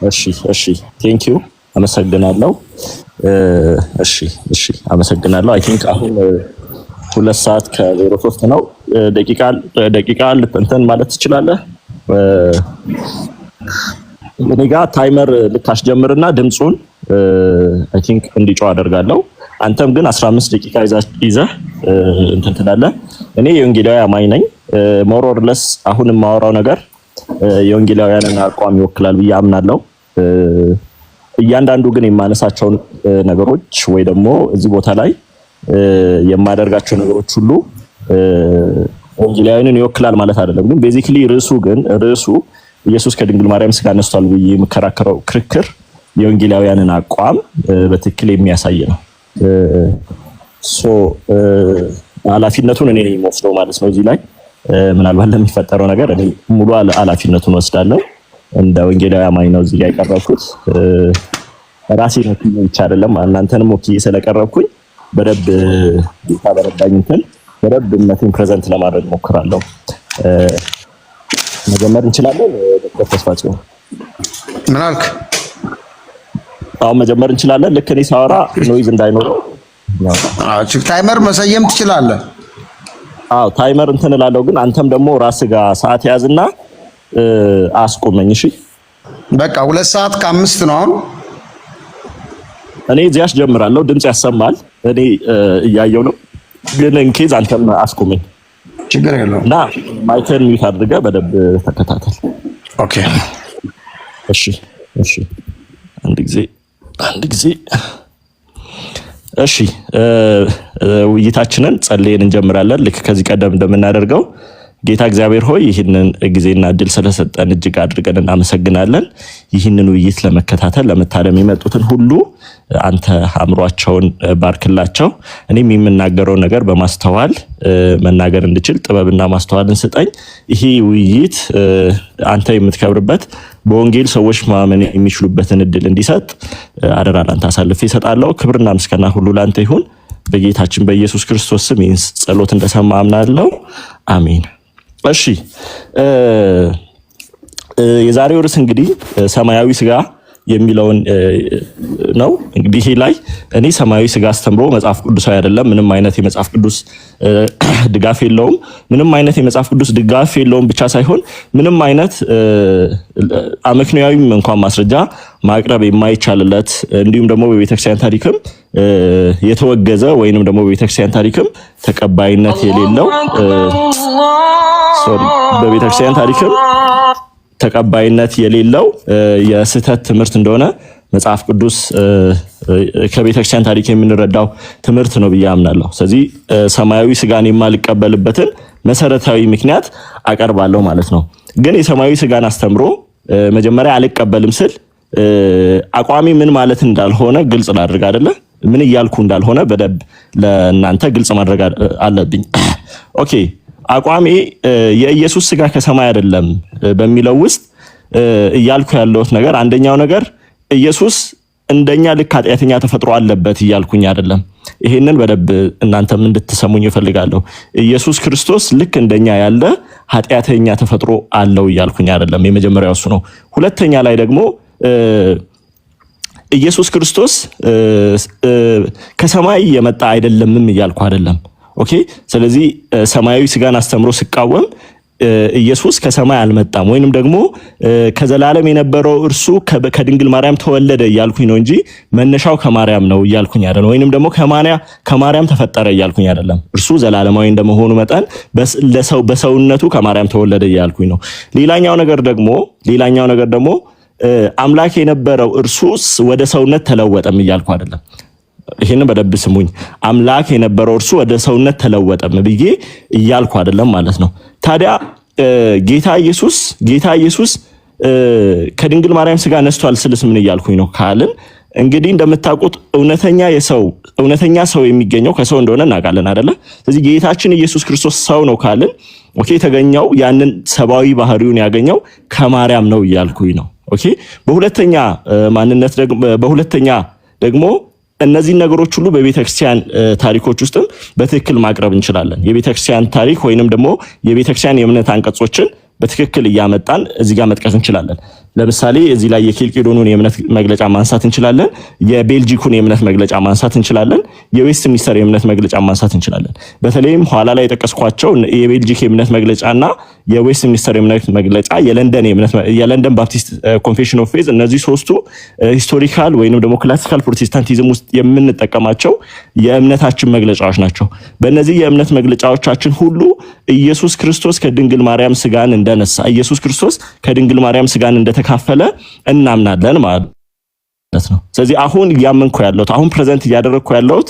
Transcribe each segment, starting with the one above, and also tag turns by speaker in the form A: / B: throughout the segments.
A: እሺ ቴንክ ዩ አመሰግናለሁ። እሺ አመሰግናለሁ። አይ ቲንክ አሁን 2 ሰዓት ከ03 ነው። ደቂቃ እንትን ማለት ትችላለህ። እኔ ጋር ታይመር ልታስጀምርና ድምጹን አይ ቲንክ እንዲጮህ አደርጋለሁ። አንተም ግን 15 ደቂቃ ይዘህ እንትን ትላለህ። እኔ የወንጌላዊ አማኝ ነኝ። ሞር ኦር ለስ አሁን የማወራው ነገር የወንጌላውያንን አቋም ይወክላል ብዬ አምናለሁ። እያንዳንዱ ግን የማነሳቸውን ነገሮች ወይ ደግሞ እዚህ ቦታ ላይ የማደርጋቸው ነገሮች ሁሉ ወንጌላውያንን ይወክላል ማለት አይደለም። ግን ቤዚክሊ ርዕሱ ኢየሱስ ከድንግል ማርያም ስጋ ነስቷል ብዬ የምከራከረው ክርክር የወንጌላውያንን አቋም በትክክል የሚያሳይ ነው። ኃላፊነቱን እኔ ነኝ የምወስደው ማለት ነው። እዚህ ላይ ምናልባት ለሚፈጠረው ነገር እኔ ሙሉ ኃላፊነቱን ወስዳለሁ። እንደ ወንጌላዊ አማኝ ነው እዚህ ጋር የቀረብኩት። ራሴን ወክዬ ብቻ አይደለም እናንተንም ወክዬ ስለቀረብኩኝ በደንብ ጌታ በረዳኝ በደንብ እምነቴን ፕሬዘንት ለማድረግ ሞክራለሁ። መጀመር እንችላለን። ዶክተር ተስፋጽዮን
B: ምን አልክ?
A: አሁን መጀመር እንችላለን። ልክ እኔ ሳወራ ኖይዝ እንዳይኖረው
B: ታይመር መሰየም ትችላለህ።
A: ታይመር እንትን እላለሁ። ግን አንተም ደግሞ ራስህ ጋር ሰዓት ያዝና አስቆመኝ። እሺ
B: በቃ 2 ሰዓት ከ5 ነው አሁን።
A: እኔ እዚህ አስጀምራለሁ። ድምጽ ያሰማል። እኔ እያየው ነው። ግን እንኬዝ አንተም አስቆመኝ።
B: ችግር የለውም።
A: እና ማይክን ሚውት አድርገህ በደንብ ተከታተል።
B: ኦኬ
A: እሺ አንድ ጊዜ እሺ ውይይታችንን ጸልየን እንጀምራለን። ልክ ከዚህ ቀደም እንደምናደርገው ጌታ እግዚአብሔር ሆይ ይህንን ጊዜና እድል ስለሰጠን እጅግ አድርገን እናመሰግናለን። ይህንን ውይይት ለመከታተል ለመታደም የመጡትን ሁሉ አንተ አእምሯቸውን ባርክላቸው። እኔም የምናገረው ነገር በማስተዋል መናገር እንድችል ጥበብና ማስተዋልን ስጠኝ። ይሄ ውይይት አንተ የምትከብርበት በወንጌል ሰዎች ማመን የሚችሉበትን እድል እንዲሰጥ አደራ ላንተ አሳልፌ እሰጣለሁ። ክብርና ምስጋና ሁሉ ላንተ ይሁን። በጌታችን በኢየሱስ ክርስቶስ ስም ይህን ጸሎት እንደሰማ አምናለሁ። አሜን። እሺ የዛሬው ርዕስ እንግዲህ ሰማያዊ ስጋ የሚለውን ነው። እንግዲህ ይሄ ላይ እኔ ሰማያዊ ስጋ አስተምሮ መጽሐፍ ቅዱሳዊ አይደለም፣ ምንም አይነት የመጽሐፍ ቅዱስ ድጋፍ የለውም። ምንም አይነት የመጽሐፍ ቅዱስ ድጋፍ የለውም ብቻ ሳይሆን ምንም አይነት አመክንያዊም እንኳን ማስረጃ ማቅረብ የማይቻልለት እንዲሁም ደግሞ በቤተክርስቲያን ታሪክም የተወገዘ ወይንም ደግሞ በቤተክርስቲያን ታሪክም ተቀባይነት የሌለው በቤተክርስቲያን ታሪክም ተቀባይነት የሌለው የስህተት ትምህርት እንደሆነ መጽሐፍ ቅዱስ ከቤተክርስቲያን ታሪክ የምንረዳው ትምህርት ነው ብዬ አምናለሁ። ስለዚህ ሰማያዊ ስጋን የማልቀበልበትን መሰረታዊ ምክንያት አቀርባለሁ ማለት ነው። ግን የሰማያዊ ስጋን አስተምሮ መጀመሪያ አልቀበልም ስል አቋሚ ምን ማለት እንዳልሆነ ግልጽ ላድርግ አይደለ? ምን እያልኩ እንዳልሆነ በደንብ ለእናንተ ግልጽ ማድረግ አለብኝ። ኦኬ አቋሜ የኢየሱስ ስጋ ከሰማይ አይደለም በሚለው ውስጥ እያልኩ ያለሁት ነገር አንደኛው ነገር ኢየሱስ እንደኛ ልክ ኃጢአተኛ ተፈጥሮ አለበት እያልኩኝ አይደለም። ይሄንን በደንብ እናንተም እንድትሰሙኝ እፈልጋለሁ። ኢየሱስ ክርስቶስ ልክ እንደኛ ያለ ኃጢአተኛ ተፈጥሮ አለው እያልኩኝ አይደለም። የመጀመሪያው እሱ ነው። ሁለተኛ ላይ ደግሞ ኢየሱስ ክርስቶስ ከሰማይ የመጣ አይደለምም እያልኩ አይደለም። ኦኬ ስለዚህ ሰማያዊ ስጋን አስተምሮ ስቃወም ኢየሱስ ከሰማይ አልመጣም ወይንም ደግሞ ከዘላለም የነበረው እርሱ ከድንግል ማርያም ተወለደ እያልኩኝ ነው እንጂ መነሻው ከማርያም ነው እያልኩኝ አይደለም። ወይንም ደግሞ ከማርያም ተፈጠረ እያልኩኝ አይደለም። እርሱ ዘላለማዊ እንደመሆኑ መጠን በሰውነቱ ከማርያም ተወለደ እያልኩኝ ነው። ሌላኛው ነገር ደግሞ አምላክ የነበረው እርሱስ ወደ ሰውነት ተለወጠም እያልኩ አይደለም። ይሄንን በደንብ ስሙኝ። አምላክ የነበረው እርሱ ወደ ሰውነት ተለወጠም ብዬ እያልኩ አይደለም ማለት ነው። ታዲያ ጌታ ኢየሱስ ከድንግል ማርያም ስጋ ነስቷል ስልስ ምን እያልኩኝ ነው ካልን እንግዲህ እንደምታውቁት እውነተኛ ሰው የሚገኘው ከሰው እንደሆነ እናውቃለን አይደለ? ስለዚህ ጌታችን ኢየሱስ ክርስቶስ ሰው ነው ካልን ኦኬ የተገኘው ያንን ሰብአዊ ባህሪውን ያገኘው ከማርያም ነው እያልኩኝ ነው። ኦኬ በሁለተኛ ደግሞ እነዚህ ነገሮች ሁሉ በቤተክርስቲያን ታሪኮች ውስጥም በትክክል ማቅረብ እንችላለን። የቤተክርስቲያን ታሪክ ወይንም ደግሞ የቤተክርስቲያን የእምነት አንቀጾችን በትክክል እያመጣን እዚህ ጋር መጥቀስ እንችላለን። ለምሳሌ እዚህ ላይ የኬልቄዶኑን የእምነት መግለጫ ማንሳት እንችላለን። የቤልጂኩን የእምነት መግለጫ ማንሳት እንችላለን። የዌስት ሚኒስተር የእምነት መግለጫ ማንሳት እንችላለን። በተለይም ኋላ ላይ የጠቀስኳቸው የቤልጂክ የእምነት መግለጫና የዌስት ሚኒስተር የእምነት መግለጫ፣ የለንደን ባፕቲስት ኮንፌሽን ኦፍ ፌዝ፣ እነዚህ ሶስቱ ሂስቶሪካል ወይንም ደግሞ ክላሲካል ፕሮቴስታንቲዝም ውስጥ የምንጠቀማቸው የእምነታችን መግለጫዎች ናቸው። በእነዚህ የእምነት መግለጫዎቻችን ሁሉ ኢየሱስ ክርስቶስ ከድንግል ማርያም ስጋን እንደነሳ፣ ኢየሱስ ክርስቶስ ከድንግል ማርያም ስጋን እንደተካፈለ እናምናለን ማለት ነው። ስለዚህ አሁን እያመንኩ ያለሁት አሁን ፕሬዘንት እያደረግኩ ያለሁት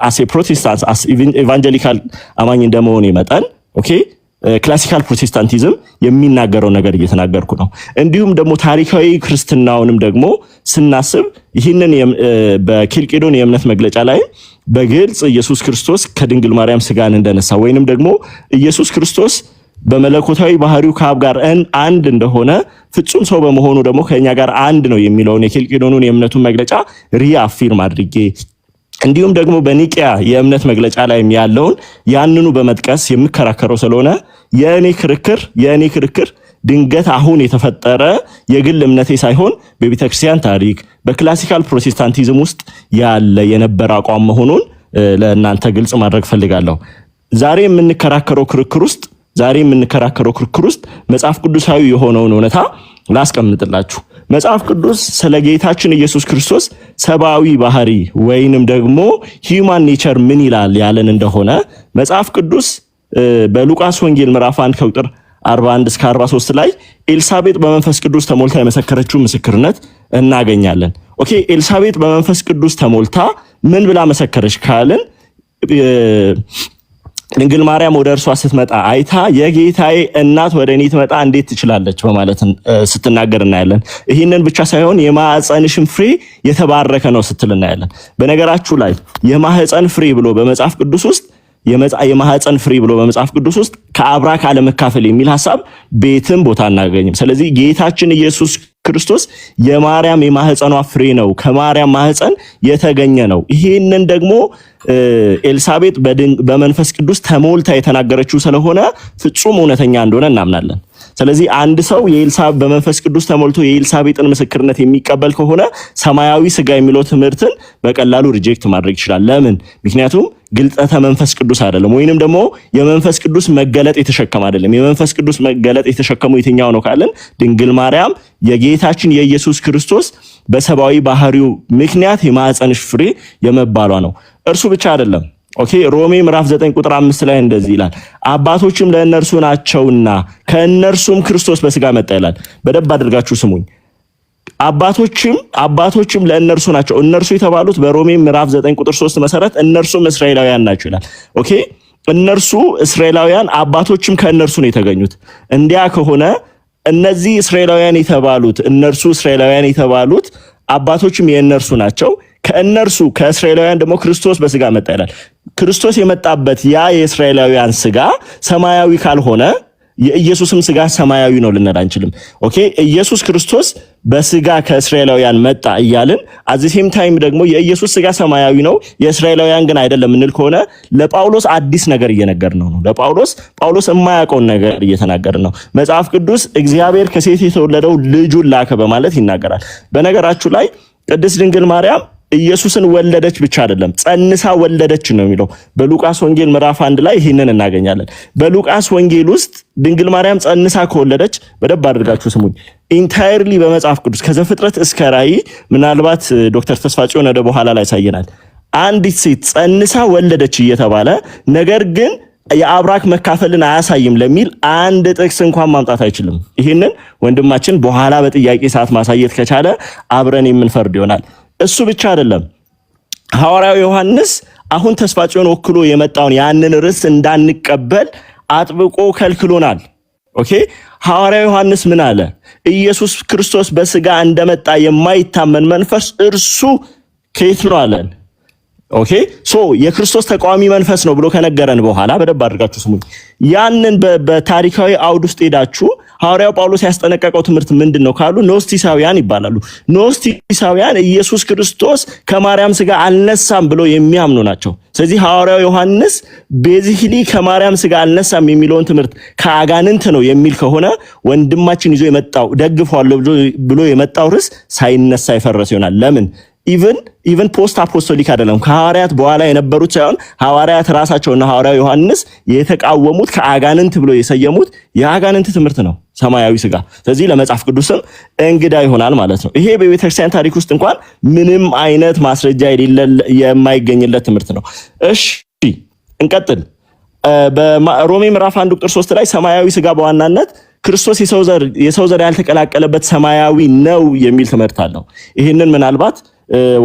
A: አስ ፕሮቴስታንት አስ ኢቫንጀሊካል አማኝ እንደመሆኔ መጠን ኦኬ ክላሲካል ፕሮቴስታንቲዝም የሚናገረው ነገር እየተናገርኩ ነው። እንዲሁም ደግሞ ታሪካዊ ክርስትናውንም ደግሞ ስናስብ ይህንን በኬልቄዶን የእምነት መግለጫ ላይ በግልጽ ኢየሱስ ክርስቶስ ከድንግል ማርያም ስጋን እንደነሳ ወይንም ደግሞ ኢየሱስ ክርስቶስ በመለኮታዊ ባህሪው ከአብ ጋር አንድ እንደሆነ ፍጹም ሰው በመሆኑ ደግሞ ከኛ ጋር አንድ ነው የሚለውን የኬልቄዶኑን የእምነቱን መግለጫ ሪአፊርም አድርጌ እንዲሁም ደግሞ በኒቂያ የእምነት መግለጫ ላይ ያለውን ያንኑ በመጥቀስ የምከራከረው ስለሆነ የእኔ ክርክር ድንገት አሁን የተፈጠረ የግል እምነቴ ሳይሆን በቤተክርስቲያን ታሪክ በክላሲካል ፕሮቴስታንቲዝም ውስጥ ያለ የነበረ አቋም መሆኑን ለእናንተ ግልጽ ማድረግ ፈልጋለሁ። ዛሬ የምንከራከረው ክርክር ውስጥ መጽሐፍ ቅዱሳዊ የሆነውን እውነታ ላስቀምጥላችሁ። መጽሐፍ ቅዱስ ስለ ጌታችን ኢየሱስ ክርስቶስ ሰብአዊ ባህሪ ወይንም ደግሞ ሂዩማን ኔቸር ምን ይላል ያለን እንደሆነ መጽሐፍ ቅዱስ በሉቃስ ወንጌል ምዕራፍ 1 ከቁጥር 41 እስከ 43 ላይ ኤልሳቤጥ በመንፈስ ቅዱስ ተሞልታ የመሰከረችው ምስክርነት እናገኛለን። ኦኬ ኤልሳቤጥ በመንፈስ ቅዱስ ተሞልታ ምን ብላ መሰከረች ካልን ድንግል ማርያም ወደ እርሷ ስትመጣ አይታ የጌታዬ እናት ወደ እኔ ትመጣ እንዴት ትችላለች በማለት ስትናገር እናያለን። ይህንን ብቻ ሳይሆን የማህፀንሽም ፍሬ የተባረከ ነው ስትል እናያለን። በነገራችሁ ላይ የማህፀን ፍሬ ብሎ በመጽሐፍ ቅዱስ ውስጥ ከአብራክ አለመካፈል የሚል ሐሳብ ቤትም ቦታ እናገኝም። ስለዚህ ጌታችን ኢየሱስ ክርስቶስ የማርያም የማህፀኗ ፍሬ ነው፣ ከማርያም ማህፀን የተገኘ ነው። ይሄንን ደግሞ ኤልሳቤጥ በመንፈስ ቅዱስ ተሞልታ የተናገረችው ስለሆነ ፍጹም እውነተኛ እንደሆነ እናምናለን። ስለዚህ አንድ ሰው በመንፈስ ቅዱስ ተሞልቶ የኤልሳቤጥን ምስክርነት የሚቀበል ከሆነ ሰማያዊ ስጋ የሚለው ትምህርትን በቀላሉ ሪጀክት ማድረግ ይችላል። ለምን? ምክንያቱም ግልጠተ መንፈስ ቅዱስ አይደለም፣ ወይንም ደግሞ የመንፈስ ቅዱስ መገለጥ የተሸከመ አይደለም። የመንፈስ ቅዱስ መገለጥ የተሸከመው የትኛው ነው ካለን ድንግል ማርያም የጌታችን የኢየሱስ ክርስቶስ በሰብአዊ ባህሪው ምክንያት የማህፀንሽ ፍሬ የመባሏ ነው። እርሱ ብቻ አይደለም። ኦኬ ሮሜ ምዕራፍ 9 ቁጥር 5 ላይ እንደዚህ ይላል፣ አባቶችም ለእነርሱ ናቸውና ከእነርሱም ክርስቶስ በስጋ መጣ ይላል። በደንብ አድርጋችሁ ስሙኝ። አባቶችም ለእነርሱ ናቸው። እነርሱ የተባሉት በሮሜ ምዕራፍ 9 ቁጥር 3 መሰረት እነርሱም እስራኤላውያን ናቸው ይላል። ኦኬ እነርሱ እስራኤላውያን፣ አባቶችም ከእነርሱ ነው የተገኙት። እንዲያ ከሆነ እነዚህ እስራኤላውያን የተባሉት አባቶችም የእነርሱ ናቸው። ከእስራኤላውያን ደግሞ ክርስቶስ በስጋ መጣ ይላል። ክርስቶስ የመጣበት ያ የእስራኤላውያን ስጋ ሰማያዊ ካልሆነ የኢየሱስም ስጋ ሰማያዊ ነው ልንል አንችልም። ኦኬ ኢየሱስ ክርስቶስ በስጋ ከእስራኤላውያን መጣ እያልን አዚሴም ታይም ደግሞ የኢየሱስ ስጋ ሰማያዊ ነው የእስራኤላውያን ግን አይደለም እንል ከሆነ ለጳውሎስ አዲስ ነገር እየነገርነው ነው። ጳውሎስ የማያውቀውን ነገር እየተናገርን ነው። መጽሐፍ ቅዱስ እግዚአብሔር ከሴት የተወለደው ልጁን ላከ በማለት ይናገራል። በነገራችሁ ላይ ቅድስት ድንግል ማርያም ኢየሱስን ወለደች ብቻ አይደለም ጸንሳ ወለደች ነው የሚለው። በሉቃስ ወንጌል ምዕራፍ 1 ላይ ይሄንን እናገኛለን። በሉቃስ ወንጌል ውስጥ ድንግል ማርያም ጸንሳ ከወለደች በደንብ አድርጋችሁ ስሙኝ። ኢንታይርሊ በመጽሐፍ ቅዱስ ከዘፍጥረት እስከ ራእይ ምናልባት ዶክተር ተስፋጽዮን ወደ በኋላ ላይ ያሳየናል። አንዲት ሴት ጸንሳ ወለደች እየተባለ ነገር ግን የአብራክ መካፈልን አያሳይም ለሚል አንድ ጥቅስ እንኳን ማምጣት አይችልም። ይሄንን ወንድማችን በኋላ በጥያቄ ሰዓት ማሳየት ከቻለ አብረን የምንፈርድ ይሆናል። እሱ ብቻ አይደለም። ሐዋርያው ዮሐንስ አሁን ተስፋጽዮን ወክሎ የመጣውን ያንን ርዕስ እንዳንቀበል አጥብቆ ከልክሎናል። ኦኬ ሐዋርያው ዮሐንስ ምን አለ? ኢየሱስ ክርስቶስ በስጋ እንደመጣ የማይታመን መንፈስ እርሱ ከየት ነው አለን? ኦኬ ሶ የክርስቶስ ተቃዋሚ መንፈስ ነው ብሎ ከነገረን በኋላ በደብ አድርጋችሁ ስሙኝ። ያንን በታሪካዊ አውድ ውስጥ ሄዳችሁ ሐዋርያው ጳውሎስ ያስጠነቀቀው ትምህርት ምንድነው ካሉ ኖስቲሳውያን ይባላሉ። ኖስቲሳውያን ኢየሱስ ክርስቶስ ከማርያም ስጋ አልነሳም ብሎ የሚያምኑ ናቸው። ስለዚህ ሐዋርያው ዮሐንስ ቤዚክሊ ከማርያም ስጋ አልነሳም የሚለውን ትምህርት ከአጋንንት ነው የሚል ከሆነ ወንድማችን ይዞ የመጣው ደግፈዋለሁ ብሎ የመጣው ርዕስ ሳይነሳ የፈረሰ ይሆናል። ለምን? ኢቨን ፖስት አፖስቶሊክ አይደለም። ከሐዋርያት በኋላ የነበሩት ሳይሆን ሐዋርያት ራሳቸውና ሐዋርያው ዮሐንስ የተቃወሙት ከአጋንንት ብሎ የሰየሙት የአጋንንት ትምህርት ነው ሰማያዊ ስጋ። ስለዚህ ለመጽሐፍ ቅዱስም እንግዳ ይሆናል ማለት ነው። ይሄ በቤተክርስቲያን ታሪክ ውስጥ እንኳን ምንም አይነት ማስረጃ የማይገኝለት ትምህርት ነው። እሺ እንቀጥል። በሮሜ ምዕራፍ 1 ቁጥር 3 ላይ ሰማያዊ ስጋ በዋናነት ክርስቶስ የሰው ዘር ያልተቀላቀለበት ሰማያዊ ነው የሚል ትምህርት አለው። ይህንን ምናልባት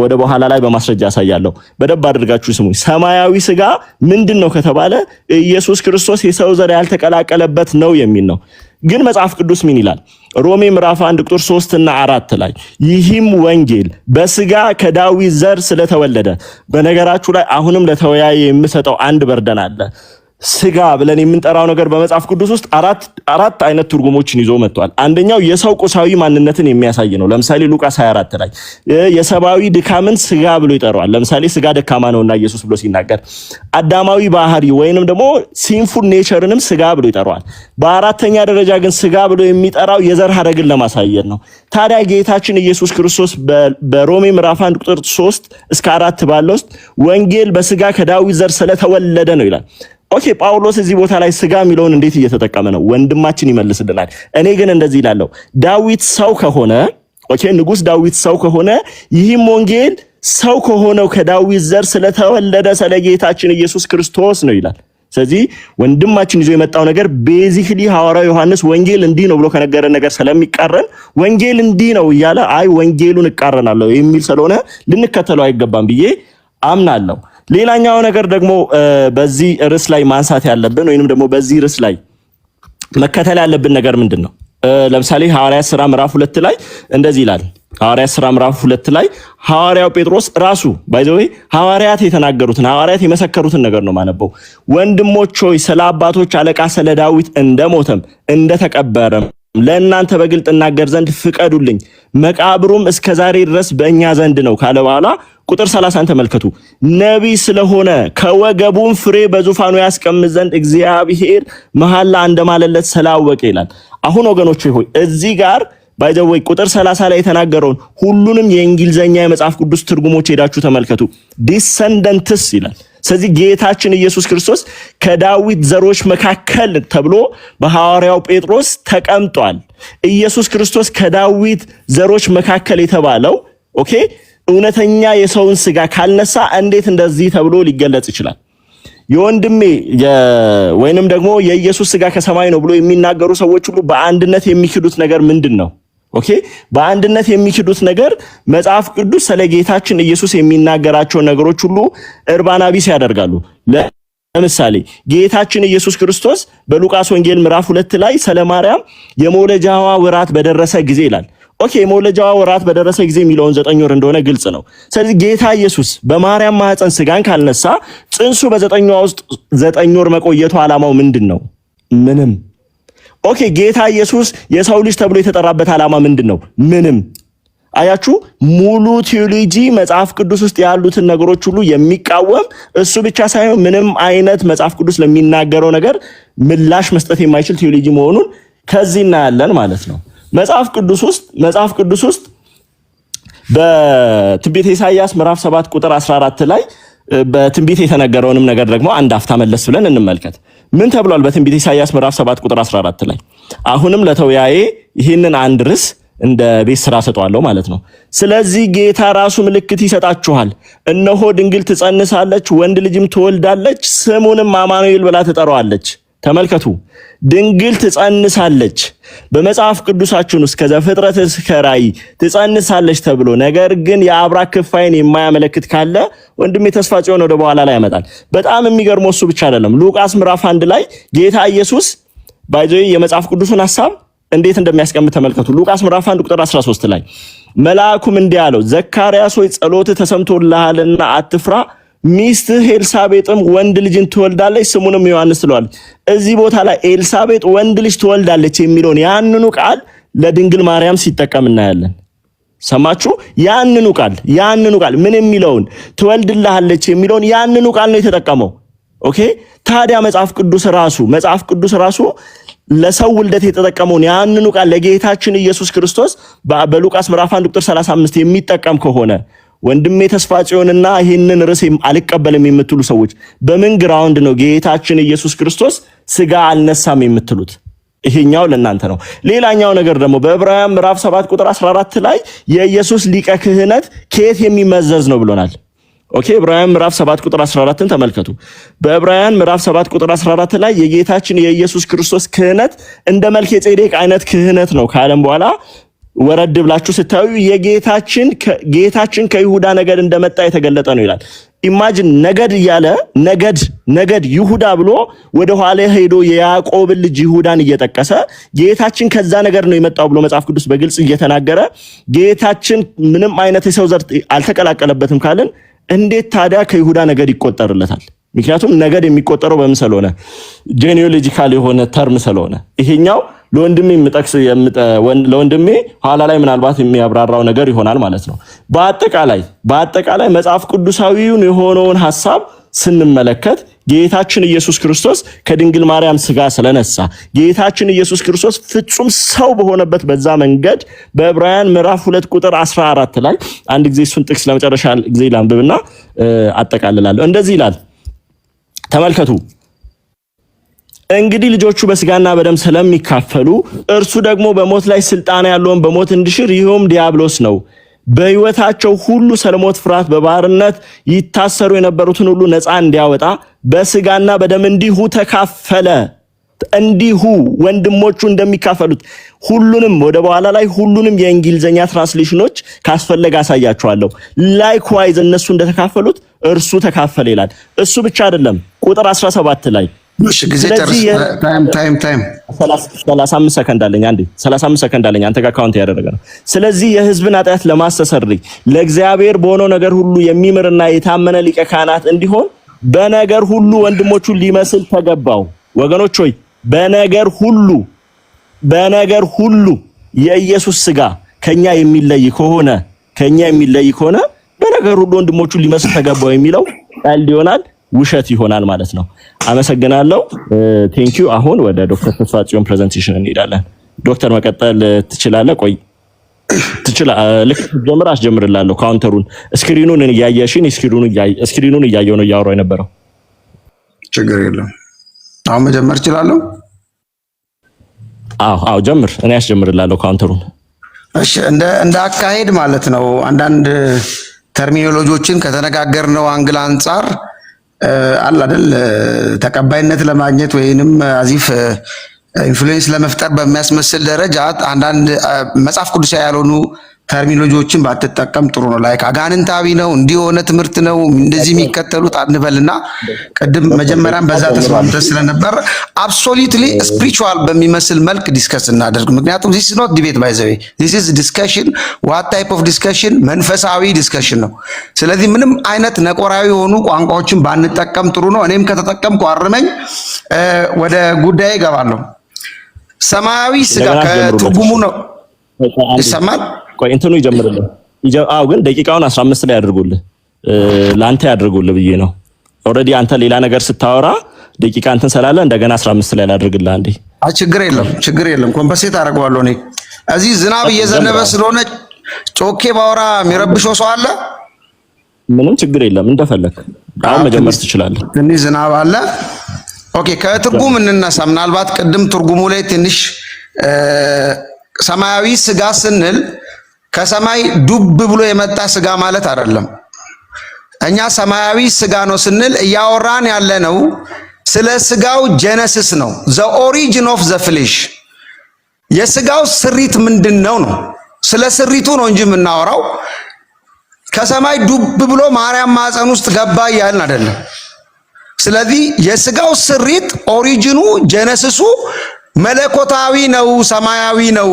A: ወደ በኋላ ላይ በማስረጃ ያሳያለሁ። በደብ አድርጋችሁ ስሙኝ። ሰማያዊ ስጋ ምንድነው ከተባለ ኢየሱስ ክርስቶስ የሰው ዘር ያልተቀላቀለበት ነው የሚል ነው። ግን መጽሐፍ ቅዱስ ምን ይላል? ሮሜ ምዕራፍ 1 ቁጥር 3 እና 4 ላይ ይህም ወንጌል በስጋ ከዳዊት ዘር ስለተወለደ። በነገራችሁ ላይ አሁንም ለተወያየ የምሰጠው አንድ በርደን አለ። ስጋ ብለን የምንጠራው ነገር በመጽሐፍ ቅዱስ ውስጥ አራት አይነት ትርጉሞችን ይዞ መጥቷል። አንደኛው የሰው ቁሳዊ ማንነትን የሚያሳይ ነው። ለምሳሌ ሉቃስ 24 ላይ የሰብአዊ ድካምን ስጋ ብሎ ይጠራዋል። ለምሳሌ ስጋ ደካማ ነውና ኢየሱስ ብሎ ሲናገር አዳማዊ ባህሪ ወይንም ደግሞ ሲንፉል ኔቸርንም ስጋ ብሎ ይጠራዋል። በአራተኛ ደረጃ ግን ስጋ ብሎ የሚጠራው የዘር ሐረግን ለማሳየት ነው። ታዲያ ጌታችን ኢየሱስ ክርስቶስ በሮሜ ምዕራፍ 1 ቁጥር 3 እስከ 4 ባለው ውስጥ ወንጌል በስጋ ከዳዊት ዘር ስለተወለደ ነው ይላል። ኦኬ ጳውሎስ እዚህ ቦታ ላይ ስጋ የሚለውን እንዴት እየተጠቀመ ነው? ወንድማችን ይመልስልናል። እኔ ግን እንደዚህ ይላለው፣ ዳዊት ሰው ከሆነ ኦኬ ንጉስ ዳዊት ሰው ከሆነ ይህም ወንጌል ሰው ከሆነው ከዳዊት ዘር ስለተወለደ ስለ ጌታችን ኢየሱስ ክርስቶስ ነው ይላል። ስለዚህ ወንድማችን ይዞ የመጣው ነገር ቤዚክሊ ሐዋርያው ዮሐንስ ወንጌል እንዲህ ነው ብሎ ከነገረን ነገር ስለሚቃረን ወንጌል እንዲህ ነው እያለ አይ ወንጌሉን እቃረናለሁ የሚል ስለሆነ ልንከተለው አይገባም ብዬ አምናለሁ። ሌላኛው ነገር ደግሞ በዚህ ርዕስ ላይ ማንሳት ያለብን ወይንም ደግሞ በዚህ ርዕስ ላይ መከተል ያለብን ነገር ምንድነው? ለምሳሌ ሐዋርያት ሥራ ምዕራፍ 2 ላይ እንደዚህ ይላል። ሐዋርያት ሥራ ምዕራፍ 2 ላይ ሐዋርያው ጴጥሮስ ራሱ ባይዘዌ ሐዋርያት የተናገሩትን ሐዋርያት የመሰከሩትን ነገር ነው ማነበው። ወንድሞች ሆይ ስለ አባቶች አለቃ ስለ ዳዊት እንደሞተም እንደተቀበረም ለእናንተ በግልጥ እናገር ዘንድ ፍቀዱልኝ፣ መቃብሩም እስከ ዛሬ ድረስ በእኛ ዘንድ ነው ካለ በኋላ ቁጥር 30 ተመልከቱ። ነቢይ ስለሆነ ከወገቡም ፍሬ በዙፋኑ ያስቀምጥ ዘንድ እግዚአብሔር መሐላ እንደማለለት ስላወቀ ይላል። አሁን ወገኖች ሆይ እዚህ ጋር ባይዘወይ ቁጥር 30 ላይ የተናገረውን ሁሉንም የእንግሊዘኛ የመጽሐፍ ቅዱስ ትርጉሞች ሄዳችሁ ተመልከቱ። ዲሰንደንትስ ይላል። ስለዚህ ጌታችን ኢየሱስ ክርስቶስ ከዳዊት ዘሮች መካከል ተብሎ በሐዋርያው ጴጥሮስ ተቀምጧል። ኢየሱስ ክርስቶስ ከዳዊት ዘሮች መካከል የተባለው ኦኬ እውነተኛ የሰውን ስጋ ካልነሳ እንዴት እንደዚህ ተብሎ ሊገለጽ ይችላል? የወንድሜ ወይንም ደግሞ የኢየሱስ ስጋ ከሰማይ ነው ብሎ የሚናገሩ ሰዎች ሁሉ በአንድነት የሚክዱት ነገር ምንድነው? ኦኬ በአንድነት የሚክዱት ነገር መጽሐፍ ቅዱስ ስለ ጌታችን ኢየሱስ የሚናገራቸው ነገሮች ሁሉ እርባና ቢስ ያደርጋሉ። ለምሳሌ ጌታችን ኢየሱስ ክርስቶስ በሉቃስ ወንጌል ምዕራፍ 2 ላይ ስለ ማርያም የመውለጃዋ ወራት በደረሰ ጊዜ ይላል። ኦኬ የመውለጃዋ ወራት በደረሰ ጊዜ የሚለውን 9 ወር እንደሆነ ግልጽ ነው። ስለዚህ ጌታ ኢየሱስ በማርያም ማህፀን ስጋን ካልነሳ ጽንሱ በ9 ወር ውስጥ 9 ወር መቆየቱ ዓላማው ምንድነው? ምንም። ኦኬ ጌታ ኢየሱስ የሰው ልጅ ተብሎ የተጠራበት ዓላማ ምንድነው? ምንም። አያችሁ ሙሉ ቲዮሎጂ መጽሐፍ ቅዱስ ውስጥ ያሉትን ነገሮች ሁሉ የሚቃወም እሱ ብቻ ሳይሆን ምንም አይነት መጽሐፍ ቅዱስ ለሚናገረው ነገር ምላሽ መስጠት የማይችል ቲዮሎጂ መሆኑን ከዚህ እናያለን ማለት ነው። መጽሐፍ ቅዱስ ውስጥ በትንቢተ ኢሳይያስ ምዕራፍ 7 ቁጥር 14 ላይ በትንቢት የተነገረውንም ነገር ደግሞ አንድ አፍታ መለስ ብለን እንመልከት። ምን ተብሏል? በትንቢተ ኢሳይያስ ምዕራፍ 7 ቁጥር 14 ላይ አሁንም ለተወያዬ ይህንን አንድ ርዕስ እንደ ቤት ስራ ሰጠዋለሁ ማለት ነው። ስለዚህ ጌታ ራሱ ምልክት ይሰጣችኋል፣ እነሆ ድንግል ትጸንሳለች፣ ወንድ ልጅም ትወልዳለች፣ ስሙንም አማኑኤል ብላ ትጠራዋለች። ተመልከቱ፣ ድንግል ትጸንሳለች። በመጽሐፍ ቅዱሳችን ውስጥ ከዘፍጥረት እስከ ራዕይ ትጸንሳለች ተብሎ ነገር ግን የአብራክ ክፋይን የማያመለክት ካለ ወንድሜ ተስፋ ጽዮን ወደ በኋላ ላይ ያመጣል። በጣም የሚገርመው እሱ ብቻ አይደለም። ሉቃስ ምዕራፍ 1 ላይ ጌታ ኢየሱስ ባይዘይ የመጽሐፍ ቅዱስን ሐሳብ እንዴት እንደሚያስቀምጥ ተመልከቱ። ሉቃስ ምዕራፍ 1 ቁጥር 13 ላይ መልአኩም እንዲህ አለው፣ ዘካርያስ ሆይ ጸሎትህ ተሰምቶልሃልና አትፍራ፣ ሚስትህ ኤልሳቤጥም ወንድ ልጅን ትወልዳለች ስሙንም ዮሐንስ ትለዋለች። እዚህ ቦታ ላይ ኤልሳቤጥ ወንድ ልጅ ትወልዳለች የሚለውን ያንኑ ቃል ለድንግል ማርያም ሲጠቀም እናያለን። ሰማችሁ? ያንኑ ቃል ምን የሚለውን ትወልድልሃለች የሚለውን ያንኑ ቃል ነው የተጠቀመው። ኦኬ። ታዲያ መጽሐፍ ቅዱስ ራሱ ለሰው ውልደት የተጠቀመውን ያንኑ ቃል ለጌታችን ኢየሱስ ክርስቶስ በሉቃስ ምዕራፍ 1 ቁጥር 35 የሚጠቀም ከሆነ ወንድሜ ተስፋ ጽዮንና ይህንን ርዕስ አልቀበልም የምትሉ ሰዎች በምን ግራውንድ ነው ጌታችን ኢየሱስ ክርስቶስ ስጋ አልነሳም የምትሉት? ይሄኛው ለእናንተ ነው። ሌላኛው ነገር ደግሞ በዕብራውያን ምዕራፍ 7 ቁጥር 14 ላይ የኢየሱስ ሊቀ ክህነት ከየት የሚመዘዝ ነው ብሎናል። ኦኬ። ዕብራውያን ምዕራፍ 7 ቁጥር 14ን ተመልከቱ። በዕብራውያን ምዕራፍ 7 ቁጥር 14 ላይ የጌታችን የኢየሱስ ክርስቶስ ክህነት እንደ መልከ ጼዴቅ አይነት ክህነት ነው ካለም በኋላ ወረድ ብላችሁ ስታዩ ጌታችን ከይሁዳ ነገድ እንደመጣ የተገለጠ ነው ይላል። ኢማጂን ነገድ እያለ ነገድ ይሁዳ ብሎ ወደ ኋላ ሄዶ የያዕቆብን ልጅ ይሁዳን እየጠቀሰ ጌታችን ከዛ ነገር ነው የመጣው ብሎ መጽሐፍ ቅዱስ በግልጽ እየተናገረ ጌታችን ምንም አይነት የሰው ዘር አልተቀላቀለበትም ካልን እንዴት ታዲያ ከይሁዳ ነገድ ይቆጠርለታል? ምክንያቱም ነገድ የሚቆጠረው በምን ስለሆነ ጄኔኦሎጂካል የሆነ ተርም ስለሆነ ይሄኛው ለወንድሜ ኋላ ላይ ምናልባት የሚያብራራው ነገር ይሆናል ማለት ነው። በአጠቃላይ መጽሐፍ ቅዱሳዊውን የሆነውን ሐሳብ ስንመለከት ጌታችን ኢየሱስ ክርስቶስ ከድንግል ማርያም ስጋ ስለነሳ ጌታችን ኢየሱስ ክርስቶስ ፍጹም ሰው በሆነበት በዛ መንገድ በዕብራውያን ምዕራፍ 2 ቁጥር 14 ላይ አንድ ጊዜ እሱን ጥቅስ ለመጨረሻ ጊዜ ላንብብና አጠቃልላለሁ። እንደዚህ ይላል፣ ተመልከቱ። እንግዲህ ልጆቹ በስጋና በደም ስለሚካፈሉ እርሱ ደግሞ በሞት ላይ ስልጣን ያለውን በሞት እንዲሽር ይኸውም ዲያብሎስ ነው። በሕይወታቸው ሁሉ ስለሞት ፍርሃት በባርነት ይታሰሩ የነበሩትን ሁሉ ነፃ እንዲያወጣ በስጋና በደም እንዲሁ ተካፈለ። እንዲሁ ወንድሞቹ እንደሚካፈሉት ሁሉንም ወደ በኋላ ላይ ሁሉንም የእንግሊዘኛ ትራንስሌሽኖች ካስፈለገ አሳያቸዋለሁ። ላይክዋይዝ እነሱ እንደተካፈሉት እርሱ ተካፈለ ይላል። እሱ ብቻ አይደለም። ቁጥር 17 ላይ
B: ጊዜ ታይም
A: 35 ሰከንድ አለኝ። 35 ሰከንድ አለኝ። አንተ ጋር ካውንት ያደረገ ነው። ስለዚህ የሕዝብን ኃጢአት ለማስተሰረይ ለእግዚአብሔር በሆነው ነገር ሁሉ የሚምርና የታመነ ሊቀ ካህናት እንዲሆን በነገር ሁሉ ወንድሞቹን ሊመስል ተገባው። ወገኖች ሆይ በነገር ሁሉ የኢየሱስ ስጋ ከኛ የሚለይ ከሆነ በነገር ሁሉ ወንድሞቹን ሊመስል ተገባው የሚለው ቀልድ ይሆናል፣ ውሸት ይሆናል ማለት ነው። አመሰግናለሁ። ቴንኪዩ። አሁን ወደ ዶክተር ተስፋ ጽዮን ፕሬዘንቴሽን እንሄዳለን። ዶክተር መቀጠል ትችላለህ። ቆይ ልክ ጀምር አስጀምርላለሁ። ካውንተሩን ስክሪኑን እያየሽኝ ስክሪኑን እያየው ነው እያወራው የነበረው።
B: ችግር የለም። አሁን መጀመር እችላለሁ?
A: አዎ ጀምር። እኔ አስጀምርላለሁ ካውንተሩን።
B: እሺ። እንደ አካሄድ ማለት ነው። አንዳንድ ተርሚኖሎጂዎችን ከተነጋገርነው አንግል አንጻር አለ አይደል ተቀባይነት ለማግኘት ወይንም አዚፍ ኢንፍሉዌንስ ለመፍጠር በሚያስመስል ደረጃ አንዳንድ መጽሐፍ ቅዱሳዊ ያልሆኑ ተርሚኖሎጂዎችን ባትጠቀም ጥሩ ነው። ላይክ አጋንንታዊ ነው እንዲሆነ ትምህርት ነው እንደዚህ የሚከተሉት አንበልና ቅድም መጀመሪያም በዛ ተስማምተን ስለነበር አብሶሉትሊ ስፒሪቹዋል በሚመስል መልክ ዲስከስ እናደርግ። ምክንያቱም this is not debate by the way, this is discussion. what type of discussion? መንፈሳዊ ዲስከሽን ነው። ስለዚህ ምንም አይነት ነቆራዊ የሆኑ ቋንቋዎችን ባንጠቀም ጥሩ ነው። እኔም ከተጠቀምኩ አርመኝ። ወደ ጉዳይ እገባለሁ። ሰማያዊ ስጋ ከትርጉሙ ነው ይሰማል።
A: ቆይ እንትኑ ይጀምርልህ። አዎ ግን ደቂቃውን 15 ላይ ያድርጉልህ፣ ላንተ ያድርጉልህ ብዬ ነው። ኦሬዲ አንተ ሌላ ነገር ስታወራ ደቂቃ እንትን ስላለ እንደገና 15 ላይ ላድርግልህ አንዴ። ችግር የለም ኮምፐንሴት አደርገዋለሁ። እኔ እዚህ ዝናብ እየዘነበ ስለሆነ ጮኬ ባወራ የሚረብሸው ሰው አለ? ምንም ችግር የለም፣ እንደፈለክ አሁን መጀመር ትችላለህ።
B: ትንሽ ዝናብ አለ። ኦኬ፣ ከትርጉም እንነሳ። ምናልባት ቅድም ትርጉሙ ላይ ትንሽ ሰማያዊ ስጋ ስንል ከሰማይ ዱብ ብሎ የመጣ ስጋ ማለት አይደለም። እኛ ሰማያዊ ስጋ ነው ስንል እያወራን ያለነው ስለ ስጋው ጀነሲስ ነው። ዘ ኦሪጂን ኦፍ ዘ ፍሌሽ፣ የስጋው ስሪት ምንድነው ነው። ስለ ስሪቱ ነው እንጂ የምናወራው ከሰማይ ዱብ ብሎ ማርያም ማህፀን ውስጥ ገባ እያልን አይደለም። ስለዚህ የስጋው ስሪት ኦሪጂኑ ጀነሲሱ መለኮታዊ ነው፣ ሰማያዊ ነው።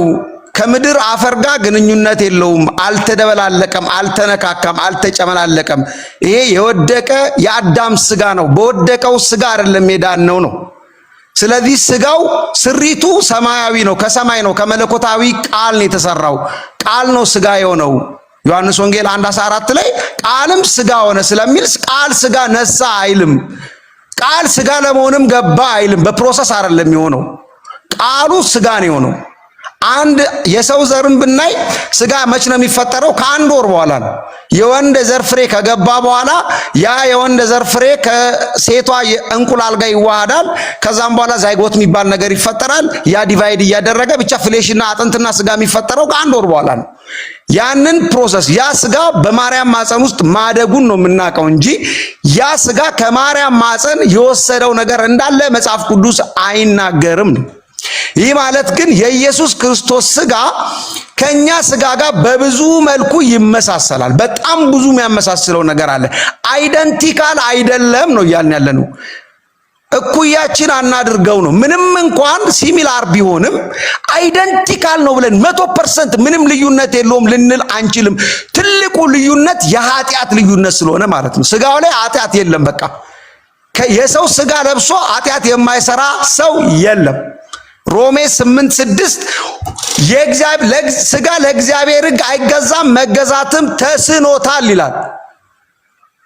B: ከምድር አፈር ጋር ግንኙነት የለውም፣ አልተደበላለቀም፣ አልተነካካም፣ አልተጨመላለቀም። ይሄ የወደቀ የአዳም ስጋ ነው። በወደቀው ስጋ አይደለም የዳነው ነው። ስለዚህ ስጋው ስሪቱ ሰማያዊ ነው፣ ከሰማይ ነው፣ ከመለኮታዊ ቃል ነው የተሰራው። ቃል ነው ስጋ የሆነው። ዮሐንስ ወንጌል 1:14 ላይ ቃልም ስጋ ሆነ ስለሚል ቃል ስጋ ነሳ አይልም። ቃል ስጋ ለመሆንም ገባ አይልም። በፕሮሰስ አይደለም የሆነው፣ ቃሉ ስጋ ነው የሆነው። አንድ የሰው ዘርን ብናይ ስጋ መች ነው የሚፈጠረው? ከአንድ ወር በኋላ ነው። የወንድ ዘር ፍሬ ከገባ በኋላ ያ የወንድ ዘር ፍሬ ከሴቷ እንቁላል ጋር ይዋሃዳል። ከዛም በኋላ ዛይጎት የሚባል ነገር ይፈጠራል። ያ ዲቫይድ እያደረገ ብቻ ፍሌሽና አጥንትና ስጋ የሚፈጠረው ከአንድ ወር በኋላ ነው። ያንን ፕሮሰስ ያ ስጋ በማርያም ማፀን ውስጥ ማደጉን ነው የምናውቀው እንጂ ያ ስጋ ከማርያም ማፀን የወሰደው ነገር እንዳለ መጽሐፍ ቅዱስ አይናገርም። ይህ ማለት ግን የኢየሱስ ክርስቶስ ስጋ ከኛ ስጋ ጋር በብዙ መልኩ ይመሳሰላል። በጣም ብዙ የሚያመሳስለው ነገር አለ። አይደንቲካል አይደለም ነው እያልን ያለነው። እኩያችን አናድርገው ነው። ምንም እንኳን ሲሚላር ቢሆንም አይደንቲካል ነው ብለን 100% ምንም ልዩነት የለውም ልንል አንችልም። ትልቁ ልዩነት የኃጢአት ልዩነት ስለሆነ ማለት ነው። ስጋው ላይ ኃጢአት የለም። በቃ የሰው ስጋ ለብሶ ኃጢአት የማይሰራ ሰው የለም። ሮሜ 8:6 ስጋ ለእግዚአብሔር ሕግ አይገዛም መገዛትም ተስኖታል ይላል።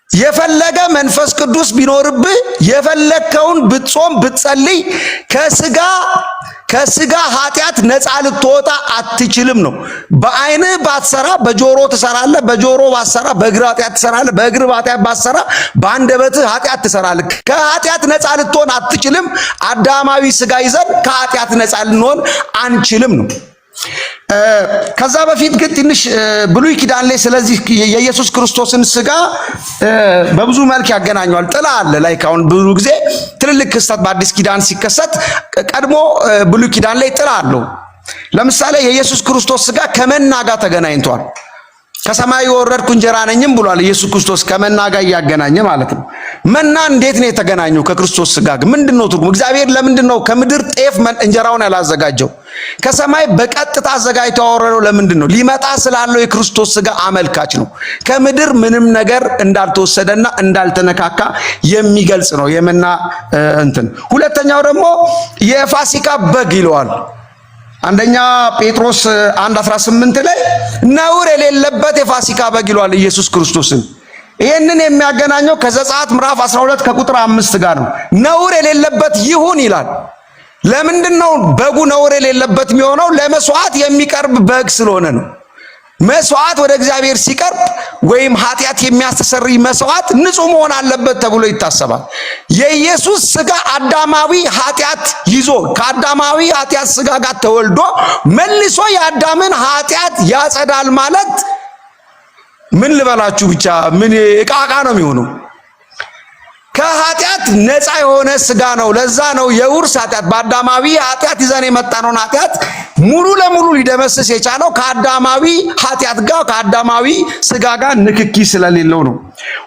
B: የፈለገ መንፈስ ቅዱስ ቢኖርብህ የፈለከውን ብትጾም ብትጸልይ ከስጋ ኃጢአት ነፃ ልትወጣ አትችልም ነው። በአይንህ ባትሰራ በጆሮ ትሰራለህ፣ በጆሮ ባትሰራ በእግር ኃጢአት ትሰራለህ፣ በእግር ኃጢአት ባትሰራ በአንደበትህ ኃጢአት ትሰራለህ። ከኃጢአት ነፃ ልትሆን አትችልም። አዳማዊ ስጋ ይዘን ከኃጢአት ነፃ ልንሆን አንችልም ነው። ከዛ በፊት ግን ትንሽ ብሉይ ኪዳን ላይ ስለዚህ የኢየሱስ ክርስቶስን ስጋ በብዙ መልክ ያገናኘዋል። ጥላ አለ ላይ አሁን ብዙ ጊዜ ትልልቅ ክስተት በአዲስ ኪዳን ሲከሰት ቀድሞ ብሉይ ኪዳን ላይ ጥላ አለው። ለምሳሌ የኢየሱስ ክርስቶስ ስጋ ከመና ጋር ተገናኝቷል። ከሰማይ የወረድኩ እንጀራ ነኝም ብሏል ኢየሱስ ክርስቶስ ከመና ጋር እያገናኘ ማለት ነው። መና እንዴት ነው የተገናኘው ከክርስቶስ ስጋ ጋር? ምንድነው ትርጉም? እግዚአብሔር ለምንድነው ከምድር ጤፍ እንጀራውን ያላዘጋጀው? ከሰማይ በቀጥታ አዘጋጅቶ ያወረደው ለምንድን ነው? ሊመጣ ስላለው የክርስቶስ ስጋ አመልካች ነው። ከምድር ምንም ነገር እንዳልተወሰደና እንዳልተነካካ የሚገልጽ ነው የመና እንትን። ሁለተኛው ደግሞ የፋሲካ በግ ይለዋል። አንደኛ ጴጥሮስ 1:18 ላይ ነውር የሌለበት የፋሲካ በግ ይለዋል ኢየሱስ ክርስቶስን። ይሄንን የሚያገናኘው ከዘጸአት ምዕራፍ 12 ከቁጥር 5 ጋር ነው። ነውር የሌለበት ይሁን ይላል። ለምንድን ነው በጉ ነውር የሌለበት የሚሆነው? ለመስዋዕት የሚቀርብ በግ ስለሆነ ነው። መስዋዕት ወደ እግዚአብሔር ሲቀርብ ወይም ኃጢአት የሚያስተሰርይ መስዋዕት ንጹህ መሆን አለበት ተብሎ ይታሰባል። የኢየሱስ ስጋ አዳማዊ ኃጢአት ይዞ ከአዳማዊ ኃጢአት ስጋ ጋር ተወልዶ መልሶ የአዳምን ኃጢአት ያጸዳል ማለት ምን ልበላችሁ ብቻ ምን ዕቃ ነው የሚሆነው። ከኃጢአት ነፃ የሆነ ስጋ ነው። ለዛ ነው የውርስ ኃጢአት በአዳማዊ ኃጢአት ይዘን የመጣነውን ኃጢአት ሙሉ ለሙሉ ሊደመስስ የቻለው ከአዳማዊ ኃጢአት ጋር ከአዳማዊ ስጋ ጋር ንክኪ ስለሌለው ነው።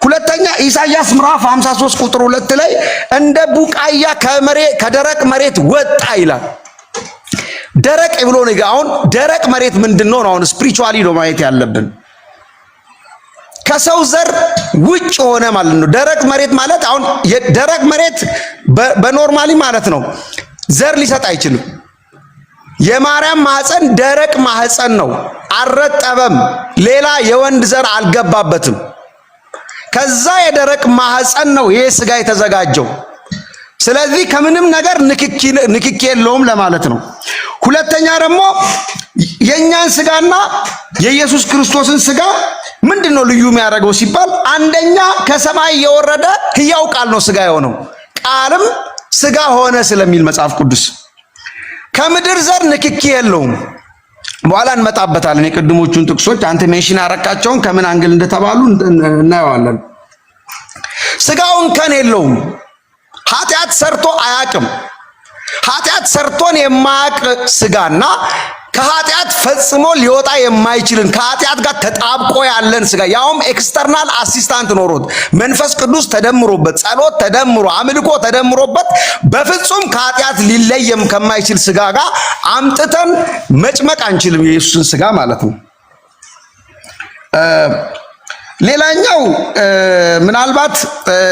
B: ሁለተኛ ኢሳይያስ ምዕራፍ 53 ቁጥር 2 ላይ እንደ ቡቃያ ከደረቅ መሬት ወጣ ይላል። ደረቅ ብሎ ነው። አሁን ደረቅ መሬት ምንድነው ነው? አሁን ስፒሪቹዋሊ ነው ማየት ያለብን። ከሰው ዘር ውጭ ሆነ ማለት ነው። ደረቅ መሬት ማለት አሁን ደረቅ መሬት በኖርማሊ ማለት ነው ዘር ሊሰጥ አይችልም። የማርያም ማህፀን ደረቅ ማህፀን ነው። አልረጠበም። ሌላ የወንድ ዘር አልገባበትም። ከዛ የደረቅ ማህፀን ነው ይሄ ስጋ የተዘጋጀው። ስለዚህ ከምንም ነገር ንክኪ የለውም ለማለት ነው። ሁለተኛ ደግሞ የኛን ስጋና የኢየሱስ ክርስቶስን ስጋ ምንድነው ልዩ የሚያደርገው ሲባል አንደኛ ከሰማይ የወረደ ሕያው ቃል ነው ስጋ የሆነው። ቃልም ስጋ ሆነ ስለሚል መጽሐፍ ቅዱስ ከምድር ዘር ንክኪ የለውም። በኋላ እንመጣበታለን። የቅድሞቹን ጥቅሶች አንተ ሜንሽን ያረካቸውን ከምን አንግል እንደተባሉ እናየዋለን። ስጋውን ከን የለውም። ኃጢአት ሰርቶ አያቅም። ኃጢአት ሰርቶን የማያቅ ስጋና ከኃጢአት ፈጽሞ ሊወጣ የማይችልን ከኃጢአት ጋር ተጣብቆ ያለን ስጋ ያውም ኤክስተርናል አሲስታንት ኖሮት መንፈስ ቅዱስ ተደምሮበት ጸሎት ተደምሮ አምልኮ ተደምሮበት በፍጹም ከኃጢአት ሊለየም ከማይችል ስጋ ጋር አምጥተን መጭመቅ አንችልም፣ የኢየሱስን ስጋ ማለት ነው። ሌላኛው ምናልባት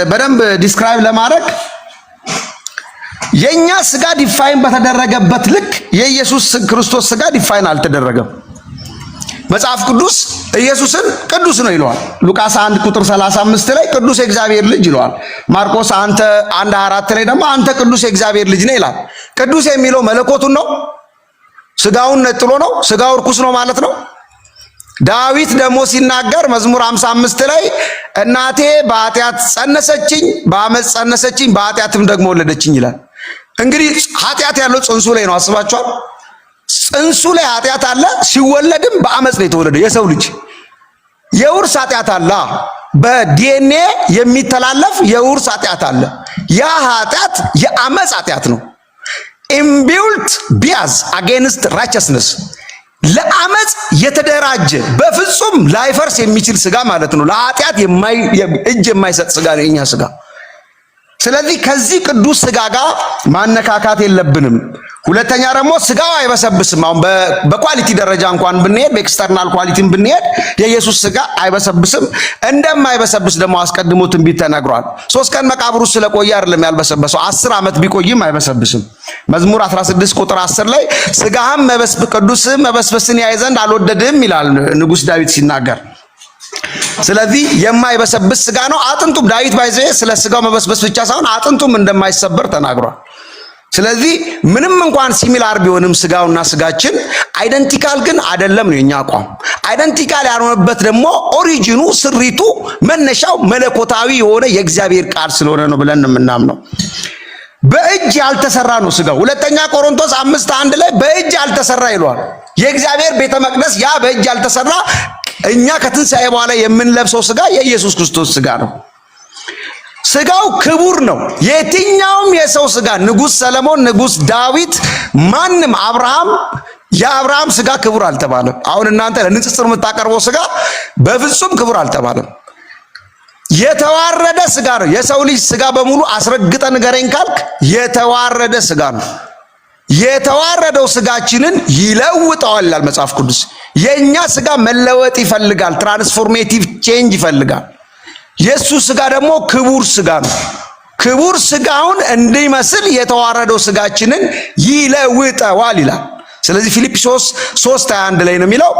B: በደንብ ዲስክራይብ ለማድረግ የኛ ስጋ ዲፋይን በተደረገበት ልክ የኢየሱስ ክርስቶስ ስጋ ዲፋይን አልተደረገም። መጽሐፍ ቅዱስ ኢየሱስን ቅዱስ ነው ይለዋል። ሉቃስ 1 ቁጥር 35 ላይ ቅዱስ የእግዚአብሔር ልጅ ይለዋል። ማርቆስ 1:24 ላይ ደግሞ አንተ ቅዱስ የእግዚአብሔር ልጅ ነህ ይላል። ቅዱስ የሚለው መለኮቱን ነው? ስጋውን ነጥሎ ነው? ስጋው ርኩስ ነው ማለት ነው? ዳዊት ደግሞ ሲናገር መዝሙር 55 ላይ እናቴ በኃጢአት ጸነሰችኝ፣ በአመፅ ጸነሰችኝ፣ በኃጢአትም ደግሞ ወለደችኝ ይላል። እንግዲህ ኃጢአት ያለው ጽንሱ ላይ ነው። አስባችኋል? ጽንሱ ላይ ኃጢአት አለ። ሲወለድም በአመፅ ነው የተወለደ የሰው ልጅ። የውርስ ኃጢአት አለ። በዲኤንኤ የሚተላለፍ የውርስ ኃጢአት አለ። ያ ኃጢአት የአመፅ ኃጢአት ነው። ኢምቢውልት ቢያዝ አጌንስት ራይቸስነስ ለአመፅ የተደራጀ በፍጹም ላይፈርስ የሚችል ስጋ ማለት ነው። ለኃጢአት እጅ የማይሰጥ ስጋ ነው የኛ ስጋ። ስለዚህ ከዚህ ቅዱስ ስጋ ጋር ማነካካት የለብንም። ሁለተኛ ደግሞ ስጋው አይበሰብስም። አሁን በኳሊቲ ደረጃ እንኳን ብንሄድ በኤክስተርናል ኳሊቲም ብንሄድ የኢየሱስ ስጋ አይበሰብስም። እንደማይበሰብስ ደግሞ አስቀድሞ ትንቢት ተነግሯል። 3 ቀን መቃብር ውስጥ ስለቆየ አይደለም ያልበሰበሰው፣ 10 ዓመት ቢቆይም አይበሰብስም። መዝሙር 16 ቁጥር 10 ላይ ስጋህም ቅዱስም መበስበስን ያይ ዘንድ አልወደድም ይላል ንጉሥ ዳዊት ሲናገር። ስለዚህ የማይበሰብስ ስጋ ነው። አጥንቱም ዳዊት ባይዘ ስለ ስጋው መበስበስ ብቻ ሳይሆን አጥንቱም እንደማይሰበር ተናግሯል። ስለዚህ ምንም እንኳን ሲሚላር ቢሆንም ስጋውና ስጋችን አይደንቲካል ግን አይደለም ነው የኛ አቋም። አይደንቲካል ያልሆነበት ደግሞ ኦሪጂኑ ስሪቱ መነሻው መለኮታዊ የሆነ የእግዚአብሔር ቃል ስለሆነ ነው ብለን የምናምነው። በእጅ ያልተሰራ ነው ስጋው። ሁለተኛ ቆሮንቶስ 5:1 ላይ በእጅ ያልተሰራ ይሏል። የእግዚአብሔር ቤተ መቅደስ ያ በእጅ ያልተሰራ እኛ ከትንሣኤ በኋላ የምንለብሰው ስጋ የኢየሱስ ክርስቶስ ስጋ ነው። ስጋው ክቡር ነው። የትኛውም የሰው ስጋ ንጉሥ ሰለሞን፣ ንጉሥ ዳዊት፣ ማንም አብርሃም የአብርሃም ስጋ ክቡር አልተባለም። አሁን እናንተ ለንጽጽር የምታቀርበው ስጋ በፍጹም ክቡር አልተባለም። የተዋረደ ስጋ ነው። የሰው ልጅ ስጋ በሙሉ አስረግጠ ንገረኝ ካልክ የተዋረደ ስጋ ነው። የተዋረደው ስጋችንን ይለውጠዋል ይላል መጽሐፍ ቅዱስ። የኛ ስጋ መለወጥ ይፈልጋል። ትራንስፎርሜቲቭ ቼንጅ ይፈልጋል። የሱ ስጋ ደግሞ ክቡር ስጋ ነው። ክቡር ስጋውን እንዲመስል የተዋረደው ስጋችንን ይለውጠዋል ይላል። ስለዚህ ፊልጵስዩስ 3:21 ላይ ነው የሚለው።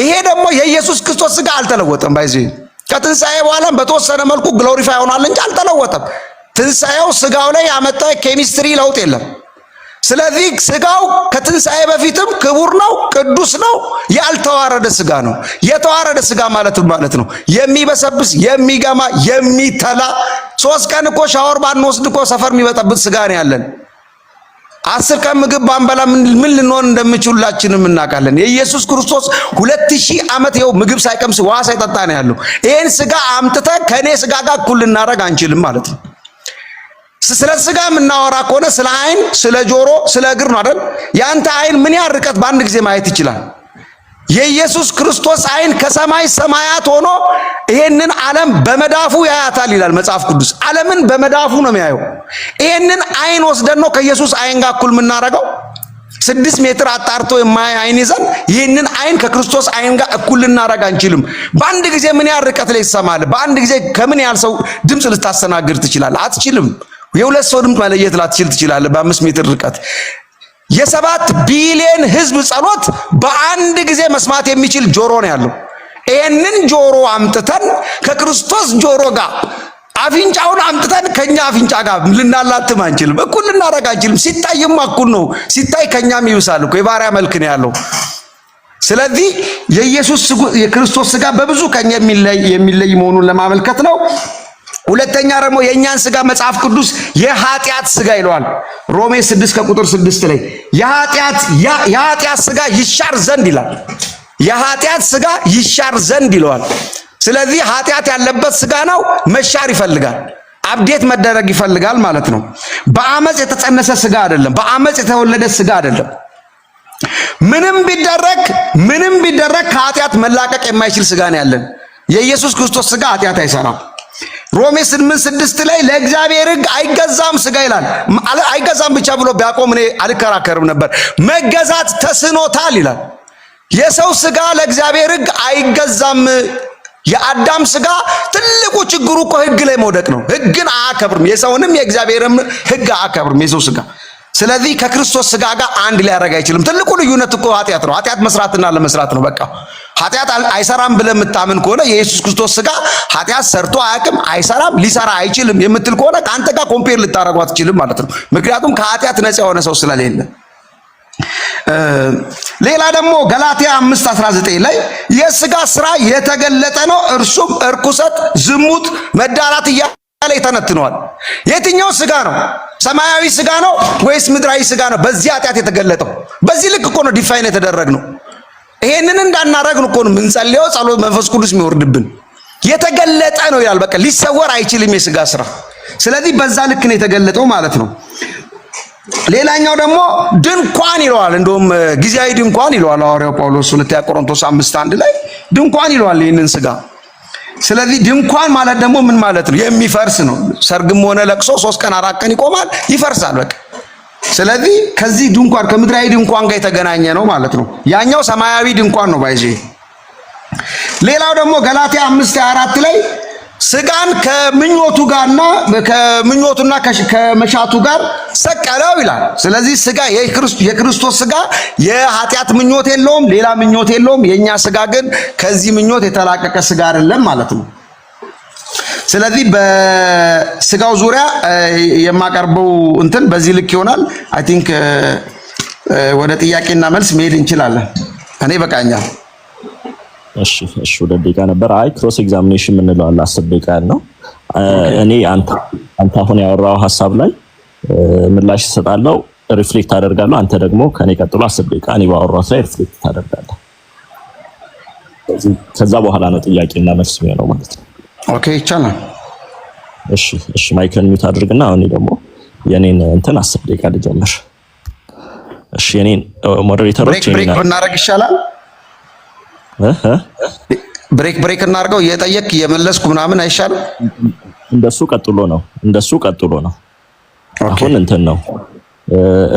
B: ይሄ ደግሞ የኢየሱስ ክርስቶስ ስጋ አልተለወጠም። ባይዘይ ከትንሣኤ በኋላም በተወሰነ መልኩ ግሎሪፋይ ሆኗል እንጂ አልተለወጠም። ትንሣኤው ስጋው ላይ ያመጣው ኬሚስትሪ ለውጥ የለም። ስለዚህ ስጋው ከትንሣኤ በፊትም ክቡር ነው፣ ቅዱስ ነው፣ ያልተዋረደ ስጋ ነው። የተዋረደ ስጋ ማለት ነው የሚበሰብስ፣ የሚገማ፣ የሚተላ 3 ቀን እኮ ሻወር ባንወስድ እኮ ሰፈር የሚበጠብጥ ስጋ ነው ያለን። 10 ቀን ምግብ ባንበላ ምን ልንሆን እንደምንችላችንም እናውቃለን። የኢየሱስ ክርስቶስ 2000 ዓመት ይኸው ምግብ ሳይቀምስ ውሃ ሳይጠጣ ነው ያለው። ይሄን ስጋ አምጥተን ከኔ ስጋ ጋር እኩል ልናደርግ አንችልም ማለት ነው። ስለ ስጋ የምናወራ ከሆነ ስለ አይን፣ ስለ ጆሮ፣ ስለ እግር ነው አይደል? ያንተ አይን ምን ያህል ርቀት በአንድ ጊዜ ማየት ይችላል? የኢየሱስ ክርስቶስ አይን ከሰማይ ሰማያት ሆኖ ይሄንን ዓለም በመዳፉ ያያታል ይላል መጽሐፍ ቅዱስ። ዓለምን በመዳፉ ነው የሚያየው። ይሄንን አይን ወስደን ነው ከኢየሱስ አይን ጋር እኩል የምናደርገው? 6 ሜትር አጣርቶ የማያይ አይን ይዘን ይህንን አይን ከክርስቶስ አይን ጋር እኩል ልናደርግ አንችልም። በአንድ ጊዜ ምን ያህል ርቀት ላይ ይሰማል? በአንድ ጊዜ ከምን ያህል ሰው ድምፅ ልታስተናግድ ትችላለህ? አትችልም። የ2 ሰው ድምፅ መለየት ላትችል ትችላለህ በ5 ሜትር ርቀት። የ7 ቢሊዮን ህዝብ ጸሎት በአንድ ጊዜ መስማት የሚችል ጆሮ ነው ያለው። ይሄንን ጆሮ አምጥተን ከክርስቶስ ጆሮ ጋር አፍንጫውን አምጥተን ከኛ አፍንጫ ጋር ልናላትም አንችልም፣ እኩል ልናደርግ አንችልም። ሲታይም እኩል ነው። ሲታይ ከኛም ይብሳል እኮ የባሪያ መልክ ነው ያለው። ስለዚህ የክርስቶስ ስጋ በብዙ ከኛ የሚለይ መሆኑን ለማመልከት ነው። ሁለተኛ ደግሞ የኛን ስጋ መጽሐፍ ቅዱስ የኃጢአት ስጋ ይለዋል። ሮሜ 6 ከቁጥር 6 ላይ የኃጢአት ስጋ ይሻር ዘንድ ይላል። የኃጢአት ስጋ ይሻር ዘንድ ይለዋል። ስለዚህ ኃጢአት ያለበት ስጋ ነው፣ መሻር ይፈልጋል፣ አፕዴት መደረግ ይፈልጋል ማለት ነው። በአመፅ የተጸነሰ ስጋ አይደለም፣ በአመፅ የተወለደ ስጋ አይደለም። ምንም ቢደረግ ከኃጢአት መላቀቅ የማይችል ስጋ ነው ያለን። የኢየሱስ ክርስቶስ ስጋ ኃጢአት አይሰራም። ሮሜ 8:6 ላይ ለእግዚአብሔር ሕግ አይገዛም ስጋ ይላል። አይገዛም ብቻ ብሎ ቢያቆም እኔ አልከራከርም ነበር። መገዛት ተስኖታል ይላል። የሰው ስጋ ለእግዚአብሔር ሕግ አይገዛም። የአዳም ስጋ ትልቁ ችግሩ እኮ ሕግ ላይ መውደቅ ነው። ሕግን አያከብርም። የሰውንም የእግዚአብሔርም ሕግ አያከብርም የሰው ስጋ። ስለዚህ ከክርስቶስ ስጋ ጋር አንድ ሊያደርግ አይችልም። ትልቁ ልዩነት እኮ ኃጢአት ነው። ኃጢአት መስራትና ለመስራት ነው። በቃ ኃጢአት አይሰራም ብለህ የምታምን ከሆነ የኢየሱስ ክርስቶስ ስጋ ኃጢአት ሰርቶ አያውቅም፣ አይሰራም፣ ሊሰራ አይችልም የምትል ከሆነ ከአንተ ጋር ኮምፔር ልታደርገው አትችልም ማለት ነው። ምክንያቱም ከኃጢአት ነፃ የሆነ ሰው ስለሌለ። ሌላ ደግሞ ገላትያ 5:19 ላይ የስጋ ስራ የተገለጠ ነው፣ እርሱም እርኩሰት፣ ዝሙት፣ መዳራት እያለ ይተነትነዋል። የትኛው ስጋ ነው? ሰማያዊ ስጋ ነው ወይስ ምድራዊ ስጋ ነው በዚህ ኃጢአት የተገለጠው? በዚህ ልክ እኮ ነው ዲፋይን የተደረግነው። ይሄንን እንዳናረግን እኮ ነው የምንጸልየው፣ ጸሎት መንፈስ ቅዱስ የሚወርድብን። የተገለጠ ነው ይላል። በቃ ሊሰወር አይችልም የስጋ ስራ። ስለዚህ በዛ ልክ ነው የተገለጠው ማለት ነው። ሌላኛው ደግሞ ድንኳን ይለዋል። እንደውም ጊዜያዊ ድንኳን ይለዋል ሐዋርያው ጳውሎስ 2 ቆሮንቶስ 5:1 ላይ ድንኳን ይለዋል ይህንን ስጋ። ስለዚህ ድንኳን ማለት ደግሞ ምን ማለት ነው? የሚፈርስ ነው። ሰርግም ሆነ ለቅሶ 3 ቀን 4 ቀን ይቆማል፣ ይፈርሳል በቃ። ስለዚህ ከዚህ ድንኳን ከምድራዊ ድንኳን ጋር የተገናኘ ነው ማለት ነው። ያኛው ሰማያዊ ድንኳን ነው ባይዜ። ሌላው ደግሞ ገላትያ 5:24 ላይ ስጋን ከምኞቱና ከመሻቱ ጋር ሰቀለው ይላል። ስለዚህ ስጋ የክርስቶስ ስጋ የኃጢአት ምኞት የለውም፣ ሌላ ምኞት የለውም። የኛ ስጋ ግን ከዚህ ምኞት የተላቀቀ ስጋ አይደለም ማለት ነው። ስለዚህ በስጋው ዙሪያ የማቀርበው እንትን በዚህ ልክ ይሆናል። አይ ቲንክ ወደ ጥያቄና መልስ መሄድ እንችላለን። እኔ በቃኛል።
A: እሺ 2 ደቂቃ ነበር። አይ ክሮስ ኤግዛሚኔሽን የምንለው አለ 10 ደቂቃ ያለው። እኔ አንተ አሁን ያወራው ሐሳብ ላይ ምላሽ እሰጣለሁ፣ ሪፍሌክት አደርጋለሁ። አንተ ደግሞ ከኔ ቀጥሎ 10 ደቂቃ እኔ ባወራው ላይ ሪፍሌክት ታደርጋለህ። ከዛ በኋላ ነው ጥያቄና መልስ የሚሆነው ማለት ነው።
B: ኦኬ ይቻላል።
A: እሺ ማይክን ሚውት አድርግና አሁን ደግሞ የኔን እንትን 10 ደቂቃ ልጀምር። እሺ የኔን ሞዴሬተሮች
B: ብሬክ ብናደርግ ይሻላል። ብሬክ እናድርገው። እየጠየቅ እየመለስኩ ምናምን አይሻልም?
A: እንደሱ ቀጥሎ ነው። አሁን እንትን ነው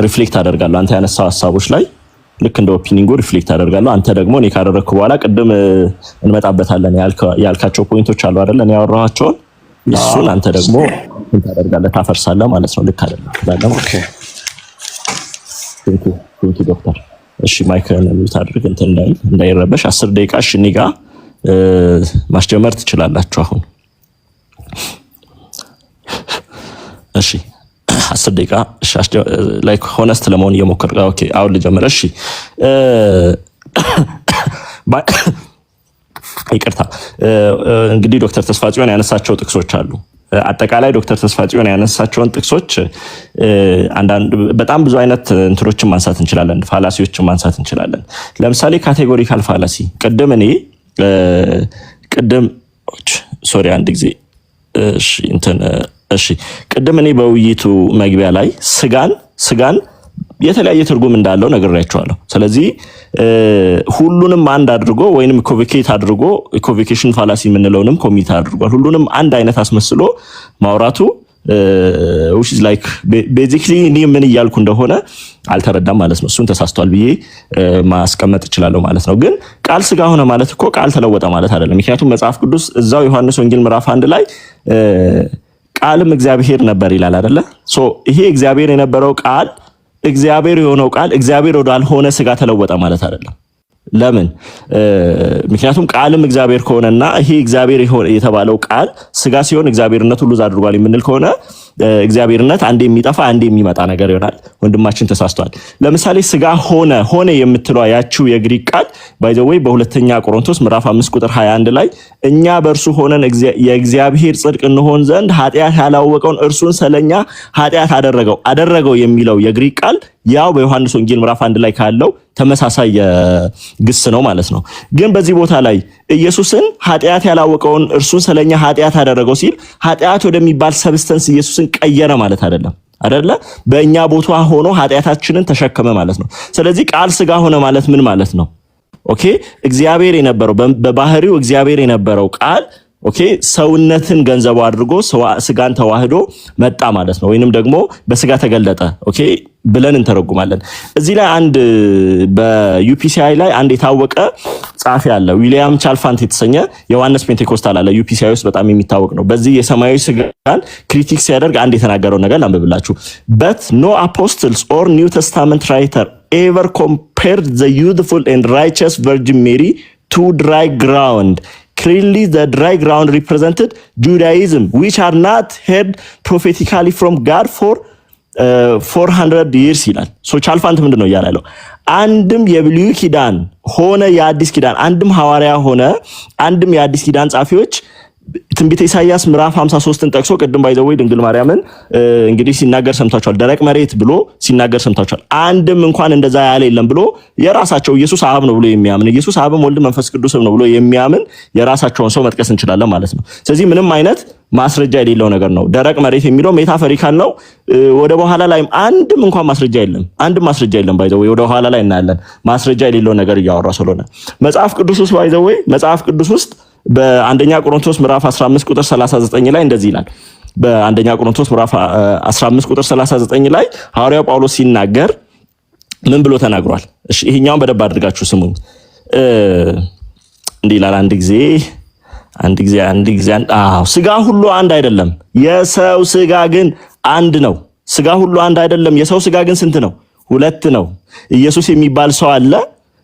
A: ሪፍሌክት አደርጋለሁ። አንተ ያነሳው ሐሳቦች ላይ ልክ እንደ ኦፒኒንጉ ሪፍሌክት አደርጋለሁ። አንተ ደግሞ እኔ ካደረግኩ በኋላ ቅድም እንመጣበታለን ያልካቸው ፖይንቶች አሉ አይደል? እኔ ያወራኋቸውን እሱን አንተ ደግሞ እንትን ታደርጋለህ፣ ታፈርሳለህ ማለት ነው። ልክ አይደለም? ኦኬ ቴንክ ዩ ዶክተር። እሺ ማይክን ሚውት አድርግ እንትን እንዳይረበሽ። 10 ደቂቃ እሺ፣ እኔ ጋር ማስጀመር ትችላላችሁ አሁን። እሺ 10 ደቂቃ እሺ፣ ላይክ ሆነስት ለመሆን እየሞከርኩ። ኦኬ አሁን ልጀምር። እሺ ይቅርታ እንግዲህ ዶክተር ተስፋጽዮን ያነሳቸው ጥቅሶች አሉ። አጠቃላይ ዶክተር ተስፋጽዮን ያነሳቸውን ጥቅሶች አንዳንድ በጣም ብዙ አይነት እንትሮችን ማንሳት እንችላለን፣ ፋላሲዎችን ማንሳት እንችላለን። ለምሳሌ ካቴጎሪካል ፋላሲ ቅድም እኔ በውይይቱ መግቢያ ላይ ስጋን የተለያየ ትርጉም እንዳለው ነግሬያቸዋለሁ። ስለዚህ ሁሉንም አንድ አድርጎ ወይንም ኮቪኬት አድርጎ ኮቪኬሽን ፋላሲ የምንለውንም ኮሚት አድርጓል። ሁሉንም አንድ አይነት አስመስሎ ማውራቱ which is like basically እኔ ምን እያልኩ እንደሆነ አልተረዳም ማለት ነው። እሱን ተሳስቷል ብዬ ማስቀመጥ እችላለሁ ማለት ነው። ግን ቃል ስጋ ሆነ ማለት እኮ ቃል ተለወጠ ማለት አይደለም። ምክንያቱም መጽሐፍ ቅዱስ እዛው ዮሐንስ ወንጌል ምዕራፍ 1 ላይ ቃልም እግዚአብሔር ነበር ይላል አይደለ? ሶ ይሄ እግዚአብሔር የነበረው ቃል እግዚአብሔር የሆነው ቃል እግዚአብሔር ወዳልሆነ ስጋ ተለወጠ ማለት አይደለም። ለምን? ምክንያቱም ቃልም እግዚአብሔር ከሆነና ይሄ እግዚአብሔር የተባለው ቃል ስጋ ሲሆን እግዚአብሔርነቱ ሉዝ አድርጓል የምንል ከሆነ እግዚአብሔርነት አንዴ የሚጠፋ አንዴ የሚመጣ ነገር ይሆናል። ወንድማችን ተሳስቷል። ለምሳሌ ስጋ ሆነ የምትለው ያቺው የግሪክ ቃል ባይ ዘ ወይ በሁለተኛ ቆሮንቶስ ምዕራፍ 5 ቁጥር 21 ላይ እኛ በእርሱ ሆነን የእግዚአብሔር ጽድቅ እንሆን ዘንድ ኃጢአት ያላወቀውን እርሱን ስለኛ ኃጢአት አደረገው የሚለው የግሪክ ቃል ያው በዮሐንስ ወንጌል ምዕራፍ 1 ላይ ካለው ተመሳሳይ ግስ ነው ማለት ነው። ግን በዚህ ቦታ ላይ ኢየሱስን ኃጢአት ያላወቀውን እርሱን ስለኛ ኃጢአት አደረገው ሲል ኃጢአት ወደሚባል ሰብስተንስ ኢየሱስን ቀየረ ማለት አይደለም። አይደለ? በእኛ ቦታ ሆኖ ኃጢአታችንን ተሸከመ ማለት ነው። ስለዚህ ቃል ስጋ ሆነ ማለት ምን ማለት ነው? ኦኬ እግዚአብሔር የነበረው በባህሪው እግዚአብሔር የነበረው ቃል ኦኬ ሰውነትን ገንዘቡ አድርጎ ስጋን ተዋህዶ መጣ ማለት ነው። ወይንም ደግሞ በስጋ ተገለጠ ኦኬ ብለን እንተረጉማለን። እዚህ ላይ አንድ በዩፒሲአይ ላይ አንድ የታወቀ ጻፊ አለ፣ ዊሊያም ቻልፋንት የተሰኘ የዮሐንስ ፔንቴኮስታል አለ። ዩፒሲአይ ውስጥ በጣም የሚታወቅ ነው። በዚህ የሰማያዊ ስጋን ክሪቲክ ሲያደርግ አንድ የተናገረው ነገር ላንብብላችሁ። but no apostles or new testament writer ever compared the youthful and righteous virgin Mary to dry ground. Clearly the dry ground represented Judaism, which are not heard prophetically from God for 400 years ይላል። ሶ ቻልፋንት ምንድነው ያለው? አንድም የብሉይ ኪዳን ሆነ የአዲስ ኪዳን አንድም ሐዋርያ ሆነ አንድም የአዲስ ኪዳን ጻፊዎች ትንቢተ ኢሳይያስ ምዕራፍ 53ን ጠቅሶ ቅድም ባይዘው ድንግል ማርያምን እንግዲህ ሲናገር ሰምታችኋል። ደረቅ መሬት ብሎ ሲናገር ሰምታችኋል። አንድም እንኳን እንደዛ ያለ የለም ብሎ የራሳቸው ኢየሱስ አብ ነው ብሎ የሚያምን ኢየሱስ አብም ወልድ መንፈስ ቅዱስም ነው ብሎ የሚያምን የራሳቸውን ሰው መጥቀስ እንችላለን ማለት ነው። ስለዚህ ምንም አይነት ማስረጃ የሌለው ነገር ነው። ደረቅ መሬት የሚለው ሜታፎሪካል ነው። ወደ በኋላ ላይም አንድም እንኳን ማስረጃ የለም። አንድም ማስረጃ የለም ባይዘው ወደ በኋላ ላይ እናያለን። ማስረጃ የሌለው ነገር እያወራ ስለሆነ መጽሐፍ ቅዱስ ውስጥ ባይዘው መጽሐፍ ቅዱስ ውስጥ በአንደኛ ቆሮንቶስ ምዕራፍ 15 ቁጥር 39 ላይ እንደዚህ ይላል። በአንደኛ ቆሮንቶስ ምዕራፍ 15 ቁጥር 39 ላይ ሐዋርያው ጳውሎስ ሲናገር ምን ብሎ ተናግሯል? እሺ ይሄኛውን በደንብ አድርጋችሁ ስሙኝ። እንዲህ ይላል አንድ ጊዜ ስጋ ሁሉ አንድ አይደለም፣ የሰው ስጋ ግን አንድ ነው። ስጋ ሁሉ አንድ አይደለም፣ የሰው ስጋ ግን ስንት ነው? ሁለት ነው። ኢየሱስ የሚባል ሰው አለ፣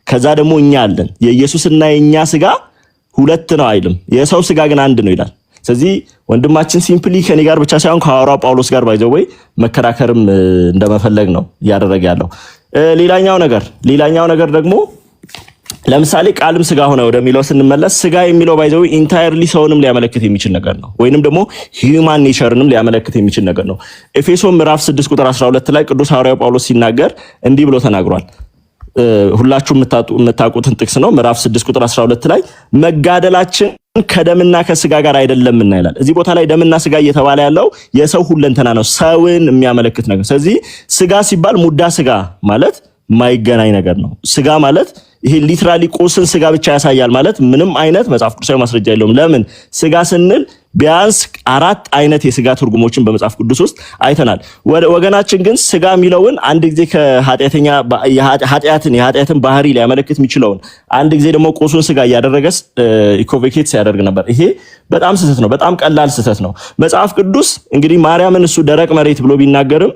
A: ከዛ ደግሞ እኛ አለን። የኢየሱስና የኛ ስጋ ሁለት ነው አይልም፣ የሰው ስጋ ግን አንድ ነው ይላል። ስለዚህ ወንድማችን ሲምፕሊ ከኔ ጋር ብቻ ሳይሆን ከሐዋርያው ጳውሎስ ጋር ባይዘው መከራከርም እንደመፈለግ ነው እያደረገ ያለው። ሌላኛው ነገር ደግሞ ለምሳሌ ቃልም ስጋ ሆነ ወደሚለው ስንመለስ ስጋ የሚለው ባይዘው ኢንታየርሊ ሰውንም ሊያመለክት የሚችል ነገር ነው፣ ወይንም ደግሞ ሂዩማን ኔቸርንም ሊያመለክት የሚችል ነገር ነው። ኤፌሶን ምዕራፍ 6 ቁጥር 12 ላይ ቅዱስ ሐዋርያው ጳውሎስ ሲናገር እንዲህ ብሎ ተናግሯል። ሁላችሁ የምታውቁትን ጥቅስ ነው። ምዕራፍ 6 ቁጥር 12 ላይ መጋደላችን ከደምና ከስጋ ጋር አይደለምና ይላል። እዚህ ቦታ ላይ ደምና ስጋ እየተባለ ያለው የሰው ሁለንተና ነው፣ ሰውን የሚያመለክት ነገር። ስለዚህ ስጋ ሲባል ሙዳ ስጋ ማለት ማይገናኝ ነገር ነው። ስጋ ማለት ይሄ ሊትራሊ ቁስን ስጋ ብቻ ያሳያል ማለት ምንም አይነት መጽሐፍ ቅዱሳዊ ማስረጃ የለውም። ለምን ስጋ ስንል ቢያንስ 4 አይነት የስጋ ትርጉሞችን በመጽሐፍ ቅዱስ ውስጥ አይተናል። ወገናችን ግን ስጋ የሚለውን አንድ ጊዜ የኃጢአትን ባህሪ ሊያመለክት የሚችለውን አንድ ጊዜ ደግሞ ቁሱን ስጋ እያደረገስ ኢኮቬኬት ሲያደርግ ነበር። ይሄ በጣም ስህተት ነው፣ በጣም ቀላል ስህተት ነው። መጽሐፍ ቅዱስ እንግዲህ ማርያምን እሱ ደረቅ መሬት ብሎ ቢናገርም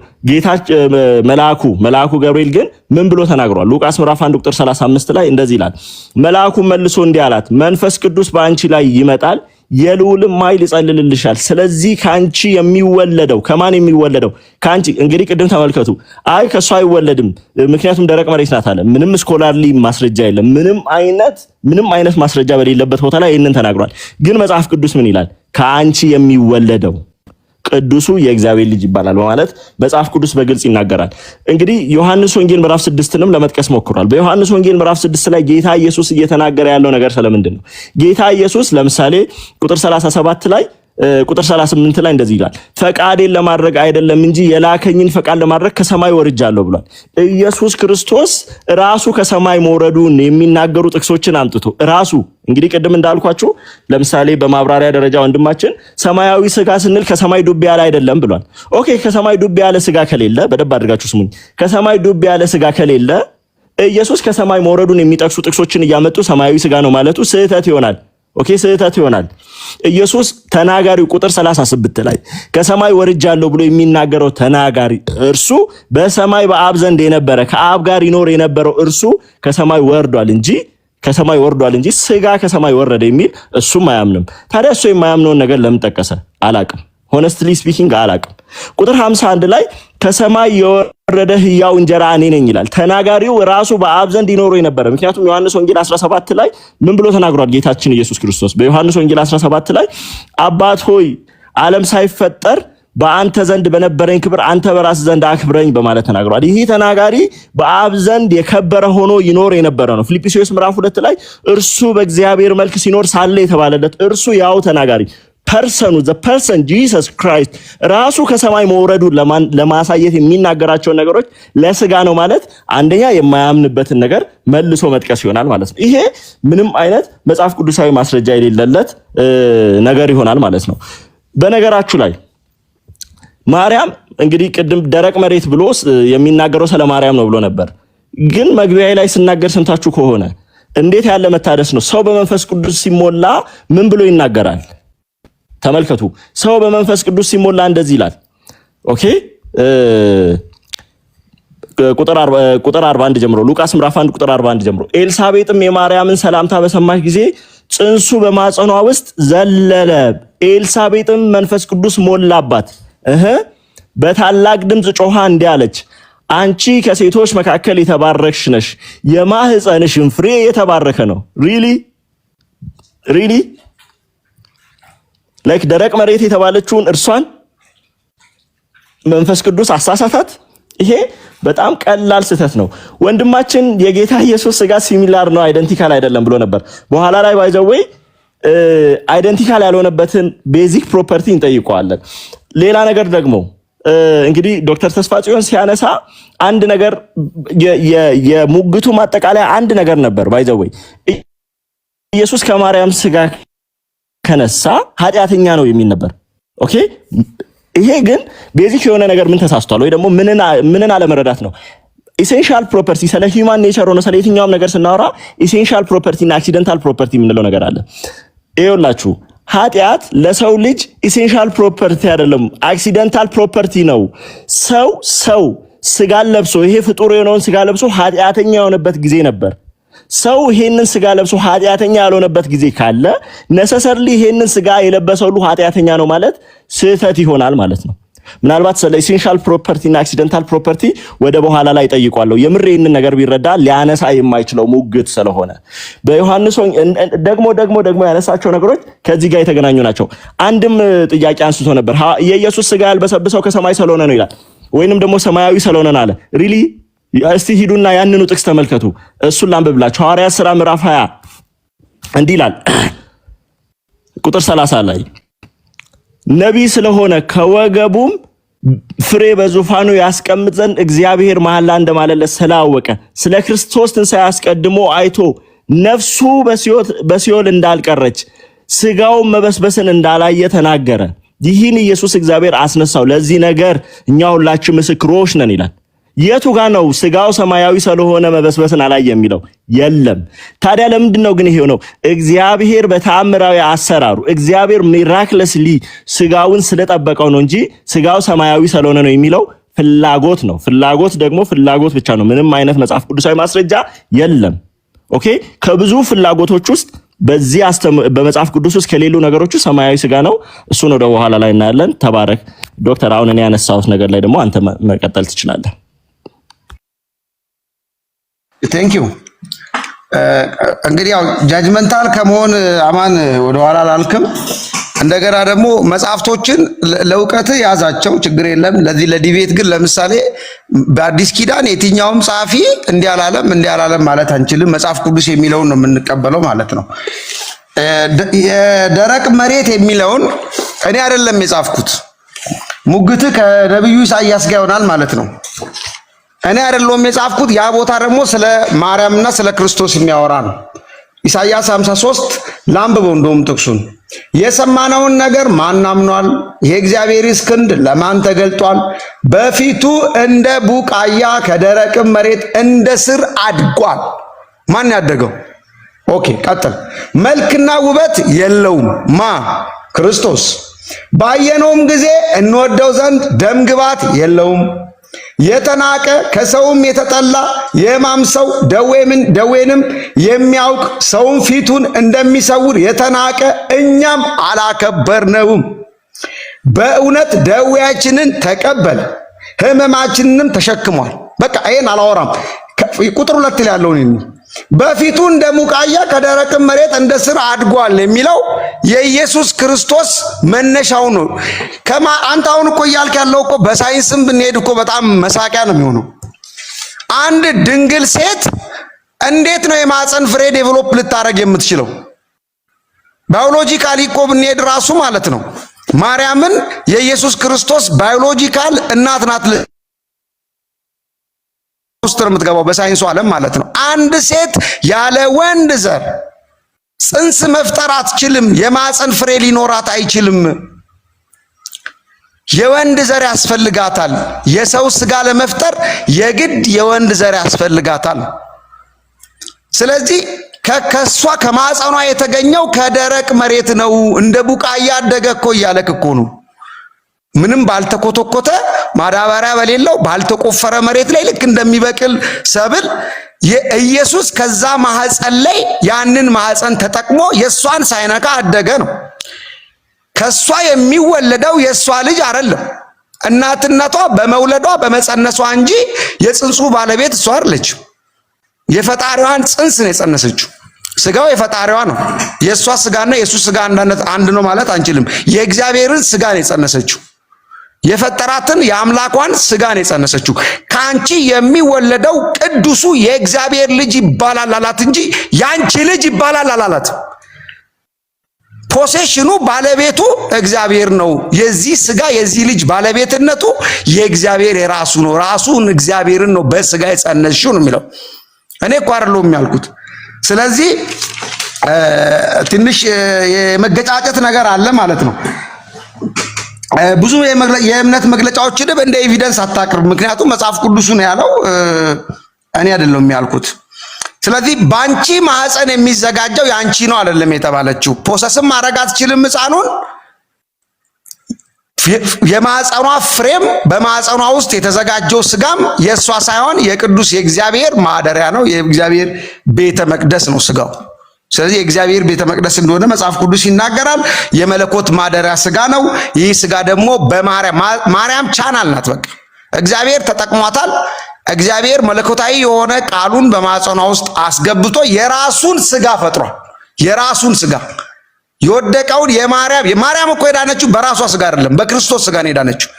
A: መልአኩ ገብርኤል ግን ምን ብሎ ተናግሯል? ሉቃስ ምዕራፍ 1 ቁጥር 35 ላይ እንደዚህ ይላል። መልአኩ መልሶ እንዲህ አላት፣ መንፈስ ቅዱስ በአንቺ ላይ ይመጣል፣ የልዑልም ኃይል ይጸልልልሻል። ስለዚህ ካንቺ የሚወለደው ከማን የሚወለደው? ካንቺ። እንግዲህ ቅድም ተመልከቱ፣ አይ ከሷ አይወለድም ምክንያቱም ደረቅ መሬት ናት አለ። ምንም ስኮላርሊ ማስረጃ የለም። ምንም አይነት ማስረጃ በሌለበት ቦታ ላይ ይህንን ተናግሯል። ግን መጽሐፍ ቅዱስ ምን ይላል? ከአንቺ የሚወለደው ቅዱሱ የእግዚአብሔር ልጅ ይባላል በማለት መጽሐፍ ቅዱስ በግልጽ ይናገራል። እንግዲህ ዮሐንስ ወንጌል ምዕራፍ 6ንም ለመጥቀስ ሞክሯል። በዮሐንስ ወንጌል ምዕራፍ 6 ላይ ጌታ ኢየሱስ እየተናገረ ያለው ነገር ስለምንድን ነው? ጌታ ኢየሱስ ለምሳሌ ቁጥር 37 ላይ ቁጥር 38 ላይ እንደዚህ ይላል፣ ፈቃዴን ለማድረግ አይደለም እንጂ የላከኝን ፈቃድ ለማድረግ ከሰማይ ወርጃለሁ ብሏል። ኢየሱስ ክርስቶስ ራሱ ከሰማይ መውረዱን የሚናገሩ ጥቅሶችን አምጥቶ ራሱ እንግዲህ ቅድም እንዳልኳችሁ ለምሳሌ በማብራሪያ ደረጃ ወንድማችን ሰማያዊ ስጋ ስንል ከሰማይ ዱብ ያለ አይደለም ብሏል። ኦኬ ከሰማይ ዱብ ያለ ስጋ ከሌለ በደንብ አድርጋችሁ ስሙኝ። ከሰማይ ዱብ ያለ ስጋ ከሌለ ኢየሱስ ከሰማይ መውረዱን የሚጠቅሱ ጥቅሶችን እያመጡ ሰማያዊ ስጋ ነው ማለቱ ስህተት ይሆናል። ኦኬ ስህተት ይሆናል። ኢየሱስ ተናጋሪው ቁጥር 38 ላይ ከሰማይ ወርጃለሁ ብሎ የሚናገረው ተናጋሪ እርሱ በሰማይ በአብ ዘንድ የነበረ ከአብ ጋር ይኖር የነበረው እርሱ ከሰማይ ወርዷል እንጂ ስጋ ከሰማይ ወረደ የሚል እሱም አያምንም። ታዲያ እሱ የማያምነውን ነገር ለምን ጠቀሰ? አላቅም። ሆነስትሊ ስፒኪንግ አላቅም። ቁጥር 51 ላይ ከሰማይ የወረደ ሕያው እንጀራ እኔ ነኝ ይላል። ተናጋሪው ራሱ በአብ ዘንድ ይኖሩ የነበረ። ምክንያቱም ዮሐንስ ወንጌል 17 ላይ ምን ብሎ ተናግሯል? ጌታችን ኢየሱስ ክርስቶስ በዮሐንስ ወንጌል 17 ላይ አባት ሆይ ዓለም ሳይፈጠር በአንተ ዘንድ በነበረኝ ክብር አንተ በራስ ዘንድ አክብረኝ በማለት ተናግሯል። ይህ ተናጋሪ በአብ ዘንድ የከበረ ሆኖ ይኖር የነበረ ነው። ፊልጵስዩስ ምዕራፍ 2 ላይ እርሱ በእግዚአብሔር መልክ ሲኖር ሳለ የተባለለት እርሱ ያው ተናጋሪ ፐርሰኑ ዘ ፐርሰን ጂሰስ ክራይስት ራሱ ከሰማይ መውረዱ ለማሳየት የሚናገራቸው ነገሮች ለስጋ ነው ማለት አንደኛ የማያምንበትን ነገር መልሶ መጥቀስ ይሆናል ማለት ነው። ይሄ ምንም አይነት መጽሐፍ ቅዱሳዊ ማስረጃ የሌለለት ነገር ይሆናል ማለት ነው። በነገራችሁ ላይ ማርያም እንግዲህ ቅድም ደረቅ መሬት ብሎ የሚናገረው ስለ ማርያም ነው ብሎ ነበር። ግን መግቢያ ላይ ስናገር ሰምታችሁ ከሆነ እንዴት ያለ መታደስ ነው! ሰው በመንፈስ ቅዱስ ሲሞላ ምን ብሎ ይናገራል? ተመልከቱ። ሰው በመንፈስ ቅዱስ ሲሞላ እንደዚህ ይላል። ኦኬ ቁጥር 41 ጀምሮ ሉቃስ ምዕራፍ 1 ቁጥር 41 ጀምሮ ኤልሳቤጥም የማርያምን ሰላምታ በሰማች ጊዜ ጽንሱ በማጸኗ ውስጥ ዘለለ። ኤልሳቤጥም መንፈስ ቅዱስ ሞላባት። በታላቅ ድምፅ ጮኻ እንዲህ አለች፣ አንቺ ከሴቶች መካከል የተባረክሽ ነሽ፣ የማህፀንሽም ፍሬ የተባረከ ነው። ሪሊ ላይክ ደረቅ መሬት የተባለችውን እርሷን መንፈስ ቅዱስ አሳሳታት። ይሄ በጣም ቀላል ስህተት ነው። ወንድማችን የጌታ ኢየሱስ ስጋ ሲሚላር ነው አይደንቲካል አይደለም ብሎ ነበር። በኋላ ላይ ባይዘዌ አይደንቲካል ያልሆነበትን ቤዚክ ፕሮፐርቲ እንጠይቀዋለን። ሌላ ነገር ደግሞ እንግዲህ ዶክተር ተስፋጽዮን ሲያነሳ አንድ ነገር የሙግቱ ማጠቃለያ አንድ ነገር ነበር። ባይዘዌ ኢየሱስ ከማርያም ስጋ ከነሳ ኃጢአተኛ ነው የሚል ነበር። ኦኬ ይሄ ግን ቤዚክ የሆነ ነገር ምን ተሳስቷል ወይ ደግሞ ምንን አለመረዳት ነው? ኢሴንሻል ፕሮፐርቲ ስለ ሂውማን ኔቸር ሆኖ ስለ የትኛውም ነገር ስናወራ ኢሴንሻል ፕሮፐርቲ እና አክሲደንታል ፕሮፐርቲ የምንለው ነገር አለ። ይኸውላችሁ ኃጢአት ለሰው ልጅ ኢሴንሻል ፕሮፐርቲ አይደለም፣ አክሲደንታል ፕሮፐርቲ ነው። ሰው ስጋን ለብሶ ይሄ ፍጡር የሆነውን ስጋ ለብሶ ኃጢአተኛ የሆነበት ጊዜ ነበር። ሰው ይሄንን ስጋ ለብሶ ኃጢአተኛ ያልሆነበት ጊዜ ካለ ነሰሰርሊ ይሄንን ስጋ የለበሰው ሁሉ ኃጢአተኛ ነው ማለት ስህተት ይሆናል ማለት ነው። ምናልባት ስለ ኢሴንሻል ፕሮፐርቲ እና አክሲደንታል ፕሮፐርቲ ወደ በኋላ ላይ ጠይቋለሁ። የምር ይሄንን ነገር ቢረዳ ሊያነሳ የማይችለው ሙግት ስለሆነ በዮሐንስ ደግሞ ያነሳቸው ነገሮች ከዚህ ጋር የተገናኙ ናቸው። አንድም ጥያቄ አንስቶ ነበር። የኢየሱስ ስጋ ያልበሰብሰው ከሰማይ ስለሆነ ነው ይላል፣ ወይንም ደግሞ ሰማያዊ ስለሆነ ነው አለ። ሪሊ እስቲ ሂዱና ያንኑ ጥቅስ ተመልከቱ። እሱን ላንብብላችሁ። ሐዋርያት ሥራ ምዕራፍ 20 እንዲህ ይላል ቁጥር 30 ላይ ነቢይ ስለሆነ ከወገቡም ፍሬ በዙፋኑ ያስቀምጥ ዘንድ እግዚአብሔር መሐላ እንደማለለት ስላወቀ ስለ ክርስቶስ ትንሣኤ አስቀድሞ አይቶ ነፍሱ በሲኦል እንዳልቀረች ስጋውን መበስበስን እንዳላየ ተናገረ። ይህን ኢየሱስ እግዚአብሔር አስነሳው፣ ለዚህ ነገር እኛ ሁላችን ምስክሮች ነን ይላል። የቱ ጋር ነው ስጋው ሰማያዊ ስለሆነ መበስበስን አላየ የሚለው? የለም። ታዲያ ለምንድን ነው ግን ይሄው ነው? እግዚአብሔር በተአምራዊ አሰራሩ እግዚአብሔር ሚራክለስሊ ስጋውን ስለጠበቀው ነው እንጂ ስጋው ሰማያዊ ስለሆነ ነው የሚለው ፍላጎት ነው። ፍላጎት ደግሞ ፍላጎት ብቻ ነው። ምንም አይነት መጽሐፍ ቅዱሳዊ ማስረጃ የለም። ኦኬ ከብዙ ፍላጎቶች ውስጥ በመጽሐፍ ቅዱስ ውስጥ ከሌሉ ነገሮች ሰማያዊ ስጋ ነው። እሱን ወደ በኋላ ላይ እናያለን። ተባረክ ዶክተር። አሁን እኔ ያነሳሁት ነገር ላይ ደግሞ አንተ መቀጠል ትችላለህ።
B: ቴንክ ዩ። እንግዲህ ያው ጃጅመንታል ከመሆን አማን ወደኋላ አላልክም። እንደገና ደግሞ መጽሐፍቶችን ለእውቀት ያዛቸው ችግር የለም። ለዚህ ለዲቤት ግን ለምሳሌ በአዲስ ኪዳን የትኛውም ጸሐፊ እንዲህ አላለም ማለት አንችልም። መጽሐፍ ቅዱስ የሚለውን ነው የምንቀበለው ማለት ነው። የደረቅ መሬት የሚለውን እኔ አይደለም የጻፍኩት፣ ሙግት ከነብዩ ኢሳይያስ ጋር ይሆናል ማለት ነው። እኔ አይደለም የጻፍኩት። ያ ቦታ ደግሞ ስለ ማርያምና ስለ ክርስቶስ የሚያወራ ነው። ኢሳይያስ 53 ላንብበው። እንደውም ጥቅሱን የሰማነውን ነገር ማን አምኗል? የእግዚአብሔር ክንድ ለማን ተገልጧል? በፊቱ እንደ ቡቃያ ከደረቅም መሬት እንደ ስር አድጓል። ማን ያደገው? ኦኬ ቀጥል። መልክና ውበት የለውም። ክርስቶስ። ባየነውም ጊዜ እንወደው ዘንድ ደም ግባት የለውም። የተናቀ ከሰውም የተጠላ የሕማም ሰው ደዌንም የሚያውቅ ሰውን ፊቱን እንደሚሰውር የተናቀ እኛም አላከበርነውም። በእውነት ደዌያችንን ተቀበለ ሕመማችንንም ተሸክሟል። በቃ ይሄን አላወራም። ቁጥር 2 ላይ ያለውን በፊቱ እንደ ቡቃያ ከደረቅም መሬት እንደ ስር አድጓል የሚለው የኢየሱስ ክርስቶስ መነሻው ነው። አንተ አሁን እኮ እያልክ ያለው እኮ በሳይንስም ብንሄድ እኮ በጣም መሳቂያ ነው የሚሆነው። አንድ ድንግል ሴት እንዴት ነው የማህፀን ፍሬ ዴቨሎፕ ልታረግ የምትችለው? ባዮሎጂካሊ እኮ ብንሄድ ራሱ ማለት ነው ማርያምን የኢየሱስ ክርስቶስ ባዮሎጂካል እናት ናት ውስጥ የምትገባው በሳይንሱ ዓለም ማለት ነው። አንድ ሴት ያለ ወንድ ዘር ጽንስ መፍጠር አትችልም። የማፀን ፍሬ ሊኖራት አይችልም። የወንድ ዘር ያስፈልጋታል። የሰው ስጋ ለመፍጠር የግድ የወንድ ዘር ያስፈልጋታል። ስለዚህ ከሷ ከማፀኗ የተገኘው ከደረቅ መሬት ነው። እንደ ቡቃያ አደገ እኮ እያለክ እኮ ነው። ምንም ባልተኮተኮተ ማዳበሪያ በሌለው ባልተቆፈረ መሬት ላይ ልክ እንደሚበቅል ሰብል የኢየሱስ ከዛ ማህፀን ላይ ያንን ማህፀን ተጠቅሞ የሷን ሳይነካ አደገ ነው። ከሷ የሚወለደው የሷ ልጅ አይደለም። እናትነቷ በመውለዷ በመጸነሷ እንጂ የጽንሱ ባለቤት እሷ አይደለች። የፈጣሪዋን ጽንስ ነው የጸነሰችው። ስጋው የፈጣሪዋ ነው። የሷ ስጋና የሱ ስጋ አንድ ነው ማለት አንችልም። የእግዚአብሔርን ስጋ ነው የጸነሰችው። የፈጠራትን የአምላኳን ስጋ ነው የጸነሰችው። ካንቺ የሚወለደው ቅዱሱ የእግዚአብሔር ልጅ ይባላል አላት እንጂ ያንቺ ልጅ ይባላል አላላት። ፖሴሽኑ ባለቤቱ እግዚአብሔር ነው። የዚህ ስጋ የዚህ ልጅ ባለቤትነቱ የእግዚአብሔር የራሱ ነው። ራሱን እግዚአብሔርን ነው በስጋ የጸነስሽው ነው የሚለው። እኔ እኮ አይደለሁም ያልኩት። ስለዚህ ትንሽ የመገጫጨት ነገር አለ ማለት ነው። ብዙ የእምነት መግለጫዎችን እንደ ኤቪደንስ አታቅርብ። ምክንያቱም መጽሐፍ ቅዱሱ ነው ያለው፣ እኔ አይደለሁም ያልኩት። ስለዚህ ባንቺ ማህፀን የሚዘጋጀው ያንቺ ነው አይደለም የተባለችው። ፖሰስም ማድረግ አትችልም ሕፃኑን። የማህፀኗ ፍሬም በማህፀኗ ውስጥ የተዘጋጀው ስጋም የሷ ሳይሆን የቅዱስ የእግዚአብሔር ማደሪያ ነው። የእግዚአብሔር ቤተ መቅደስ ነው ስጋው። ስለዚህ የእግዚአብሔር ቤተ መቅደስ እንደሆነ መጽሐፍ ቅዱስ ይናገራል። የመለኮት ማደሪያ ስጋ ነው። ይህ ስጋ ደግሞ በማርያም ቻናል ናት። በቃ እግዚአብሔር ተጠቅሟታል። እግዚአብሔር መለኮታዊ የሆነ ቃሉን በማህፀኗ ውስጥ አስገብቶ የራሱን ስጋ ፈጥሯል። የራሱን ስጋ የወደቀውን የማርያም እኮ የዳነችው በራሷ ስጋ አይደለም፣ በክርስቶስ ስጋ ነው የዳነችው።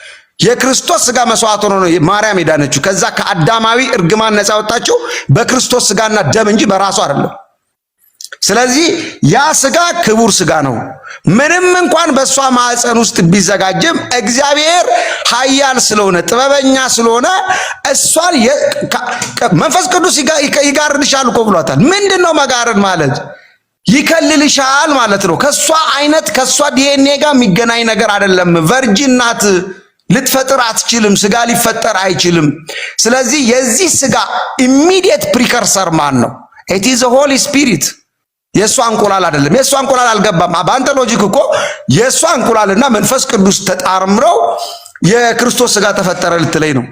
B: የክርስቶስ ስጋ መስዋዕት ሆኖ ነው ማርያም የዳነችው። ከዛ ከአዳማዊ እርግማን ነፃ ወጣችው በክርስቶስ ስጋና ደም እንጂ በራሷ አይደለም። ስለዚህ ያ ስጋ ክቡር ስጋ ነው። ምንም እንኳን በሷ ማህፀን ውስጥ ቢዘጋጅም እግዚአብሔር ኃያል ስለሆነ ጥበበኛ ስለሆነ እሷን መንፈስ ቅዱስ ይጋርድሻል እኮ ብሏታል። ምንድነው መጋረድ ማለት? ይከልልሻል ማለት ነው። ከሷ አይነት ከሷ ዲኤንኤ ጋር የሚገናኝ ነገር አይደለም። ቨርጂን ናት፣ ልትፈጥር አትችልም። ስጋ ሊፈጠር አይችልም። ስለዚህ የዚህ ስጋ ኢሚዲየት ፕሪከርሰር ማን ነው? ኢት ኢዝ ሆሊ ስፒሪት። የሷ እንቁላል አይደለም። የሷ እንቁላል አልገባም። በአንተ ሎጂክ እኮ የሷ እንቁላልና መንፈስ ቅዱስ ተጣምረው የክርስቶስ ስጋ ተፈጠረ ልትለይ ነው።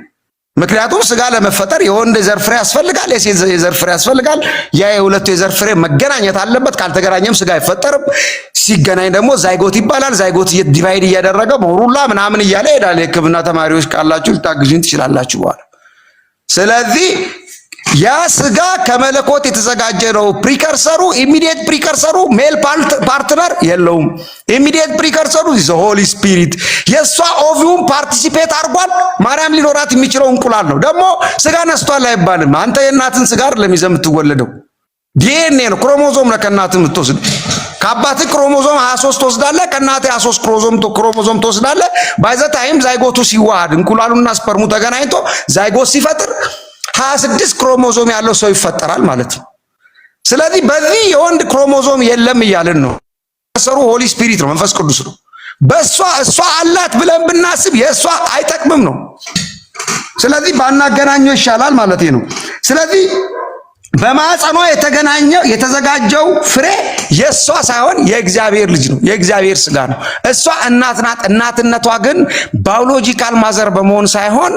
B: ምክንያቱም ስጋ ለመፈጠር የወንድ የዘር ፍሬ ያስፈልጋል፣ የሴት የዘር ፍሬ ያስፈልጋል። ያ የሁለቱ የዘር ፍሬ መገናኘት አለበት። ካልተገናኘም ስጋ አይፈጠርም። ሲገናኝ ደግሞ ዛይጎት ይባላል። ዛይጎት ዲቫይድ እያደረገ በሩላ ምናምን እያለ ይሄዳል። የሕክምና ተማሪዎች ካላችሁ ልታግዙኝ ትችላላችሁ በኋላ። ስለዚህ ያ ስጋ ከመለኮት የተዘጋጀ ነው። ፕሪከርሰሩ ኢሚዲየት ፕሪከርሰሩ ሜል ፓርትነር የለውም። ኢሚዲየት ፕሪከርሰሩ ዘ ሆሊ ስፒሪት። የሷ ኦቪዩም ፓርቲሲፔት አድርጓል። ማርያም ሊኖራት የሚችለው እንቁላል ነው። ደግሞ ስጋ ነስቷል አይባልም። አንተ የእናትን ስጋ አይደለም ይዘህ የምትወለደው፣ ዲኤንኤ ነው፣ ክሮሞዞም ነው ከእናትህ የምትወስድ። ከአባትህ ክሮሞዞም 23 ትወስዳለህ፣ ከእናትህ 23 ክሮሞዞም ትወስዳለህ። ባይ ዘ ታይም ዛይጎቱ ሲዋሃድ እንቁላሉና ስፐርሙ ተገናኝቶ ዛይጎት ሲፈጥር 26 ክሮሞዞም ያለው ሰው ይፈጠራል ማለት ነው። ስለዚህ በዚህ የወንድ ክሮሞዞም የለም እያልን ነው። ሰሩ ሆሊ ስፒሪት ነው፣ መንፈስ ቅዱስ ነው። እሷ አላት ብለን ብናስብ የእሷ አይጠቅምም ነው። ስለዚህ ባናገናኘው ይሻላል ማለት ነው። ስለዚህ በማህፀኗ የተዘጋጀው ፍሬ የእሷ ሳይሆን የእግዚአብሔር ልጅ ነው፣ የእግዚአብሔር ስጋ ነው። እሷ እናት ናት። እናትነቷ ግን ባዮሎጂካል ማዘር በመሆን ሳይሆን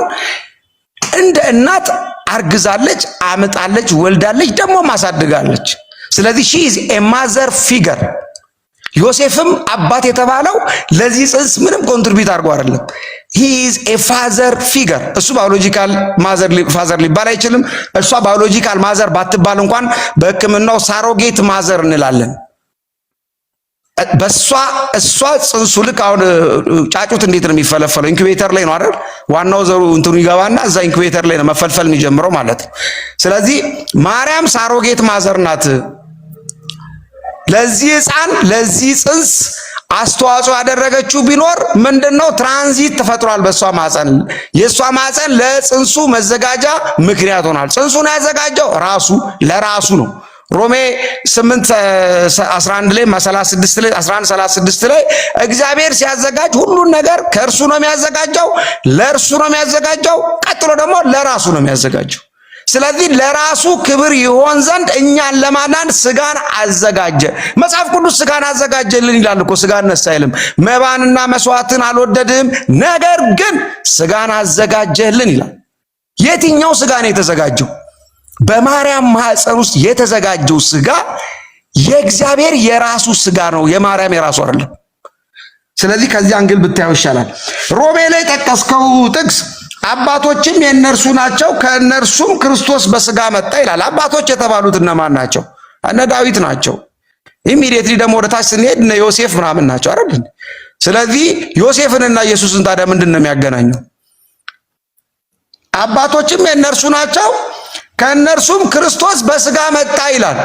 B: እንደ እናት አርግዛለች፣ አምጣለች፣ ወልዳለች፣ ደግሞ ማሳድጋለች። ስለዚህ ሺ ኢዝ ኤ ማዘር ፊገር። ዮሴፍም አባት የተባለው ለዚህ ጽንስ ምንም ኮንትሪቢዩት አድርጎ አይደለም። ሂ ኢዝ ኤ ፋዘር ፊገር። እሱ ባዮሎጂካል ፋዘር ሊባል አይችልም። እሷ ባዮሎጂካል ማዘር ባትባል እንኳን በሕክምናው ሳሮጌት ማዘር እንላለን። እሷ ጽንሱ ልክ አሁን ጫጩት እንዴት ነው የሚፈለፈለው? ኢንኩቤተር ላይ ነው አይደል? ዋናው ዘሩ እንትኑ ይገባና እዛ ኢንኩቤተር ላይ ነው መፈልፈል የሚጀምረው ማለት ነው። ስለዚህ ማርያም ሳሮጌት ማዘር ናት። ለዚህ ሕፃን ለዚህ ጽንስ አስተዋጽኦ ያደረገችው ቢኖር ምንድነው? ትራንዚት ተፈጥሯል በሷ ማህፀን። የሷ ማህፀን ለጽንሱ መዘጋጃ ምክንያት ሆኗል። ጽንሱን ያዘጋጀው ራሱ ለራሱ ነው። ሮሜ 8:11 ላይ 36 ላይ 11:36 ላይ እግዚአብሔር ሲያዘጋጅ ሁሉን ነገር ከእርሱ ነው የሚያዘጋጀው፣ ለእርሱ ነው የሚያዘጋጀው፣ ቀጥሎ ደግሞ ለራሱ ነው የሚያዘጋጀው። ስለዚህ ለራሱ ክብር ይሆን ዘንድ እኛን ለማዳን ስጋን አዘጋጀ። መጽሐፍ ቅዱስ ስጋን አዘጋጀልን ይላል እኮ። ስጋን ነሳ አይልም። መባንና መስዋዕትን አልወደድም፣ ነገር ግን ስጋን አዘጋጀልን ይላል። የትኛው ስጋ ነው የተዘጋጀው? በማርያም ማህፀን ውስጥ የተዘጋጀው ስጋ የእግዚአብሔር የራሱ ስጋ ነው፣ የማርያም የራሱ አይደለም። ስለዚህ ከዚህ አንግል ብታየው ይሻላል። ሮሜ ላይ ጠቀስከው ጥቅስ አባቶችም የእነርሱ ናቸው፣ ከእነርሱም ክርስቶስ በስጋ መጣ ይላል። አባቶች የተባሉት እነማን ናቸው? እነ ዳዊት ናቸው። ኢሚዲየትሊ ደግሞ ወደ ታች ስንሄድ እነ ዮሴፍ ምናምን ናቸው አይደል? ስለዚህ ዮሴፍንና ኢየሱስን ታዲያ ምንድን ነው የሚያገናኘው? አባቶችም የእነርሱ ናቸው፣ ከእነርሱም ክርስቶስ በስጋ መጣ ይላል።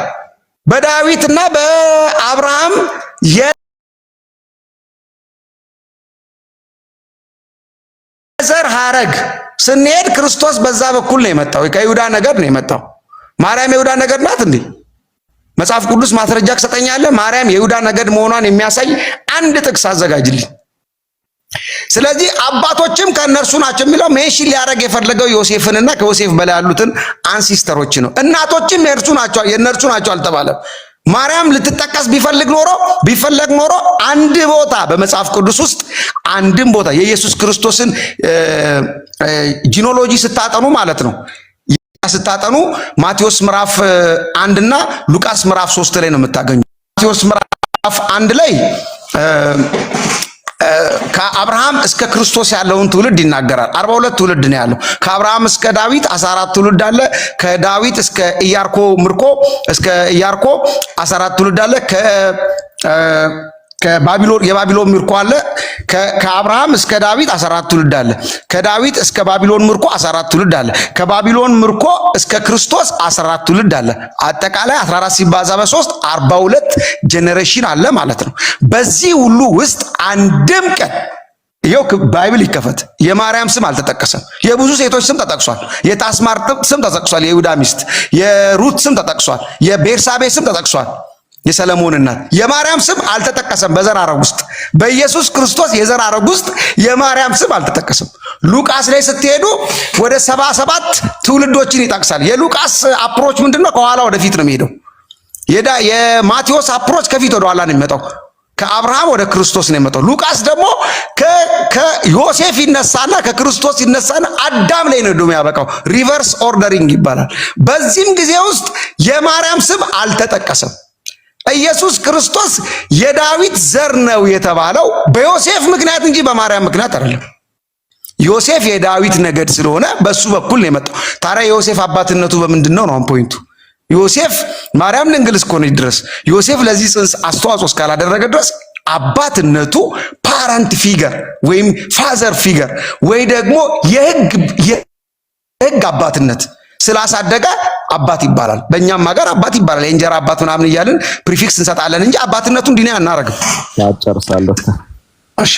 B: በዳዊትና በአብርሃም የዘር ሐረግ ስንሄድ ክርስቶስ በዛ በኩል ነው የመጣው። ከይሁዳ ነገድ ነው የመጣው። ማርያም የይሁዳ ነገድ ናት እንዴ? መጽሐፍ ቅዱስ ማስረጃ ከሰጠኛለህ? ማርያም የይሁዳ ነገድ መሆኗን የሚያሳይ አንድ ጥቅስ አዘጋጅልኝ። ስለዚህ አባቶችም ከእነርሱ ናቸው የሚለው ሜንሽን ሊያደርግ የፈለገው ዮሴፍንና ከዮሴፍ በላይ ያሉትን አንሲስተሮች ነው። እናቶችም የእነርሱ ናቸው አልተባለም። ማርያም ልትጠቀስ ቢፈለግ ኖሮ አንድ ቦታ በመጽሐፍ ቅዱስ ውስጥ አንድም ቦታ የኢየሱስ ክርስቶስን ጂኖሎጂ ስታጠኑ ማለት ነው ስታጠኑ ማቴዎስ ምዕራፍ 1 እና ሉቃስ ምዕራፍ 3 ላይ ነው የምታገኙ። ማቴዎስ ምዕራፍ 1 ላይ ከአብርሃም እስከ ክርስቶስ ያለውን ትውልድ ይናገራል። 42 ትውልድ ነው ያለው። ከአብርሃም እስከ ዳዊት 14 ትውልድ አለ። ከዳዊት እስከ ኢያሪኮ ምርኮ እስከ ኢያሪኮ 14 ትውልድ አለ። የባቢሎን ምርኮ አለ። ከአብርሃም እስከ ዳዊት 14 ትውልድ አለ። ከዳዊት እስከ ባቢሎን ምርኮ 14 ትውልድ አለ። ከባቢሎን ምርኮ እስከ ክርስቶስ 14 ትውልድ አለ። አጠቃላይ 14 ሲባዛ በ3 42 ጄኔሬሽን አለ ማለት ነው። በዚህ ሁሉ ውስጥ አንድም ቀን ይኸው ባይብል ይከፈት የማርያም ስም አልተጠቀሰም። የብዙ ሴቶች ስም ተጠቅሷል። የታስማር ስም ተጠቅሷል። የይሁዳ ሚስት የሩት ስም ተጠቅሷል። የቤርሳቤ ስም ተጠቅሷል። የሰለሞን እናት የማርያም ስም አልተጠቀሰም። በዘር ሐረግ ውስጥ በኢየሱስ ክርስቶስ የዘር ሐረግ ውስጥ የማርያም ስም አልተጠቀሰም። ሉቃስ ላይ ስትሄዱ ወደ 77 ትውልዶችን ይጠቅሳል። የሉቃስ አፕሮች ምንድነው? ከኋላ ወደፊት ነው የሚሄደው። የማቴዎስ አፕሮች ከፊት ወደ ኋላ ነው የሚመጣው። ከአብርሃም ወደ ክርስቶስ ነው የሚመጣው። ሉቃስ ደግሞ ከዮሴፍ ይነሳና ከክርስቶስ ይነሳና አዳም ላይ ነው የሚያበቃው። ሪቨርስ ኦርደሪንግ ይባላል። በዚህም ጊዜ ውስጥ የማርያም ስም አልተጠቀሰም። ኢየሱስ ክርስቶስ የዳዊት ዘር ነው የተባለው በዮሴፍ ምክንያት እንጂ በማርያም ምክንያት አይደለም። ዮሴፍ የዳዊት ነገድ ስለሆነ በሱ በኩል ነው የመጣው። ታዲያ የዮሴፍ አባትነቱ በምንድነው ነው ፖይንቱ? ዮሴፍ ማርያም ድንግል እስከሆነች ድረስ ዮሴፍ ለዚህ ጽንስ አስተዋጽኦ እስካላደረገ ድረስ አባትነቱ ፓረንት ፊገር ወይም ፋዘር ፊገር ወይ ደግሞ የህግ አባትነት ስላሳደገ አባት ይባላል። በእኛም ሀገር አባት ይባላል። የእንጀራ አባት ምናምን እያልን ፕሪፊክስ እንሰጣለን እንጂ አባትነቱን ዲና አናረግም።
A: ያጨርሳለሁ።
B: እሺ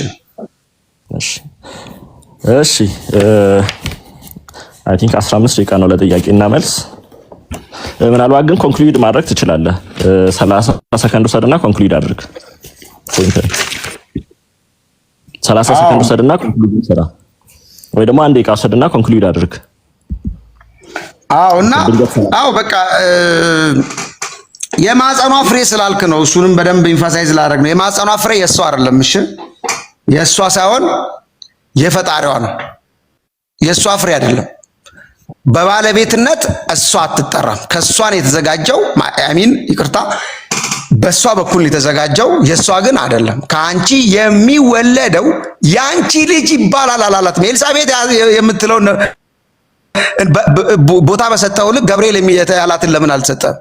A: አይ ቲንክ 15 ደቂቃ ነው ለጥያቄና መልስ። ምናልባት ግን ኮንክሉድ ማድረግ ትችላለህ። 30 ሰከንድ ወሰድና ኮንክሉድ አድርግ። 30 ሰከንድ ወሰድና ኮንክሉድ ስራ፣ ወይ ደግሞ 1 ደቂቃ ወሰድና ኮንክሉድ አድርግ። በቃ የማህፀኗ ፍሬ ስላልክ ነው። እሱንም በደንብ ኢንፋሳይዝ ላደርግ ነው። የማህፀኗ ፍሬ የእሷ አይደለም። እሺ የእሷ ሳይሆን የፈጣሪዋ ነው። የእሷ ፍሬ አይደለም። በባለቤትነት እሷ አትጠራም። ከእሷ ነው የተዘጋጀው። ይቅርታ፣ በእሷ በኩል የተዘጋጀው የእሷ ግን አይደለም። ከአንቺ የሚወለደው የአንቺ ልጅ ይባላል አላላትም። ኤልሳቤጥ የምትለው ቦታ በሰጠው ልክ ገብርኤል ያላትን ለምን አልሰጠም?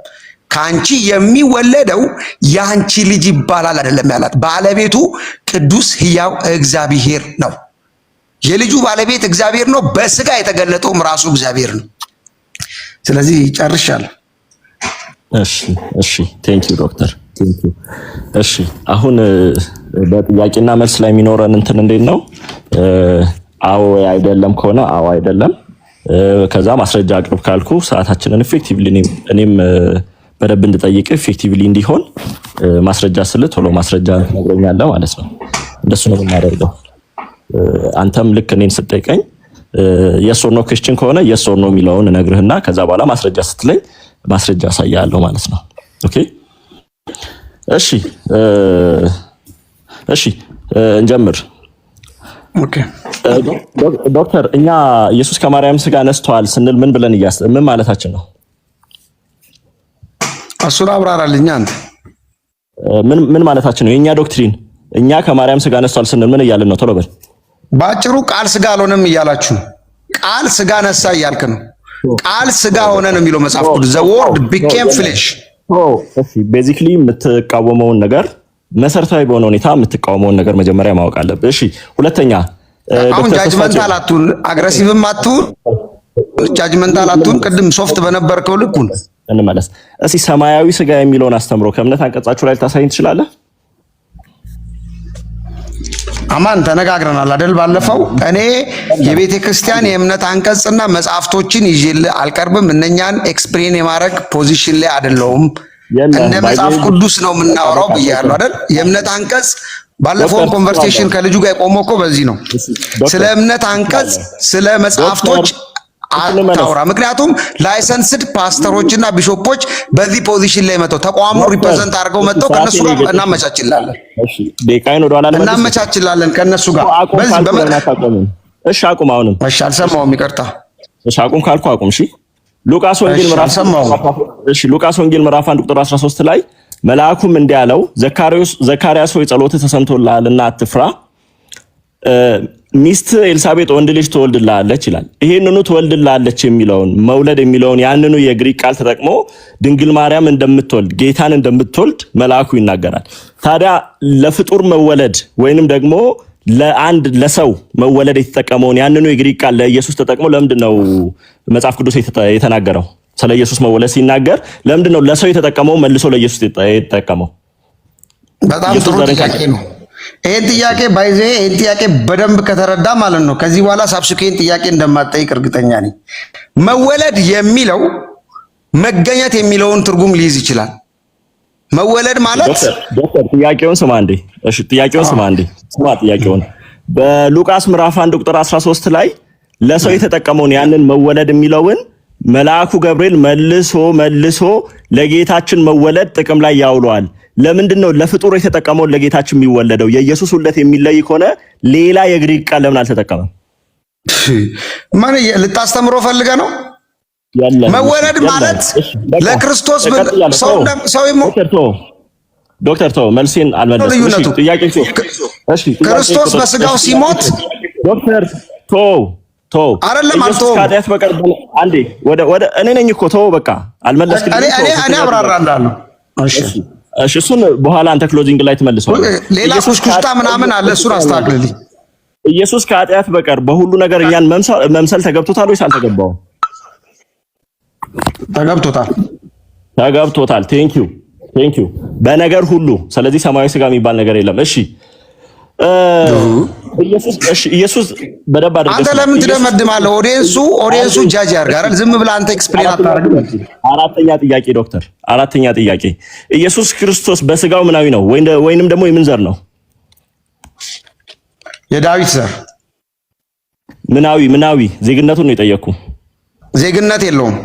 A: ከአንቺ የሚወለደው የአንቺ ልጅ ይባላል አይደለም ያላት። ባለቤቱ ቅዱስ ሕያው እግዚአብሔር ነው። የልጁ ባለቤት እግዚአብሔር ነው። በስጋ የተገለጠውም ራሱ እግዚአብሔር ነው። ስለዚህ ጨርሻለሁ። እሺ ቴንክ ዩ ዶክተር። እሺ አሁን በጥያቄና መልስ ላይ የሚኖረን እንትን እንዴት ነው? አዎ አይደለም ከሆነ አዎ አይደለም፣ ከዛ ማስረጃ አቅርብ ካልኩ ሰዓታችንን ኢፌክቲቭሊ እኔም በደንብ እንድጠይቅ ኢፌክቲቭሊ እንዲሆን ማስረጃ ስለ ቶሎ ማስረጃ ትነግረኛለህ ማለት ነው። እንደሱ ነው የምናደርገው። አንተም ልክ እኔን ስትጠይቀኝ የስ ኦር ኖ ኩዌስችን ከሆነ የስ ኦር ኖ የሚለውን እነግርህና ከዛ በኋላ ማስረጃ ስትለኝ ማስረጃ አሳያለሁ ማለት ነው። ኦኬ እሺ እሺ እንጀምር።
B: ኦኬ
A: ዶክተር እኛ ኢየሱስ ከማርያም ስጋ ነስቷል ስንል ምን ብለን ምን ማለታችን ነው?
B: እሱን አብራራልኝ አንተ።
A: ምን ማለታችን ነው? የኛ ዶክትሪን እኛ ከማርያም ስጋ ነስቷል ስንል ምን እያልን ነው? ቶሎ በል።
B: ባጭሩ ቃል ስጋ አልሆነም እያላችሁ ነው። ቃል ስጋ ነሳ እያልክ ነው። ቃል ስጋ ሆነ ነው የሚለው መጽሐፍ ቅዱስ። the word became flesh።
A: እሺ ቤዚክሊ የምትቃወመውን ነገር መሰረታዊ በሆነ ሁኔታ የምትቃወመውን ነገር መጀመሪያ ማወቅ አለብህ። እሺ ሁለተኛ
B: አሁን ጃጅመንታል አትሁን፣ አግሬሲቭም አትሁን፣ ጃጅመንታል አትሁን። ቅድም ሶፍት በነበርከው ልኩን
A: እንመለስ። እስኪ ሰማያዊ ስጋ የሚለውን አስተምሮ ከእምነት አንቀጻችሁ ላይ ልታሳይን ትችላለህ?
B: አማን ተነጋግረናል አይደል? ባለፈው እኔ የቤተ ክርስቲያን የእምነት አንቀጽና መጽሐፍቶችን ይዤልህ አልቀርብም። እነኛን ኤክስፕሌን የማድረግ ፖዚሽን ላይ አይደለሁም። እነ መጽሐፍ ቅዱስ ነው የምናወራው ብያለሁ አይደል? የእምነት አንቀጽ ባለፈው ኮንቨርሴሽን ከልጁ ጋር የቆመው እኮ በዚህ ነው። ስለ እምነት አንቀጽ ስለ መጽሐፍቶች አታውራ። ምክንያቱም ላይሰንስድ ፓስተሮችና ቢሾፖች በዚህ ፖዚሽን ላይ መጥተው ተቋሙ ሪፕሬዘንት አድርገው መጥተው ከነሱ ጋር እናመቻችላለን።
A: እሺ ዴካይን ወደ ኋላ
B: እናመቻችላለን ከነሱ ጋር በዚህ
A: እሺ አቁም። አሁንም
B: እሺ አልሰማሁም፣ ይቅርታ።
A: እሺ አቁም ካልኩ አቁም። እሺ ሉቃስ ወንጌል ምዕራፍ 1 ቁጥር 13 ላይ መልአኩም እንዲህ አለው፣ ዘካርያስ ሆይ ጸሎትህ ተሰምቶልሃልና አትፍራ፣ ሚስት ኤልሳቤጥ ወንድ ልጅ ትወልድልሃለች ይላል። ይሄንኑ ትወልድልሃለች የሚለውን መውለድ የሚለውን ያንኑ የግሪክ ቃል ተጠቅሞ ድንግል ማርያም እንደምትወልድ ጌታን እንደምትወልድ መልአኩ ይናገራል። ታዲያ ለፍጡር መወለድ ወይንም ደግሞ ለአንድ ለሰው መወለድ የተጠቀመውን ያንኑ የግሪክ ቃል ለኢየሱስ ተጠቅሞ ለምንድነው መጽሐፍ ቅዱስ የተናገረው? ስለ ኢየሱስ መወለድ ሲናገር ለምንድነው ለሰው የተጠቀመው መልሶ ለኢየሱስ የተጠቀመው?
B: በጣም ጥሩ ጥያቄ ነው። ይሄን ጥያቄ በደንብ ከተረዳ ማለት ነው ከዚህ በኋላ ሳብስኩዌንት ጥያቄ እንደማትጠይቅ እርግጠኛ ነኝ። መወለድ የሚለው መገኘት የሚለውን ትርጉም ሊይዝ ይችላል። መወለድ ማለት
A: ዶክተር ጥያቄውን ስማ እንዴ። እሺ ጥያቄውን ስማ እንዴ። ስማ ጥያቄውን በሉቃስ ምዕራፍ 1 ቁጥር 13 ላይ ለሰው የተጠቀመውን ያንን መወለድ የሚለውን መልአኩ ገብርኤል መልሶ ለጌታችን መወለድ ጥቅም ላይ ያውለዋል። ለምንድነው ለፍጡር የተጠቀመውን ለጌታችን የሚወለደው? የኢየሱስ ውልደት የሚለይ ከሆነ ሌላ የግሪክ ቃል ለምን አልተጠቀመም?
B: ማን ልታስተምሮ ፈልገ ነው? መወለድ ማለት ለክርስቶስ
A: ዶክተር ተው መልሴን አልመለስም። ጥያቄ
B: ክርስቶስ በስጋው ሲሞት
A: ተው
B: አይደለም አልተውም።
A: ከኃጢአት በቀር አንዴ ወደ እኔ ነኝ እኮ ተው በቃ አልመለስክም።
B: እኔ አብራራለሁ።
A: እሺ እሱን በኋላ አንተ ክሎዚንግ ላይ ትመልሰዋለህ።
B: ሌላ ኩሽኩሽታ ምናምን አለ፣ እሱን አስተካክልልኝ።
A: ኢየሱስ ከኃጢአት በቀር በሁሉ ነገር እኛን መምሰል ተገብቶታል ወይስ አልተገባውም? ተገብቶታል። ቴንክ ዩ በነገር ሁሉ። ስለዚህ ሰማያዊ ስጋ የሚባል ነገር የለም። እሺ ኢየሱስ በደንብ አድርገህ
B: አንተ ለምን ትደመድማለህ? ኦዲየንሱ ጃጅ ያርጋል። ዝም ብለህ አንተ ኤክስፕሌን አታደርግም።
A: አራተኛ ጥያቄ ኢየሱስ ክርስቶስ በስጋው ምናዊ ነው ወይንም ደግሞ የምን ዘር ነው?
B: የዳዊት ዘር።
A: ምናዊ ዜግነቱን ነው የጠየቅኩ።
B: ዜግነት የለውም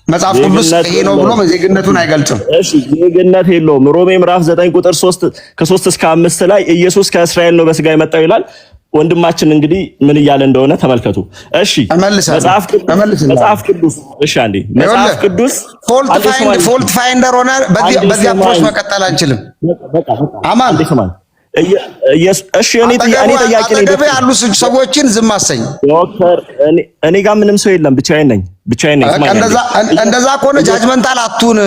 B: መጽሐፍ ቅዱስ ይሄ ነው ብሎ ዜግነቱን አይገልጽም።
A: እሺ ዜግነት የለውም። ሮሜ ምዕራፍ 9 ቁጥር 3 ከ3 እስከ 5 ላይ ኢየሱስ ከእስራኤል ነው በስጋ የመጣው ይላል። ወንድማችን እንግዲህ ምን እያለ እንደሆነ ተመልከቱ። እሺ መጽሐፍ ቅዱስ እሺ አንዴ መጽሐፍ ቅዱስ
B: ፎልት ፋይንደር ሆነ በዚህ አፕሮች መቀጠል አንችልም። አማን
A: እሺ እኔ ጥያቄ
B: አጠገቤ ያሉ ሰዎችን ዝም አሰኝ።
A: ዶክተር እኔ ጋር ምንም ሰው የለም፣ ብቻዬን ነኝ።
B: እንደዛ ከሆነ ጃጅመንታል አትሁን።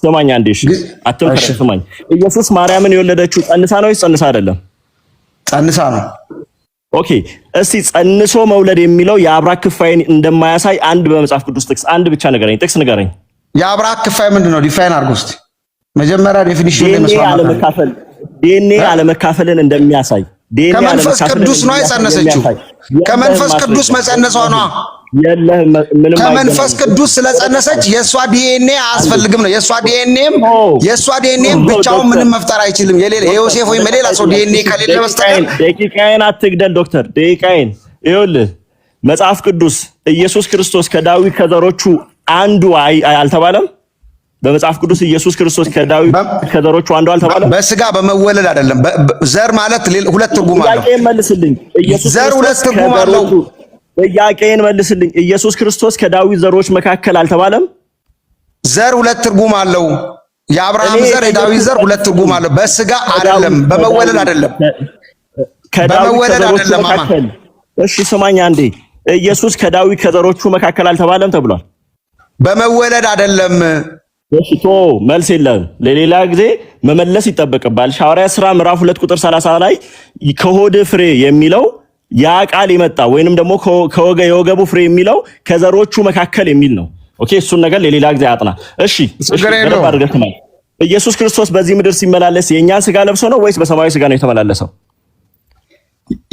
A: ስማኝ አንዴ እሺ፣ አትምከር። ስማኝ ኢየሱስ ማርያምን የወለደችው ጸንሳ ነው ወይስ ጸንሳ አይደለም?
B: ጸንሳ ነው።
A: ኦኬ እስቲ ጸንሶ መውለድ የሚለው የአብራክ ክፋይን እንደማያሳይ አንድ በመጽሐፍ ቅዱስ ጥቅስ አንድ ብቻ ንገረኝ። ጥቅስ ንገረኝ።
B: የአብራክ ክፋይ ምንድነው? ዲፋይን አድርጎ እስቲ መጀመሪያ ዴፊኒሽን
A: ዲኤንኤ አለመካፈልን እንደሚያሳይ
B: ከመንፈስ ቅዱስ ነው የጸነሰችው። ከመንፈስ ቅዱስ መጸነሷ ነው። ከመንፈስ ቅዱስ ስለጸነሰች የሷ ዲኤንኤ አያስፈልግም ነው። የሷ ዲኤንኤም ብቻውን ምንም መፍጠር አይችልም። የዮሴፍ ወይም የሌላ ሰው ዲኤንኤ ከሌለ በስተቀር
A: ደቂቃዬን አትግደል ዶክተር፣ ደቂቃዬን ይኸውልህ። መጽሐፍ ቅዱስ ኢየሱስ ክርስቶስ ከዳዊት ከዘሮቹ አንዱ አልተባለም? በመጽሐፍ ቅዱስ ኢየሱስ ክርስቶስ ከዳዊት ከዘሮቹ አንዱ አልተባለም?
B: በስጋ በመወለድ አይደለም። ዘር ማለት ሁለት ትርጉም አለው።
A: ጥያቄን መልስልኝ።
B: ዘር ሁለት ትርጉም አለው።
A: ጥያቄን መልስልኝ። ኢየሱስ ክርስቶስ ከዳዊት ዘሮች መካከል አልተባለም?
B: ዘር ሁለት ትርጉም አለው። የአብርሃም ዘር የዳዊት ዘር ሁለት ትርጉም አለው። በስጋ አይደለም፣ በመወለድ አይደለም፣ በመወለድ አይደለም። መካከል
A: እሺ ስማኝ አንዴ። ኢየሱስ ከዳዊት ከዘሮቹ መካከል አልተባለም ተብሏል።
B: በመወለድ አይደለም።
A: እሺ ቶ መልስ የለም። ለሌላ ጊዜ መመለስ ይጠበቅባል። ሐዋርያት ሥራ ምዕራፍ 2 ቁጥር 30 ላይ ከሆድ ፍሬ የሚለው ያ ቃል የመጣ ወይንም ደግሞ የወገቡ ፍሬ የሚለው ከዘሮቹ መካከል የሚል ነው። ኦኬ እሱን ነገር ለሌላ ጊዜ አጥና። እሺ ኢየሱስ ክርስቶስ በዚህ ምድር ሲመላለስ የእኛን ስጋ ለብሶ ነው ወይስ በሰማያዊ ስጋ ነው የተመላለሰው?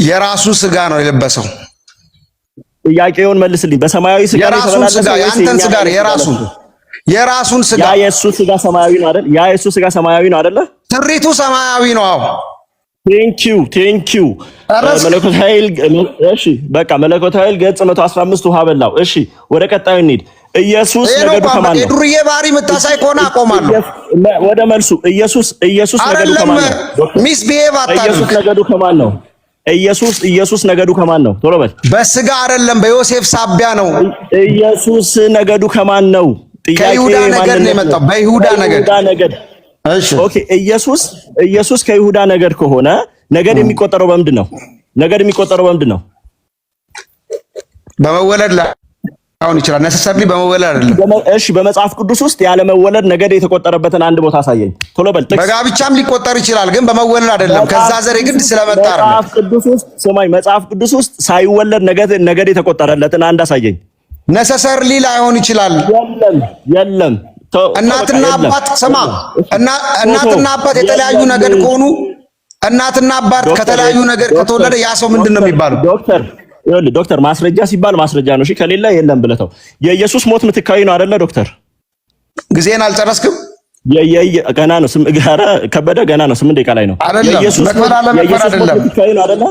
B: የራሱ ስጋ ነው የለበሰው።
A: ጥያቄውን መልስልኝ። በሰማያዊ ስጋ ነው የተመላለሰው?
B: ያንተን ስጋ የራሱን ስጋ።
A: ያ የሱ ስጋ ሰማያዊ ነው አይደል? ያ የሱ ስጋ ሰማያዊ ነው አይደል?
B: ትሪቱ ሰማያዊ ነው። አዎ
A: ቴንኪው መለኮታዊ ኃይል። እሺ በቃ መለኮታዊ ኃይል ገጽ 115 ውሃ በላው። እሺ ወደ ቀጣዩ እንሂድ። ኢየሱስ ነገዱ ከማን ነው?
B: የዱርዬ ባህሪ የምታሳይ ከሆነ አቆማለሁ።
A: ወደ መልሱ ኢየሱስ ነገዱ ከማን ነው?
B: ሚስ ቢሄቭ አታድርግ።
A: ኢየሱስ ነገዱ ከማን ነው? ኢየሱስ ነገዱ ከማን ነው? ቶሎ በል።
B: በስጋ አይደለም፣ በዮሴፍ ሳቢያ ነው።
A: ኢየሱስ ነገዱ ከማን ነው?
B: ከይሁዳ ነገድ ነው የመጣው። በይሁዳ ነገድ። እሺ
A: ኦኬ። ኢየሱስ ከይሁዳ ነገድ ከሆነ ነገድ የሚቆጠረው በምንድን ነው?
B: በመወለድ ላይ አሁን ይችላል። ነሰሰብሊ በመወለድ አይደለም።
A: እሺ በመጽሐፍ ቅዱስ ውስጥ ያለ መወለድ ነገድ የተቆጠረበትን አንድ ቦታ አሳየኝ። ቶሎ በል።
B: በጋብቻም ሊቆጠር ይችላል፣ ግን በመወለድ አይደለም። ከዛ ዘር ግድ ስለመጣ አይደለም።
A: መጽሐፍ ቅዱስ ውስጥ ሳይወለድ ነገድ የተቆጠረለትን አንድ አሳየኝ።
B: ነሰሰርሊ ላይሆን ይችላል።
A: የለም
B: እናትና አባት ስማ፣ እናትና አባት የተለያዩ ነገድ ከሆኑ እናትና አባት ከተለያዩ ነገድ ከተወለደ ያ ሰው ምንድን ነው የሚባለው?
A: ዶክተር ማስረጃ ሲባል ማስረጃ ነው። እሺ ከሌለ የለም ብለተው። የኢየሱስ ሞት ምትካዊ ነው አይደለ? ዶክተር
B: ጊዜን አልጨረስክም?
A: ገና ነው። ከበደ ገና ነው። 8 ደቂቃ ላይ ነው።
B: የኢየሱስ ሞት
A: ምትካዊ ነው አይደለ?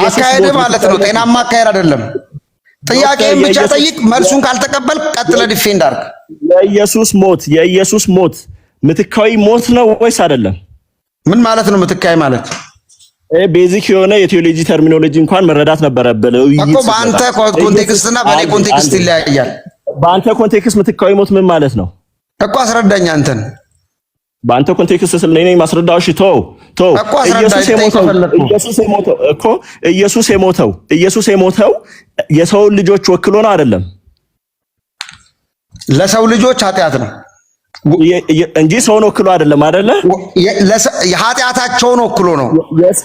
B: አካሄድ ማለት ነው። ጤናማ አካሄድ አይደለም። ጥያቄን ብቻ ጠይቅ፣ መልሱን ካልተቀበል ቀጥለ ዲፌንድ አድርግ።
A: የኢየሱስ ሞት ምትካዊ ሞት ነው ወይስ አይደለም?
B: ምን ማለት ነው ምትካዊ ማለት?
A: ቤዚክ የሆነ የቴዎሎጂ ተርሚኖሎጂ እንኳን መረዳት ነበረብህ
B: እኮ። በአንተ ኮንቴክስትና በኔ ኮንቴክስት ይለያያል።
A: በአንተ ኮንቴክስት ምትካዊ ሞት ምን ማለት ነው
B: እኮ? አስረዳኝ አንተን።
A: በአንተ ኮንቴክስት ስለኔ ማስረዳው። እሺ ተው ኢየሱስ የሞተው የሰው ልጆች ወክሎ ነው አይደለም?
B: ለሰው ልጆች ኃጢአት ነው
A: እንጂ ሰውን ወክሎ አይደለም አይደለ?
B: ኃጢአታቸውን ወክሎ ነው።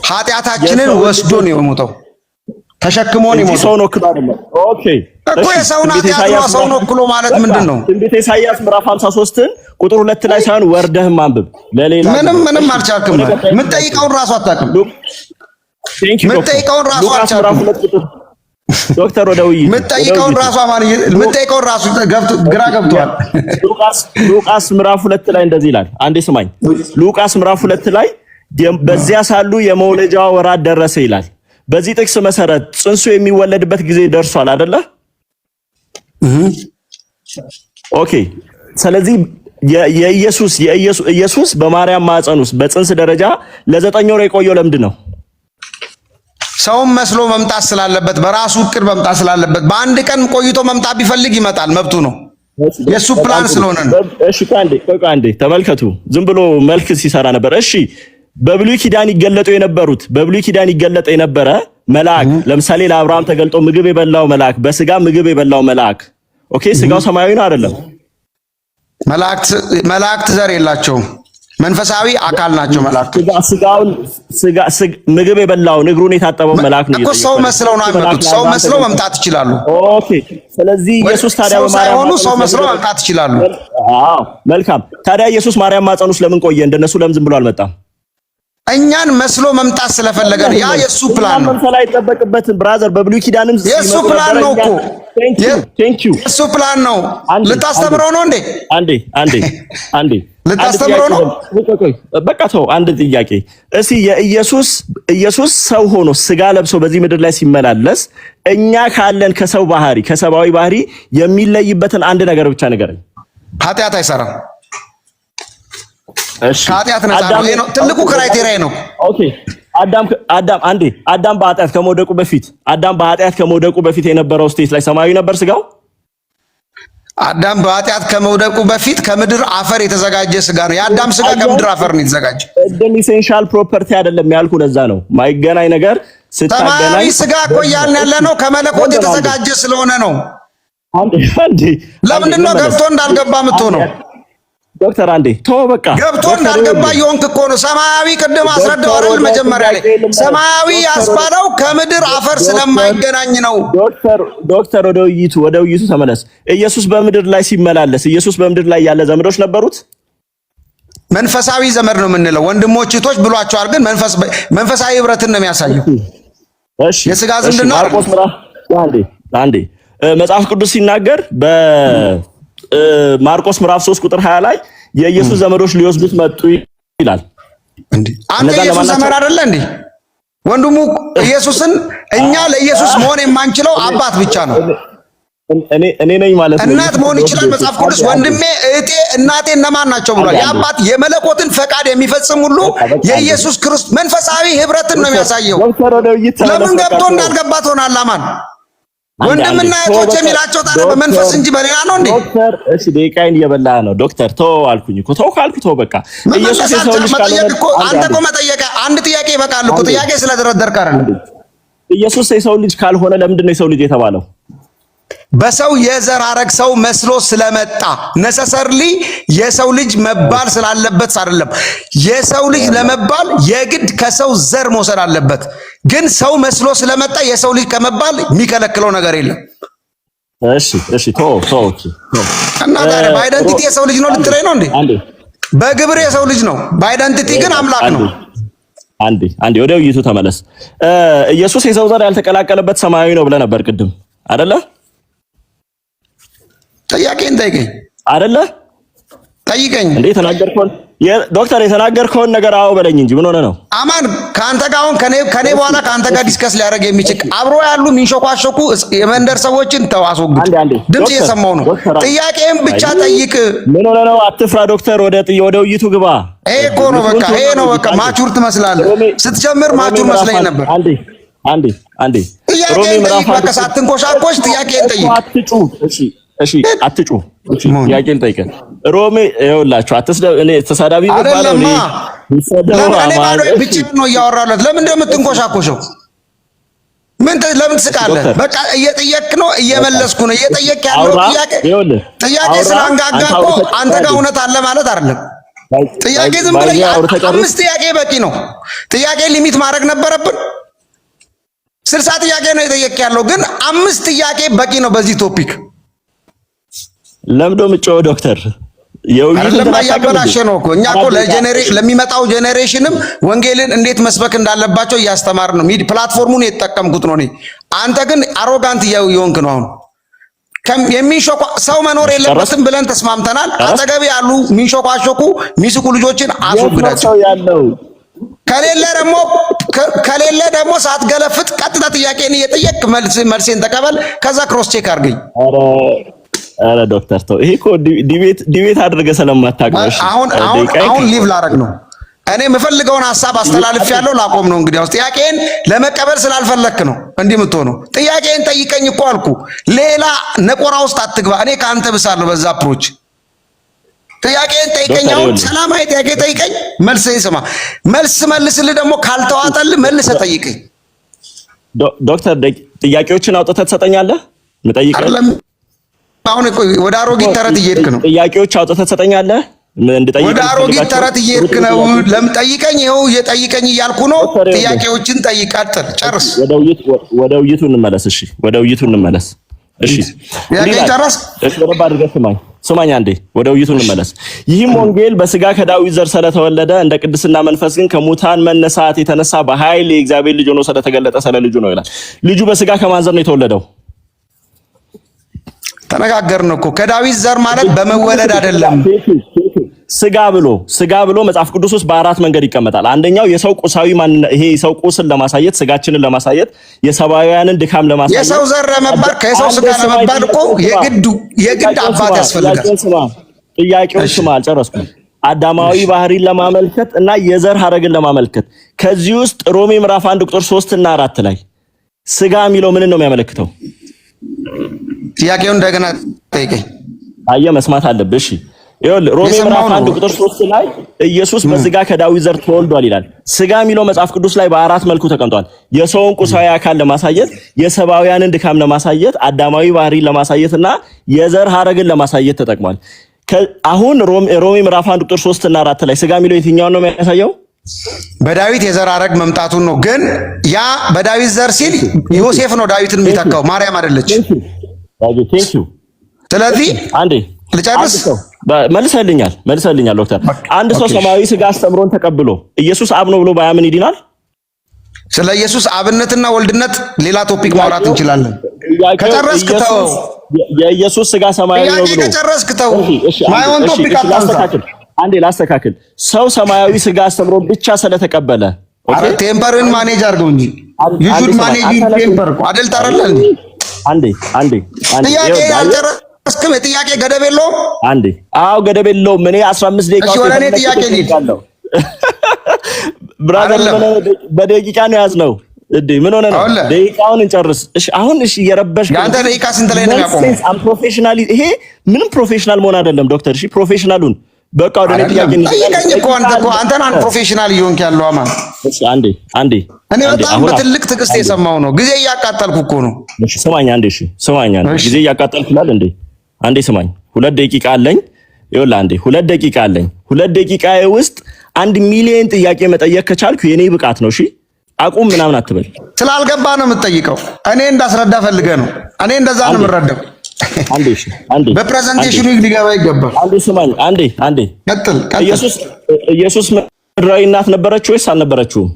B: ኃጢአታችንን ወስዶ ነው የሞተው፣ ተሸክሞ ነው የሞተው።
A: ሰውን ወክሎ አይደለም። ኦኬ
B: እኮ የሰውን ኃጢአት ነው ሰውን ወክሎ ማለት ምንድን ነው?
A: ትንቢተ ኢሳይያስ ምዕራፍ 53 ቁጥር 2 ላይ ሳይሆን ወርደህም አንብብ። ለሌላ
B: ምንም አልቻልክም። የምትጠይቀውን ራሱ አታውቅም። የምትጠይቀውን ራሱ አልቻልክም።
A: ዶክተር ወደ ውይይት
B: የምትጠይቀውን ራሱ ግራ ገብቷል።
A: ሉቃስ ምዕራፍ 2 ላይ እንደዚህ ይላል። አንዴ ስማኝ። ሉቃስ ምዕራፍ 2 ላይ በዚያ ሳሉ የመውለጃዋ ወራት ደረሰ ይላል። በዚህ ጥቅስ መሰረት ጽንሱ የሚወለድበት ጊዜ ደርሷል አይደለ? ኦኬ። ስለዚህ ኢየሱስ በማርያም ማዕፀን ውስጥ በጽንስ ደረጃ ለ9 ወር የቆየው ለምንድን ነው?
B: ሰውም መስሎ መምጣት ስላለበት፣ በራሱ እቅድ መምጣት ስላለበት። በአንድ ቀን ቆይቶ መምጣት ቢፈልግ ይመጣል፣ መብቱ ነው። የሱ ፕላን ስለሆነ ነው።
A: እሺ አንዴ ተመልከቱ። ዝም ብሎ መልክ ሲሰራ ነበር። እሺ በብሉይ ኪዳን ይገለጡ የነበረ መልአክ፣ ለምሳሌ ለአብርሃም ተገልጦ ምግብ የበላው መልአክ፣ በስጋ ምግብ የበላው መልአክ። ኦኬ ስጋው ሰማያዊ ነው አይደለም?
B: መላእክት ዘር የላቸውም። መንፈሳዊ አካል ናቸው መላእክቶች።
A: ስጋውን ምግብ የበላውን እግሩን የታጠበው መልአክ ነው
B: እኮ ሰው መስለው ነው የሚመጡት። ሰው መስለው መምጣት ይችላሉ።
A: ኦኬ። ስለዚህ ኢየሱስ ታዲያ
B: ሳይሆኑ ሰው መስለው መምጣት ይችላሉ።
A: አዎ መልካም። ታዲያ ኢየሱስ ማርያም ማፀን ውስጥ ለምን ቆየ? እንደነሱ ለምን ዝም ብሎ አልመጣም?
B: እኛን መስሎ መምጣት ስለፈለገ ነው። ያ የሱ ፕላን ነው።
A: መምሰል አይጠበቅበትም ብራዘር። በብሉይ ኪዳንም
B: የሱ ፕላን ነው እኮ።
A: ቴንክ ዩ
B: የሱ ፕላን ነው። ልታስተምረው ነው እንዴ?
A: አንዴ
B: ልታስተምረው ነው?
A: በቃ ተው። አንድ ጥያቄ እስኪ ኢየሱስ ሰው ሆኖ ስጋ ለብሶ በዚህ ምድር ላይ ሲመላለስ እኛ ካለን ከሰው ባህሪ ከሰብአዊ ባህሪ የሚለይበትን አንድ ነገር ብቻ ንገረኝ።
B: ኃጢአት አይሰራም። ኃጢአት ነፃ ነው። ይሄ ነው ትልቁ ክራይቴሪያ ነው።
A: ኦኬ። አዳም በኃጢአት ከመውደቁ በፊት የነበረው ስቴት ላይ ሰማያዊ ነበር ስጋው?
B: አዳም በኃጢአት ከመውደቁ በፊት ከምድር አፈር የተዘጋጀ ስጋ ነው። የአዳም ስጋ ከምድር አፈር ነው የተዘጋጀ።
A: እንደም ኢሴንሻል ፕሮፐርቲ አይደለም ያልኩ ለዛ ነው። ማይገናኝ ነገር ስታገናኝ
B: ሰማያዊ ስጋ እኮ እያልን ያለ ነው ከመለኮት የተዘጋጀ ስለሆነ ነው። ለምንድን ነው ገብቶ እንዳልገባ የምትሆነው?
A: ዶክተር አንዴ ተው በቃ
B: ገብቶ እንዳልገባ የሆንክ እኮ ነው። ሰማያዊ ቅድም አስረዳው አይደል? መጀመሪያ ላይ ሰማያዊ ያስባለው ከምድር አፈር ስለማይገናኝ ነው።
A: ዶክተር ወደ ውይይቱ ተመለስ። ኢየሱስ በምድር ላይ ሲመላለስ ኢየሱስ በምድር ላይ ያለ ዘመዶች ነበሩት?
B: መንፈሳዊ ዘመድ ነው የምንለው ወንድሞች እህቶች ብሏቸዋል። ግን መንፈሳዊ ህብረትን ነው የሚያሳየው።
A: እሺ
B: የሥጋ ዝምድና
A: ማርቆስ ምዕራፍ አንዴ መጽሐፍ ቅዱስ ሲናገር ማርቆስ ምዕራፍ 3 ቁጥር 20 ላይ የኢየሱስ ዘመዶች ሊወስዱት መጡ ይላል።
B: አንተ ኢየሱስ ዘመድ አይደለ እንዴ? ወንድሙ ኢየሱስን እኛ ለኢየሱስ መሆን የማንችለው አባት ብቻ ነው።
A: እኔ ነኝ ማለት ነው።
B: እናት መሆን ይችላል መጽሐፍ ቅዱስ። ወንድሜ እህቴ እናቴ እነማን ናቸው ብሏል። የአባት የመለኮትን ፈቃድ የሚፈጽም ሁሉ የኢየሱስ ክርስቶስ መንፈሳዊ ህብረትን ነው የሚያሳየው። ለምን ገብቶ እንዳልገባ ትሆናለህ አማን? ወንድምና እህቶች የሚላቸው ታዲያ በመንፈስ እንጂ በሌላ ነው እንዴ?
A: ዶክተር እሺ ደቂቃዬን እየበላህ ነው ዶክተር። ተው አልኩኝ እኮ ተው ካልኩ ተው በቃ። ኢየሱስ የሰው ልጅ ካልሆነ
B: እኮ አንተ እኮ መጠየቅ አንድ ጥያቄ ይበቃል እኮ። ጥያቄ ስለደረደርክ አይደል?
A: ኢየሱስ የሰው ልጅ ካልሆነ ለምንድን ነው የሰው ልጅ የተባለው?
B: በሰው የዘር ሐረግ ሰው መስሎ ስለመጣ ነሰሰርሊ የሰው ልጅ መባል ስላለበት አይደለም። የሰው ልጅ ለመባል የግድ ከሰው ዘር መውሰድ አለበት። ግን ሰው መስሎ ስለመጣ የሰው ልጅ ከመባል የሚከለክለው ነገር የለም።
A: እሺ ተው
B: እና ታዲያ በአይደንቲቲ የሰው ልጅ ነው ልትለኝ ነው እንዴ? በግብር የሰው ልጅ ነው፣ በአይደንቲቲ ግን አምላክ ነው።
A: አንዴ ወደ ውይይቱ ተመለስ። ኢየሱስ የሰው ዘር ያልተቀላቀለበት ሰማያዊ ነው ብለህ ነበር ቅድም አይደለ?
B: ጥያቄን ጠይቀኝ
A: አይደለ?
B: ጠይቀኝ
A: እንዴ ተናገርከው ዶክተር የተናገርከውን ነገር አዎ በለኝ እንጂ ምን ሆነ ነው?
B: አማን ከአንተ ጋር አሁን ከኔ በኋላ ከአንተ ጋር ዲስከስ ሊያደርግ የሚችል አብሮ ያሉ ሚንሾኳሾኩ የመንደር ሰዎችን ተው፣ አስወግድ። ድምጽ እየሰማው ነው። ጥያቄን ብቻ ጠይቅ።
A: ምን ሆነ ነው? አትፍራ ዶክተር፣ ወደ ውይይቱ ግባ።
B: ይሄ እኮ ነው በቃ፣ ይሄ ነው በቃ። ማቹር ትመስላለህ። ስትጀምር ማቹር መስለኝ ነበር። አንዴ
A: ጥያቄን ጠይቅ
B: በቃ፣ ሳትንኮሻኮሽ ጥያቄን ጠይቅ።
A: እሺ አትጩ። ጥያቄን ጠይቀን ሮሜ ይኸውላችሁ፣ እኔ ተሳዳቢ
B: አይደለም። ለምን ባዶ ብቻ ነው እያወራለት? ለምን እንደምትንኮሻኮሸው? ለምን ትስቃለህ? በቃ እየጠየቅ ነው፣ እየመለስኩ ነው። እየጠየቅ ያለው ጥያቄ ስላንጋጋ እኮ አንተ ጋር እውነት አለ ማለት አይደለም። ጥያቄ ዝም ብለህ 5 ጥያቄ በቂ ነው። ጥያቄ ሊሚት ማድረግ ነበረብን። 60 ጥያቄ ነው የጠየቅ ያለው፣ ግን 5 ጥያቄ በቂ ነው በዚህ ቶፒክ።
A: ለምዶ ምጮህ ዶክተር የውይይት
B: ያበላሸ ነው እኮ። እኛ እኮ ለሚመጣው ጄኔሬሽንም ወንጌልን እንዴት መስበክ እንዳለባቸው እያስተማር ነው። ፕላትፎርሙን የተጠቀምኩት ነው እኔ። አንተ ግን አሮጋንት እየሆንክ ነው። አሁን የሚንሾኳ ሰው መኖር የለበትም ብለን ተስማምተናል። አጠገብ ያሉ ሚንሾኳሾኩ ሚስቁ ልጆችን አስወግዳቸው። ከሌለ ደግሞ ሳትገለፍጥ ቀጥታ ጥያቄን እየጠየቅ መልሴን ተቀበል። ከዛ ክሮስ ቼክ አድርገኝ።
A: አረ ዶክተር ተው፣ ይሄ እኮ ዲቤት አድርገህ ስለማታውቅሽ
B: አሁን ሊቭ ላረግ ነው። እኔ የምፈልገውን ሐሳብ አስተላልፍ ያለው ላቆም ነው። እንግዲህ ጥያቄን ለመቀበል ስላልፈለክ ነው እንዲህ የምትሆነው። ጥያቄን ጠይቀኝ እኮ አልኩ። ሌላ ነቆራ ውስጥ አትግባ። እኔ ከአንተ ብሳለሁ በዛ አፕሮች። ጥያቄን ጠይቀኝ። አሁን ሰላማዊ ጥያቄ ጠይቀኝ፣ መልስ ይስማ። መልስ መልስልህ ደግሞ ካልተዋጠልህ መልሰህ ጠይቀኝ።
A: ዶክተር ጥያቄዎችን አውጥተህ ትሰጠኛለህ? ምጠይቀኝ
B: አሁን ወደ አሮጊት ተረት እየሄድክ ነው።
A: ጥያቄዎች አውጥተህ ትሰጠኛለህ? እንድጠይቅ
B: ወደ አሮጊት ተረት እየሄድክ ነው። ለምን ጠይቀኝ? ይኸው እየጠይቀኝ እያልኩ ነው። ጥያቄዎችን ጠይቅ፣ ቀጥል፣ ጨርስ።
A: ወደ ውይይቱ እንመለስ። እሺ ወደ ውይይቱ እንመለስ። እሺ
B: ጥያቄ ጨረስ።
A: እሺ ወደ ባድርገህ ስማኝ አንዴ፣ ወደ ውይይቱ እንመለስ። ይህም ወንጌል በስጋ ከዳዊት ዘር ስለተወለደ እንደ ቅድስና መንፈስ ግን ከሙታን መነሳት የተነሳ በኃይል የእግዚአብሔር ልጅ ሆኖ ስለተገለጠ ስለ ልጁ ነው ይላል። ልጁ በስጋ ከማን ዘር ነው የተወለደው?
B: ተነጋገርን እኮ ከዳዊት ዘር ማለት በመወለድ አይደለም።
A: ስጋ ብሎ መጽሐፍ ቅዱስ ውስጥ በአራት መንገድ ይቀመጣል። አንደኛው የሰው ቁሳዊ ይሄ የሰው ቁስል ለማሳየት ስጋችንን ለማሳየት የሰባውያንን ድካም ለማሳየት
B: የሰው ዘር ለመባል ከሰው ስጋ ለመባል እኮ የግድ አባት ያስፈልጋል።
A: ጥያቄውን ስማ፣ አልጨረስኩም። አዳማዊ ባህሪን ለማመልከት እና የዘር ሐረግን ለማመልከት ከዚህ ውስጥ ሮሜ ምዕራፍ 1 ቁጥር 3 እና 4 ላይ ስጋ የሚለው ምን ነው የሚያመለክተው?
B: ጥያቄውን እንደገና ጠይቀኝ።
A: አየህ መስማት አለብህ። እሺ ይኸውልህ ሮሜ ምዕራፍ 1 ቁጥር 3 ላይ ኢየሱስ በስጋ ከዳዊት ዘር ተወልዷል ይላል። ስጋ የሚለው መጽሐፍ ቅዱስ ላይ በአራት መልኩ ተቀምጧል። የሰውን ቁሳዊ አካል ለማሳየት፣ የሰባውያንን ድካም ለማሳየት፣ አዳማዊ ባህሪን ለማሳየትና የዘር ሐረግን ለማሳየት ተጠቅሟል። አሁን ሮሜ ምዕራፍ 1 ቁጥር 3 እና 4 ላይ ስጋ የሚለው የትኛውን ነው የሚያሳየው?
B: በዳዊት የዘር ሐረግ መምጣቱን ነው። ግን ያ በዳዊት ዘር ሲል ዮሴፍ ነው ዳዊትን የሚተካው፣ ማርያም አይደለች። ስለዚህ
A: አንዴ
B: ልጨርስ።
A: መልሰልኛል ዶክተር። አንድ ሰው ሰማያዊ ስጋ አስተምሮን ተቀብሎ ኢየሱስ አብ ነው ብሎ ባያምን ይድናል?
B: ስለ ኢየሱስ አብነትና ወልድነት ሌላ ቶፒክ ማውራት እንችላለን። ከጨረስክ ተው።
A: የኢየሱስ ስጋ ሰማያዊ ነው ብሎ
B: ከጨረስክ ተው። ማይሆን ቶፒክ አታንሳ።
A: አንዴ ላስተካክል። ሰው ሰማያዊ ስጋ አስተምሮን ብቻ ስለተቀበለ
B: ኦኬ፣ ቴምፐርን ማኔጅ አድርገው እንጂ you should manage ቴምፐር እኮ አይደል? ታረለ እንዴ? አንዴ ጥያቄ ያልጨረስክም። ጥያቄ ገደብ የለውም።
A: አንዴ አዎ ገደብ የለውም። እኔ 15 ደቂቃ
B: እሺ፣ ወደ እኔ ጥያቄ ልሂድ።
A: ብራዘር በደቂቃ ነው ያዝነው እንዴ? ምን ሆነ ነው? ደቂቃውን እንጨርስ። እሺ አሁን እሺ፣ እየረበሽክ
B: ያንተ ደቂቃ ስንት ላይ ነው ያቆመው?
A: ፕሮፌሽናሊ ይሄ ምንም ፕሮፌሽናል መሆን አይደለም ዶክተር። እሺ ፕሮፌሽናሉን በቃ ወደ እኔ ጥያቄ ነው።
B: ጠይቀኝ እኮ አንተ ነህ ፕሮፌሽናል እየሆንክ ያለው አማን።
A: እሺ አንዴ
B: እኔ በጣም በትልቅ ትዕግስት የሰማው ነው። ጊዜ እያቃጠልኩ እኮ ነው።
A: እሺ ስማኝ አንዴ። እሺ ስማኝ አንዴ። ጊዜ እያቃጠልኩ ይላል እንዴ? አንዴ ስማኝ። 2 ደቂቃ አለኝ። ይኸውልህ አንዴ 2 ደቂቃ አለኝ። 2 ደቂቃዬ ውስጥ 1 ሚሊዮን ጥያቄ መጠየቅ ከቻልኩ የኔ ብቃት ነው። እሺ አቁም ምናምን አትበል።
B: ስላልገባ ነው የምትጠይቀው። እኔ እንዳስረዳ ፈልገህ ነው። እኔ እንደዛ ነው የምረዳው።
A: አንዴ
B: በፕሬዘንቴሽኑ ሊገባ ይገባል።
A: አንዴ ስማኝ። አንዴ
B: ቀጥል።
A: ኢየሱስ ምድራዊ እናት ነበረች ወይስ አልነበረችውም?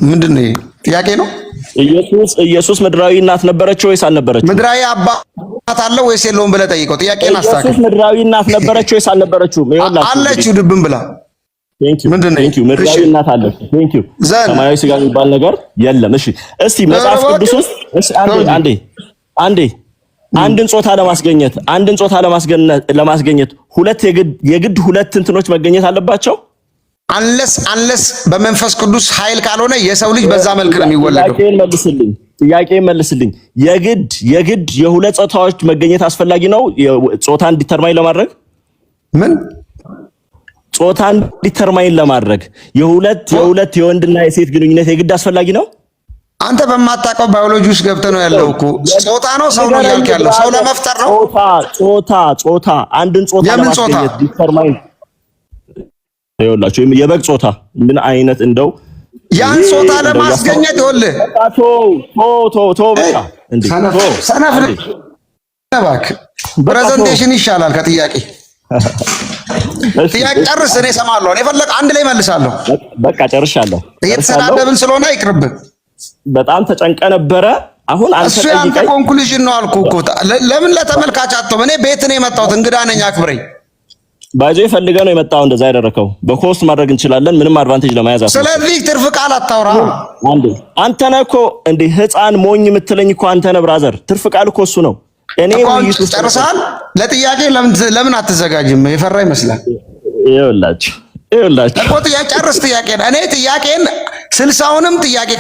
B: ምንድን ነው ጥያቄ ነው?
A: ኢየሱስ ምድራዊ እናት ነበረች ወይስ አልነበረችውም?
B: ምድራዊ አባት አለው ወይስ የለውም ብለህ ጠይቀው። ጥያቄን አስተካክል።
A: ኢየሱስ ምድራዊ እናት ነበረች ወይስ አልነበረችውም?
B: አለችው ድብን ብላ። ምንድን ነው
A: ምድራዊ እናት አለች። ሰማያዊ ስጋ የሚባል ነገር የለም። እሺ እስቲ መጽሐፍ ቅዱስ ውስጥ አንዴ አንድን ጾታ ለማስገኘት የግድ ሁለት እንትኖች መገኘት አለባቸው።
B: አንለስ በመንፈስ ቅዱስ ኃይል ካልሆነ የሰው ልጅ በዛ መልክ ነው የሚወለደው።
A: ጥያቄን መልስልኝ። የግድ የሁለት ጾታዎች መገኘት አስፈላጊ ነው ጾታን ዲተርማይን ለማድረግ?
B: ምን
A: ጾታን ዲተርማይን ለማድረግ የሁለት የወንድና የሴት ግንኙነት የግድ አስፈላጊ ነው?
B: አንተ በማታውቀው ባዮሎጂ ውስጥ ገብተህ ነው ያለው እኮ። ጾታ ነው ሰው ነው ያልክ ያለው ሰው ለመፍጠር ነው።
A: ጾታ አንድን ጾታ ለማስገኘት ዲተርማይን ይኸውላችሁ የበግ ጾታ ምን አይነት እንደው
B: ያን ጾታ ለማስገኘት ይኸውልህ
A: በቃ እንዴ
B: ሰነፍ እባክህ ፕሬዘንቴሽን ይሻላል ከጥያቄ። ጥያቄ ጨርስ፣ እኔ እሰማለሁ። እኔ ፈለግ አንድ ላይ መልሳለሁ።
A: በቃ ጨርሻለሁ።
B: እየተሰዳደብን ስለሆነ አይቅርብህ።
A: በጣም ተጨንቀ ነበረ። አሁን አንተ
B: እሱ ያንተ ኮንክሉዥን ነው አልኩህ እኮ። ለምን ለተመልካች አትተውም? እኔ ቤት ነው የመጣሁት፣ እንግዳ ነኝ፣ አክብረኝ።
A: ባይዞ ፈልገህ ነው የመጣው። እንደዛ ያደረከው በኮስት ማድረግ እንችላለን፣ ምንም አድቫንቴጅ ለማያዝ።
B: ስለዚህ ትርፍ ቃል አታውራ።
A: አንተ ነህ እኮ እንደ ህፃን ሞኝ የምትለኝ እኮ አንተ ነህ ብራዘር። ትርፍ ቃል እኮ እሱ ነው። እኔ
B: ጨርሰሃል። ለጥያቄ ለምን አትዘጋጅም? የፈራ ይመስላል።
A: ይኸውላችሁ
B: እኮ ጥያቄ ጨርስ። ጥያቄን እኔ ጥያቄን 60ውንም ጥያቄ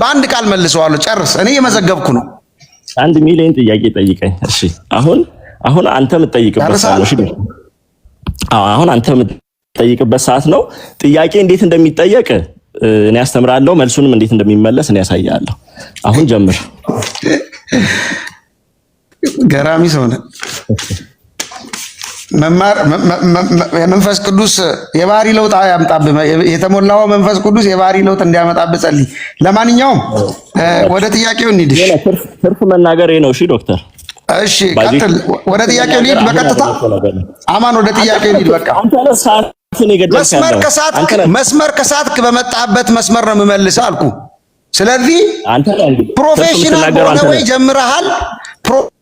B: በአንድ ቃል መልሰዋለሁ። ጨርስ። እኔ እየመዘገብኩ ነው።
A: 1 ሚሊዮን ጥያቄ ጠይቀኝ። እሺ አሁን አንተ የምትጠይቅበት ሰዓት ነው። እሺ አሁን አንተ የምትጠይቅበት ሰዓት ነው። ጥያቄ እንዴት እንደሚጠየቅ እኔ አስተምራለሁ፣ መልሱንም እንዴት እንደሚመለስ እኔ ያሳያለሁ። አሁን ጀምር።
B: ገራሚ ሰው ነህ። መማር የመንፈስ ቅዱስ የባህሪ ለውጥ ያምጣብህ። የተሞላው መንፈስ ቅዱስ የባህሪ ለውጥ እንዲያመጣብህ ጸልይ። ለማንኛውም ወደ ጥያቄው እንሂድ።
A: ትርፍ መናገር ነው። እሺ ዶክተር፣
B: እሺ ቀጥል። ወደ ጥያቄው እንሂድ በቀጥታ አማን፣ ወደ ጥያቄው እንሂድ። በቃ መስመር ከሳትክ በመጣበት መስመር ነው የምመልስህ አልኩ። ስለዚህ ፕሮፌሽናል በሆነ ወይ ጀምረሃል፣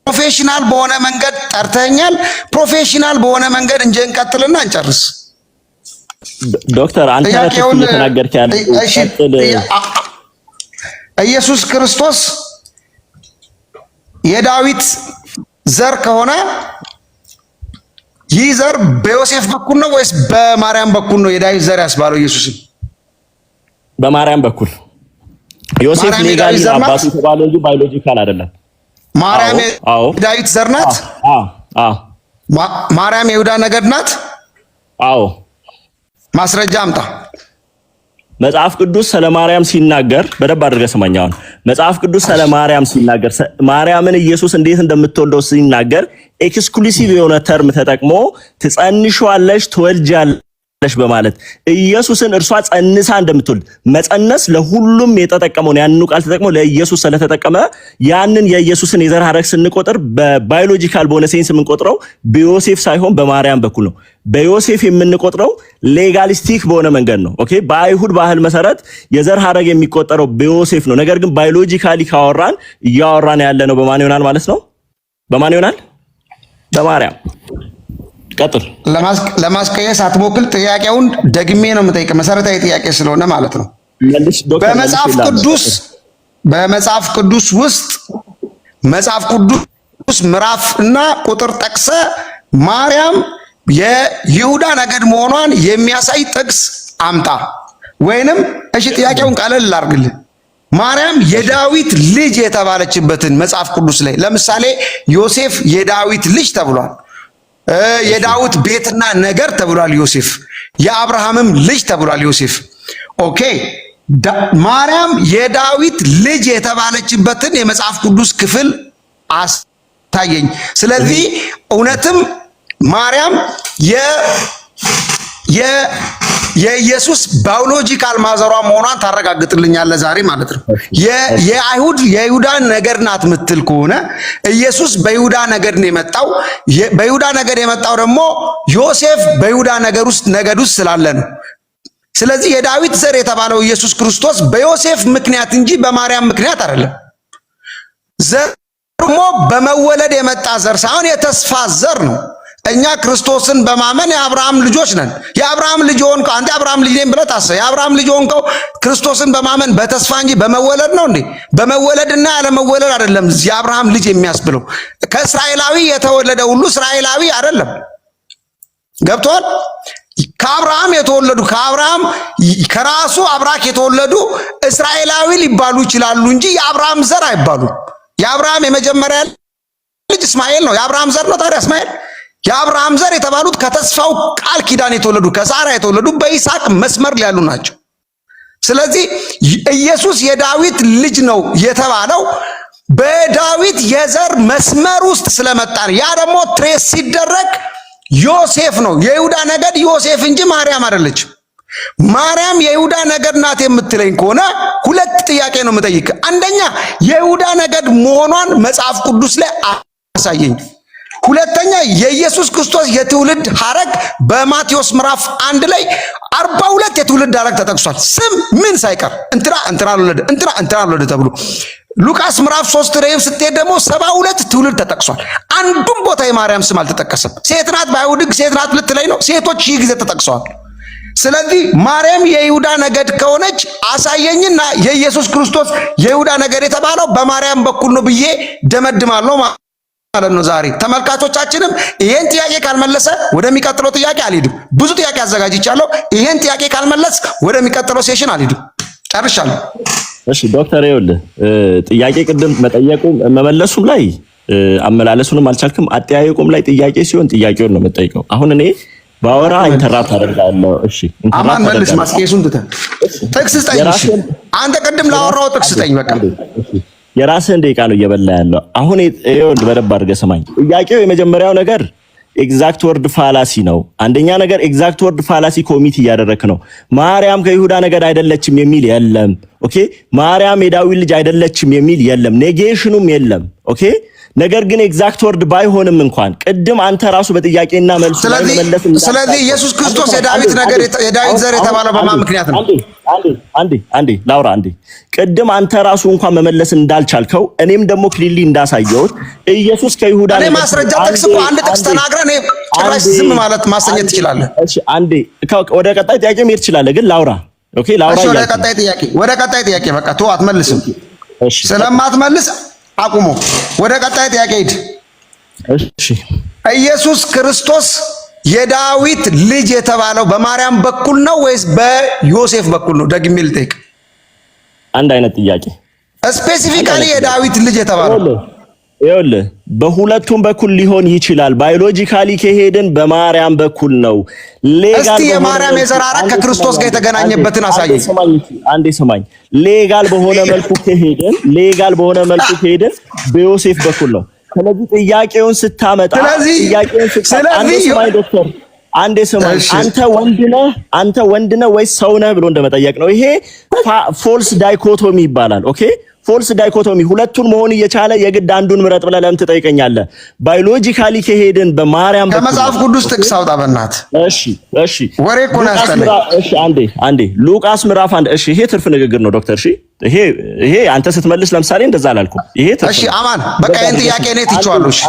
B: ፕሮፌሽናል በሆነ መንገድ ጠርተኛል። ፕሮፌሽናል በሆነ መንገድ እንቀጥልና እንጨርስ።
A: ዶክተር አንተ እየተናገርክ ያለው
B: ኢየሱስ ክርስቶስ የዳዊት ዘር ከሆነ ይህ ዘር በዮሴፍ በኩል ነው ወይስ በማርያም በኩል ነው የዳዊት ዘር ያስባለው? ኢየሱስን
A: በማርያም በኩል። ዮሴፍ ሌጋሊ አባቱ ተባለው እንጂ ባዮሎጂካል አይደለም።
B: ማርያም የዳዊት ዘር ናት። ማርያም የይሁዳ ነገድ ናት።
A: አዎ፣
B: ማስረጃ አምጣ።
A: መጽሐፍ ቅዱስ ስለ ማርያም ሲናገር በደንብ አድርገህ ስማኝ። አሁን መጽሐፍ ቅዱስ ስለ ማርያም ሲናገር ማርያምን ኢየሱስ እንዴት እንደምትወልደው ሲናገር ኤክስክሉሲቭ የሆነ ተርም ተጠቅሞ ትጸንሺዋለሽ፣ ትወልጃለሽ በማለት ኢየሱስን እርሷ ጸንሳ እንደምትወልድ መጸነስ ለሁሉም የተጠቀመውን ያንኑ ቃል ተጠቅሞ ለኢየሱስ ስለተጠቀመ ያንን የኢየሱስን የዘር ሐረግ ስንቆጥር በባዮሎጂካል በሆነ ሴንስ የምንቆጥረው በዮሴፍ ሳይሆን በማርያም በኩል ነው። በዮሴፍ የምንቆጥረው ሌጋሊስቲክ በሆነ መንገድ ነው። ኦኬ፣ በአይሁድ ባህል መሰረት የዘር ሐረግ የሚቆጠረው በዮሴፍ ነው። ነገር ግን ባዮሎጂካሊ ካወራን እያወራን ያለ ነው በማን ይሆናል ማለት ነው? በማን ይሆናል? በማርያም። ቀጥል።
B: ለማስቀየስ አትሞክል። ጥያቄውን ደግሜ ነው የምጠይቀው፣ መሰረታዊ ጥያቄ ስለሆነ ማለት ነው። በመጽሐፍ ቅዱስ ውስጥ መጽሐፍ ቅዱስ ምዕራፍ እና ቁጥር ጠቅሰ ማርያም የይሁዳ ነገድ መሆኗን የሚያሳይ ጥቅስ አምጣ። ወይንም እሺ ጥያቄውን ቀለል ላድርግልህ። ማርያም የዳዊት ልጅ የተባለችበትን መጽሐፍ ቅዱስ ላይ ለምሳሌ ዮሴፍ የዳዊት ልጅ ተብሏል። የዳዊት ቤትና ነገር ተብሏል ዮሴፍ። የአብርሃምም ልጅ ተብሏል ዮሴፍ። ኦኬ፣ ማርያም የዳዊት ልጅ የተባለችበትን የመጽሐፍ ቅዱስ ክፍል አሳየኝ። ስለዚህ እውነትም ማርያም የኢየሱስ ባዮሎጂካል ማዘሯ መሆኗን ታረጋግጥልኛለህ ዛሬ ማለት ነው። የይሁዳ ነገድ ናት ምትል ከሆነ ኢየሱስ በይሁዳ ነገድ ነው የመጣው። በይሁዳ ነገድ የመጣው ደግሞ ዮሴፍ በይሁዳ ነገድ ውስጥ ስላለ ነው። ስለዚህ የዳዊት ዘር የተባለው ኢየሱስ ክርስቶስ በዮሴፍ ምክንያት እንጂ በማርያም ምክንያት አይደለም። ዘር ደግሞ በመወለድ የመጣ ዘር ሳይሆን የተስፋ ዘር ነው። እኛ ክርስቶስን በማመን የአብርሃም ልጆች ነን። የአብርሃም ልጅ ሆንከው አንተ አብርሃም ልጅ ነኝ ብለህ ታስበህ የአብርሃም ልጅ ሆንከው ክርስቶስን በማመን በተስፋ እንጂ በመወለድ ነው እንዴ? በመወለድና ያለመወለድ አይደለም የአብርሃም ልጅ የሚያስብለው። ከእስራኤላዊ የተወለደ ሁሉ እስራኤላዊ አይደለም። ገብቷል? ከአብርሃም የተወለዱ ከራሱ አብራክ የተወለዱ እስራኤላዊ ሊባሉ ይችላሉ እንጂ የአብርሃም ዘር አይባሉም። የአብርሃም የመጀመሪያ ልጅ እስማኤል ነው። የአብርሃም ዘር ነው ታዲያ እስማኤል። የአብርሃም ዘር የተባሉት ከተስፋው ቃል ኪዳን የተወለዱ ከሳራ የተወለዱ በይስሐቅ መስመር ያሉ ናቸው። ስለዚህ ኢየሱስ የዳዊት ልጅ ነው የተባለው በዳዊት የዘር መስመር ውስጥ ስለመጣ ነው። ያ ደግሞ ትሬስ ሲደረግ ዮሴፍ ነው። የይሁዳ ነገድ ዮሴፍ እንጂ ማርያም አይደለች። ማርያም የይሁዳ ነገድ ናት የምትለኝ ከሆነ ሁለት ጥያቄ ነው የምጠይቅ። አንደኛ የይሁዳ ነገድ መሆኗን መጽሐፍ ቅዱስ ላይ አሳየኝ። ሁለተኛ የኢየሱስ ክርስቶስ የትውልድ ሐረግ በማቴዎስ ምዕራፍ 1 ላይ 42 የትውልድ ሐረግ ተጠቅሷል። ስም ምን ሳይቀር እንትና ወለደ ተብሎ ሉቃስ ምዕራፍ 3 ላይ ስትሄድ ደግሞ 72 ትውልድ ተጠቅሷል። አንዱም ቦታ የማርያም ስም አልተጠቀሰም። ሴት ናት፣ በአይሁድ ሕግ ሴት ናት ልትለኝ ነው? ሴቶች ይህ ጊዜ ተጠቅሰዋል። ስለዚህ ማርያም የይሁዳ ነገድ ከሆነች አሳየኝና የኢየሱስ ክርስቶስ የይሁዳ ነገድ የተባለው በማርያም በኩል ነው ብዬ ደመድማለሁ ማለት ነው። ዛሬ ተመልካቾቻችንም ይሄን ጥያቄ ካልመለሰ ወደሚቀጥለው ጥያቄ አልሄድም። ብዙ ጥያቄ አዘጋጅቻለሁ። ይሄን ጥያቄ ካልመለስ ወደሚቀጥለው ሴሽን አልሄድም። ጨርሻለሁ።
A: እሺ ዶክተር፣ ይኸውልህ ጥያቄ ቅድም መጠየቁም መመለሱም ላይ አመላለሱንም አልቻልክም። አጠያየቁም ላይ ጥያቄ ሲሆን ጥያቄውን ነው የምጠይቀው። አሁን እኔ ባወራ ኢንተራፕት አደርጋለሁ። እሺ
B: አማን መልስ። ማስኬሱን ትተህ ጥቅስ ስጠኝ። አንተ ቅድም ላወራው ጥቅስ ስጠኝ። በቃ
A: የራስህን ደቂቃ ነው እየበላ ያለው። አሁን ይኸውልህ በደንብ አድርገህ ስማኝ። ጥያቄው የመጀመሪያው ነገር ኤግዛክት ወርድ ፋላሲ ነው። አንደኛ ነገር ኤግዛክት ወርድ ፋላሲ ኮሚት እያደረክ ነው። ማርያም ከይሁዳ ነገድ አይደለችም የሚል የለም። ኦኬ ማርያም የዳዊት ልጅ አይደለችም የሚል የለም። ኔጌሽኑም የለም። ኦኬ ነገር ግን ኤግዛክት ወርድ ባይሆንም እንኳን ቅድም አንተ ራሱ በጥያቄና መልሱ ላይ መመለስ
B: ስለዚህ ኢየሱስ ክርስቶስ የዳዊት ነገር የዳዊት ዘር የተባለው በማን ምክንያት ነው?
A: አንዴ ላውራ። ቅድም አንተ ራሱ እንኳን መመለስ እንዳልቻልከው እኔም ደግሞ ክሊሊ እንዳሳየሁት ኢየሱስ ከይሁዳ
B: እኔ ማስረጃ ጥቅስ እኮ አንድ ጥቅስ ተናግረህ እኔ ጭራሽ ዝም ማለት ማሰኘት ትችላለህ።
A: እሺ አንዴ ወደ ቀጣይ ጥያቄ መሄድ ትችላለህ፣ ግን ላውራ። ኦኬ ላውራ።
B: እሺ ወደ ቀጣይ ጥያቄ በቃ ተው፣ አትመልስም። እሺ ስለማትመልስ አቁሞ ወደ ቀጣይ ጥያቄ ሂድ።
A: እሺ
B: ኢየሱስ ክርስቶስ የዳዊት ልጅ የተባለው በማርያም በኩል ነው ወይስ በዮሴፍ በኩል ነው? ደግሜ ልጠይቅ።
A: አንድ አይነት ጥያቄ።
B: ስፔሲፊካሊ የዳዊት ልጅ የተባለው
A: ይኸውልህ በሁለቱም በኩል ሊሆን ይችላል። ባዮሎጂካሊ ከሄድን በማርያም በኩል ነው።
B: እስቲ የማርያም የዘር ሐረግ ከክርስቶስ ጋር የተገናኘበትን አሳየኝ።
A: አንዴ ስማኝ። ሌጋል በሆነ መልኩ ከሄድን በዮሴፍ በኩል ነው። ስለዚህ ጥያቄውን ስታመጣ ዶክተር አንዴ ስማኝ። አንተ ወንድ ነህ ወይስ ሰው ነህ ብሎ እንደመጠየቅ ነው። ይሄ ፎልስ ዳይኮቶሚ ይባላል። ኦኬ ፎልስ ዳይኮቶሚ፣ ሁለቱን መሆን እየቻለ የግድ አንዱን ምረጥ ብለህ ለምን ትጠይቀኛለህ? ባዮሎጂካሊ ከሄድን በማርያም
B: ከመጽሐፍ ቅዱስ ጥቅስ አውጣ በእናትህ።
A: እሺ
B: ወሬ እኮ ነው ያስጠላኝ።
A: እሺ አንዴ ሉቃስ ምዕራፍ 1። እሺ ይሄ ትርፍ ንግግር ነው ዶክተር። እሺ ይሄ አንተ ስትመልስ ለምሳሌ እንደዛ አላልኩም። ይሄ ትርፍ። እሺ
B: አማን በቃ ይሄን ጥያቄ እኔ ትቼዋለሁ። እሺ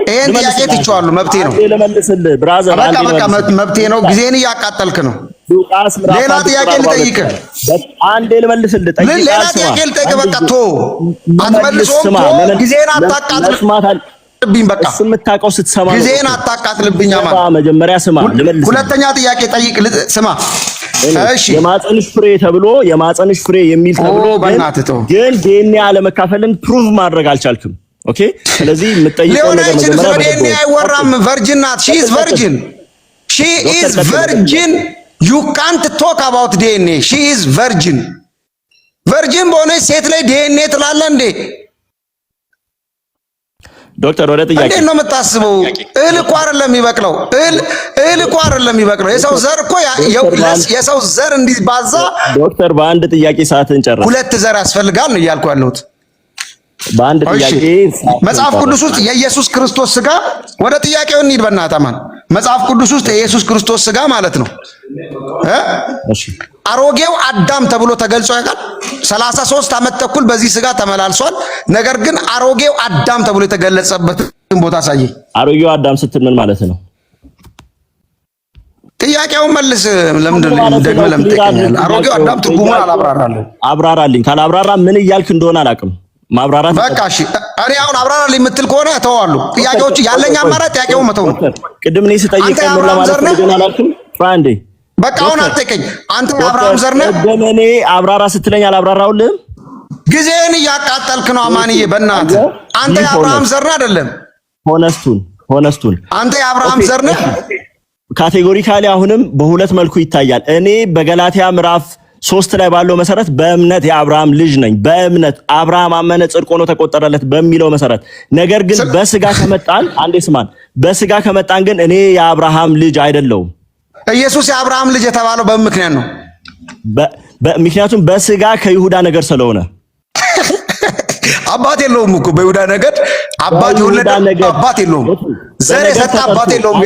B: ይሄን ጥያቄ ትቼዋለሁ፣ መብቴ ነው።
A: ለመልስልህ ብራዘር፣
B: በቃ መብቴ ነው። ጊዜን እያቃጠልክ ነው። ሌላ ጥያቄ ልጠይቅህ።
A: አንዴ ልመልስልህ።
B: ሌላ ጥያቄ ልጠይቅህ። በቃ ቶ አትመልሶም። ጊዜን አታቃጥልብኝ። በቃ
A: የምታውቀው ስትሰማ
B: ጊዜን አታቃጥልብኝ። አማን
A: መጀመሪያ ስማ፣ ልመልስ።
B: ሁለተኛ ጥያቄ ጠይቅ። ስማ እሺ
A: የማፀንሽ ፍሬ የሚል ተብሎ ግን ዲኤንኤ አለመካፈልን ፕሩቭ ማድረግ አልቻልክም። ኦኬ ስለዚህ የምጠይቀው ነገር መጀመሪያ
B: ዲኤንኤ አይወራም። ቨርጂን ናት። ሺ ኢዝ ቨርጂን you can't talk about DNA. she is virgin በሆነች ሴት ላይ ዲኤንኤ ትላለህ እንዴ?
A: ዶክተር ወደ ጥያቄ
B: እንዴት ነው የምታስበው? እህል እኮ አይደለም የሚበቅለው። እህል እኮ አይደለም የሚበቅለው። የሰው ዘር እንዲባዛ
A: ዶክተር በአንድ ጥያቄ ሰዓትን ጨረስ።
B: ሁለት ዘር ያስፈልጋል ነው እያልኩ ያለሁት።
A: በአንድ ጥያቄ
B: መጽሐፍ ቅዱስ ውስጥ የኢየሱስ ክርስቶስ ስጋ፣ ወደ ጥያቄው እንሂድ በእናትህ ማን። መጽሐፍ ቅዱስ ውስጥ የኢየሱስ ክርስቶስ ስጋ ማለት ነው አሮጌው አዳም ተብሎ ተገልጾ ያውቃል። 33 ዓመት ተኩል በዚህ ስጋ ተመላልሷል። ነገር ግን አሮጌው አዳም ተብሎ የተገለጸበትን ቦታ አሳየኝ።
A: አሮጌው አዳም ስትል ምን ማለት ነው?
B: ጥያቄውን መልስ። ለምን ትጠይቀኛለህ? አሮጌው አዳም ትርጉሙን
A: አብራራልኝ። ካላብራራ ምን እያልክ እንደሆነ አላውቅም። ማብራራት
B: በቃ እሺ። እኔ አሁን አብራራልኝ የምትል ከሆነ እተዋለሁ። ጥያቄዎች ያለኝ አማራጭ ጥያቄውን መተው ነው።
A: ቅድም እኔ ስጠይቅ ነው ለማለት ነው አላልኩም? ፍራንዴ
B: በቃ አሁን አትጠይቀኝ። አንተ አብርሃም ዘር ነህ።
A: እኔ አብራራ ስትለኝ አላብራራውልህም።
B: ጊዜህን እያቃጠልክ ነው አማንዬ፣ በእናትህ አንተ የአብርሃም ዘር ነህ አይደለም?
A: ሆነስቱን
B: አንተ የአብርሃም ዘር ነህ።
A: ካቴጎሪካሊ አሁንም በሁለት መልኩ ይታያል። እኔ በገላትያ ምዕራፍ 3 ላይ ባለው መሰረት በእምነት የአብርሃም ልጅ ነኝ። በእምነት አብርሃም አመነ ጽድቅ ሆኖ ተቆጠረለት በሚለው መሰረት። ነገር ግን በስጋ ከመጣን በስጋ ከመጣን ግን እኔ የአብርሃም ልጅ አይደለሁም።
B: ኢየሱስ የአብርሃም ልጅ የተባለው በምን ምክንያት ነው?
A: ምክንያቱም በስጋ ከይሁዳ ነገድ ስለሆነ።
B: አባት የለውም እኮ በይሁዳ ነገድ አባት የወለደ አባት የለውም። ዘር የሰጠ አባት የለውም።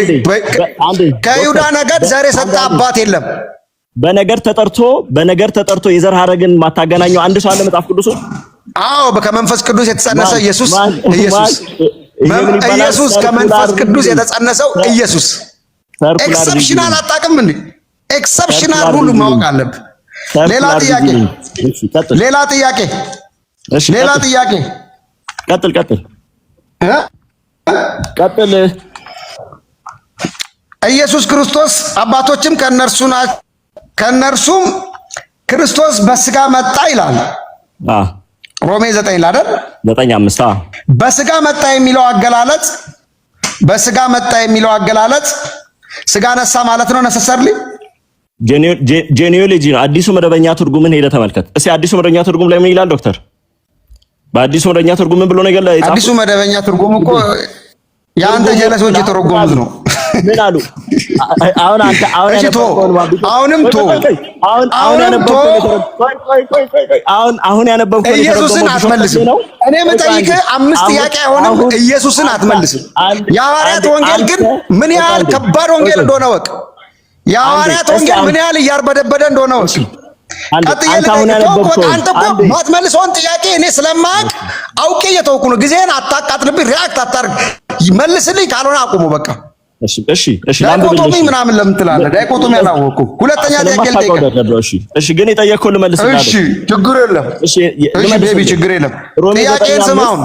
B: ከይሁዳ ነገድ ዘር የሰጠ አባት የለም።
A: በነገር ተጠርቶ የዘር ሐረግን ማታገናኘው አንድ ሰው አለ መጽሐፍ ቅዱስ?
B: አዎ ከመንፈስ ቅዱስ የተጸነሰ ኢየሱስ ከመንፈስ ቅዱስ የተጸነሰው ኢየሱስ። ኤክሰፕሽናል አታውቅም እንዴ? ኤክሰፕሽናል ሁሉ ማወቅ አለብህ። ሌላ ጥያቄ ቀጥል። ኢየሱስ ክርስቶስ አባቶችም ከነርሱም ክርስቶስ በስጋ መጣ ይላል ሮሜ 9 ላይ አይደል?
A: 9:5
B: በስጋ መጣ የሚለው አገላለጽ ስጋ ነሳ ማለት ነው። ነሰሰርሊ
A: ጄኒዮሎጂ ነው። አዲሱ መደበኛ ትርጉምን ሄደህ ተመልከት እስኪ። አዲሱ መደበኛ ትርጉም ላይ ምን ይላል ዶክተር? በአዲሱ መደበኛ ትርጉም ምን ብሎ ነው የገለጸው?
B: አዲሱ መደበኛ ትርጉም እኮ የአንተ ጀለሶች የተረጎሙት ነው።
A: ምን አሉ? አሁን አንተ አሁን ያነበብከው
B: ኢየሱስን አትመልስም። እኔ የምጠይቅህ 5 ጥያቄ አይሆንም። ኢየሱስን አትመልስም። የሐዋርያት ወንጌል ግን ምን ያህል ከባድ ወንጌል እንደሆነ ወቅ። የሐዋርያት ወንጌል ምን ያህል እያርበደበደ እንደሆነ ወቅ። አንተ እኮ ማትመልሰውን ጥያቄ እኔ ስለማያውቅ አውቄ እየተውኩ ነው። ጊዜህን አታቃጥልብኝ። ሪያክት አታርግ። መልስልኝ። ካልሆነ አቁሙ በቃ።
A: እሺ
B: ዳይኮቶሚ ምናምን ለምን ትላለህ? ዳይኮቶሚ አላወኩም። ሁለተኛ ጥያቄ ልጠይቅህ።
A: ግን የጠየቅኩህን ልመልስልህ።
B: እሺ ችግር የለም። እሺ ቤቢ ችግር የለም። ጥያቄን ስማውን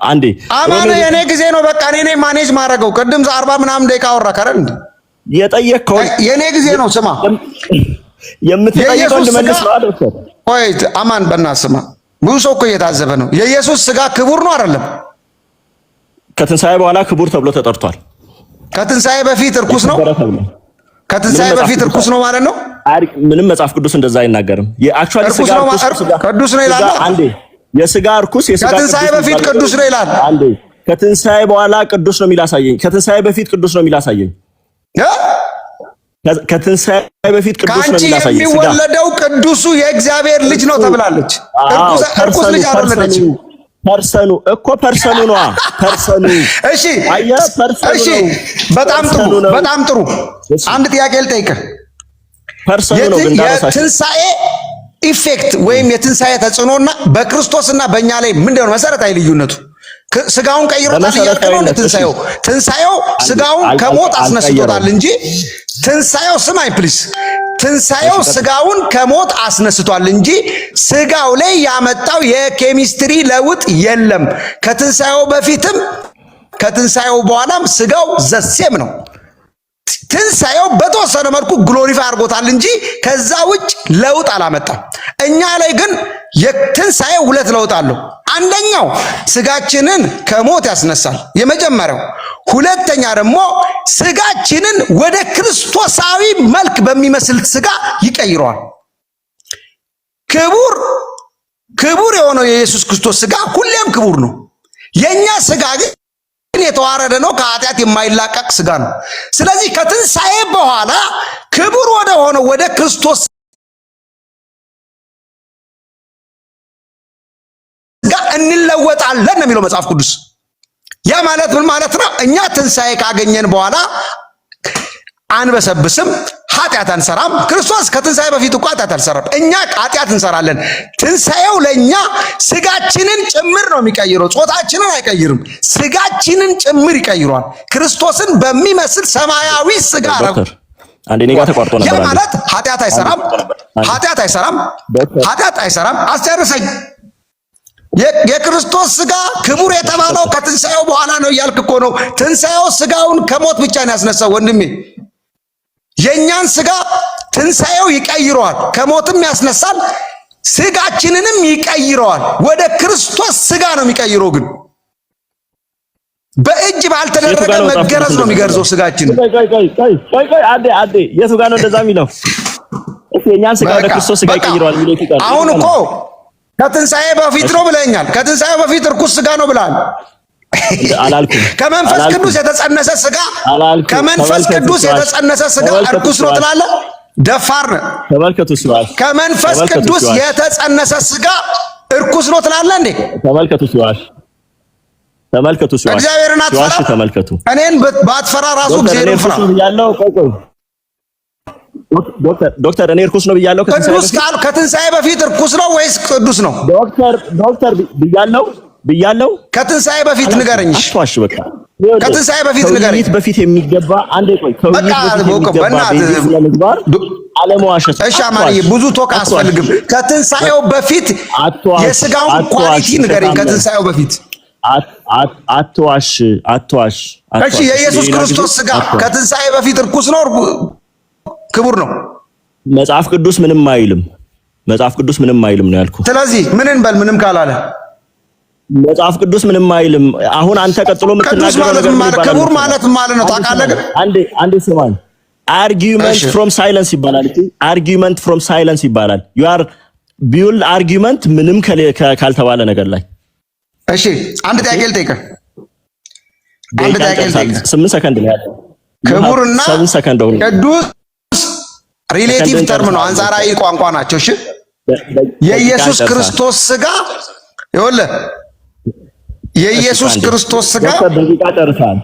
A: አንዴ።
B: አማኑ የኔ ጊዜ ነው በቃ እኔ ነኝ ማኔጅ ማድረገው። ቅድም 40 ምናምን ደቂቃ አወራህ አይደል እንዴ?
A: የጠየቅከውን
B: የኔ ጊዜ ነው። ስማ
A: የምትጠይቀውን ልመልስ ነው አይደል?
B: ቆይ አማን በእናትህ ስማ። ብዙ ሰው እኮ እየታዘበ ነው። የኢየሱስ ስጋ ክቡር ነው አይደለም?
A: ከትንሣኤ በኋላ ክቡር ተብሎ ተጠርቷል።
B: ከትንሣኤ በፊት እርኩስ ነው። ከትንሣኤ በፊት እርኩስ ነው ማለት ነው።
A: ምንም መጽሐፍ ቅዱስ እንደዛ አይናገርም። የአክቹዋሊ ስጋ
B: ቅዱስ ነው ይላል።
A: አንዴ የስጋ እርኩስ
B: ከትንሣኤ በፊት ቅዱስ ነው ይላል።
A: አንዴ ከትንሣኤ በኋላ ቅዱስ ነው የሚላሳየኝ። ከትንሣኤ በፊት ቅዱስ ነው የሚላሳየኝ። ከትንሣኤ በፊት ቅዱስ ነው የሚላሳየኝ።
B: የሚወለደው ቅዱሱ የእግዚአብሔር ልጅ ነው ተብላለች። እርኩስ ልጅ አልወለደችም።
A: ፐርሰኑ እኮ ፐርሰኑ ነው። ፐርሰኑ
B: እሺ፣ እሺ፣ በጣም ጥሩ። አንድ ጥያቄ ልጠይቅህ።
A: ፐርሰኑ ነው ግን
B: የትንሣኤ ኢፌክት ወይም የትንሣኤ ተጽዕኖና በክርስቶስና በእኛ ላይ ምንድነው መሰረታዊ ልዩነቱ? ስጋውን ቀይሮታል እያልክ ነው? ትንሣኤው ስጋውን ከሞት አስነስቶታል እንጂ ትንሣኤው ስማኝ ፕሊስ፣ ትንሣኤው ስጋውን ከሞት አስነስቷል እንጂ ስጋው ላይ ያመጣው የኬሚስትሪ ለውጥ የለም። ከትንሣኤው በፊትም ከትንሣኤው በኋላም ስጋው ዘሴም ነው። ትንሣኤው በተወሰነ መልኩ ግሎሪፋይ አድርጎታል እንጂ ከዛ ውጭ ለውጥ አላመጣም። እኛ ላይ ግን የትንሣኤው 2 ለውጥ አለው። አንደኛው ስጋችንን ከሞት ያስነሳል፣ የመጀመሪያው። ሁለተኛ ደግሞ ስጋችንን ወደ ክርስቶሳዊ መልክ በሚመስል ስጋ ይቀይረዋል። ክቡር የሆነው የኢየሱስ ክርስቶስ ስጋ ሁሌም ክቡር ነው። የኛ ስጋ ግን የተዋረደ ነው፣ ከኃጢአት የማይላቀቅ ስጋ ነው። ስለዚህ ከትንሣኤ በኋላ ክቡር ወደ ሆነው ወደ ክርስቶስ ጋር እንለወጣለን ነው የሚለው መጽሐፍ ቅዱስ። ያ ማለት ምን ማለት ነው? እኛ ትንሣኤ ካገኘን በኋላ አንበሰብስም፣ ኃጢአት አንሰራም። ክርስቶስ ከትንሣኤ በፊት እኮ ኃጢአት አልሰራም። እኛ ኃጢአት እንሰራለን። ትንሣኤው ለእኛ ስጋችንን ጭምር ነው የሚቀይረው። ጾታችንን አይቀይርም፣ ስጋችንን ጭምር ይቀይሯል። ክርስቶስን በሚመስል ሰማያዊ ስጋ አረግ።
A: አንዴ እኔ ጋር ተቋርጦ ነበር።
B: ያ ማለት ኃጢአት አይሰራም። አስጨርሰኝ። የክርስቶስ ስጋ ክቡር የተባለው ከትንሣኤው በኋላ ነው እያልክ እኮ ነው። ትንሣኤው ስጋውን ከሞት ብቻ ነው ያስነሳው ወንድሜ። የኛን ስጋ ትንሣኤው ይቀይረዋል፣ ከሞትም ያስነሳል፣ ስጋችንንም ይቀይረዋል። ወደ ክርስቶስ ስጋ ነው የሚቀይረው። ግን በእጅ ባልተደረገ መገረዝ ነው የሚገርዘው ስጋችን።
A: አንዴ የቱ ጋር ነው እንደዛ የሚለው? የኛን ስጋ ወደ ክርስቶስ ስጋ ይቀይረዋል የሚለው ይቀር።
B: አሁን እኮ ከትንሣኤ በፊት ነው ብለኛል። ከትንሣኤ በፊት እርኩስ ስጋ ነው ብለሃል።
A: አላልኩም።
B: ከመንፈስ ቅዱስ የተጸነሰ ስጋ ከመንፈስ ቅዱስ የተጸነሰ ስጋ እርኩስ ነው ትላለህ? ደፋር ነህ።
A: ተመልከቱ ሲዋሽ።
B: ከመንፈስ ቅዱስ የተጸነሰ ስጋ እርኩስ ነው ትላለህ እንዴ?
A: ተመልከቱ ሲዋሽ።
B: እግዚአብሔርን አትፈራ።
A: ተመልከቱ።
B: እኔን ባትፈራ ራሱ እግዚአብሔርን ፍራ
A: ያለው ዶክተር እኔ እርኩስ ነው ብያለሁ።
B: ከትንሣኤ በፊት እርኩስ ነው ወይስ ቅዱስ ነው?
A: ዶክተር ብያለሁ።
B: ከትንሣኤ በፊት ንገረኝ።
A: አትዋሽ። በቃ
B: ከትንሣኤ በፊት ንገረኝ።
A: በፊት የሚገባ አንዴ ቆይ። አለመዋሸት።
B: እሺ አማርዬ ብዙ ቶክ አያስፈልግም። ከትንሣኤው በፊት የስጋውን ኳሊቲ ንገረኝ። ከትንሣኤው በፊት
A: አትዋሽ።
B: እሺ የኢየሱስ ክርስቶስ ስጋ ከትንሣኤ በፊት እርኩስ ነው ክቡር ነው?
A: መጽሐፍ ቅዱስ ምንም አይልም። ነው ያልኩት።
B: ስለዚህ ምን እንበል? ምንም ካላለ
A: መጽሐፍ ቅዱስ ምንም አይልም። አሁን አንተ ቀጥሎ የምትናገረው ነገር
B: ክቡር ማለት ማለት ነው ታውቃለህ? ግን
A: አንዴ ስማኝ። አርጊውመንት ፍሮም ሳይለንስ ይባላል። አርጊውመንት ፍሮም ሳይለንስ ይባላል። ዩ አር ቢውል አርጊውመንት ምንም ካልተባለ ነገር ላይ።
B: እሺ አንድ ጥያቄ ልጠይቅህ። አንድ ጥያቄ ልጠይቅ።
A: 8 ሰከንድ ነው ያለው።
B: ክቡርና
A: 7 ሰከንድ ነው።
B: ቅዱስ ሪሌቲቭ ተርም ነው፣ አንጻራዊ ቋንቋ ናቸው። እሺ የኢየሱስ ክርስቶስ ስጋ ይኸውልህ፣ የኢየሱስ ክርስቶስ ስጋ
A: ደቂቃ ጨርሳል።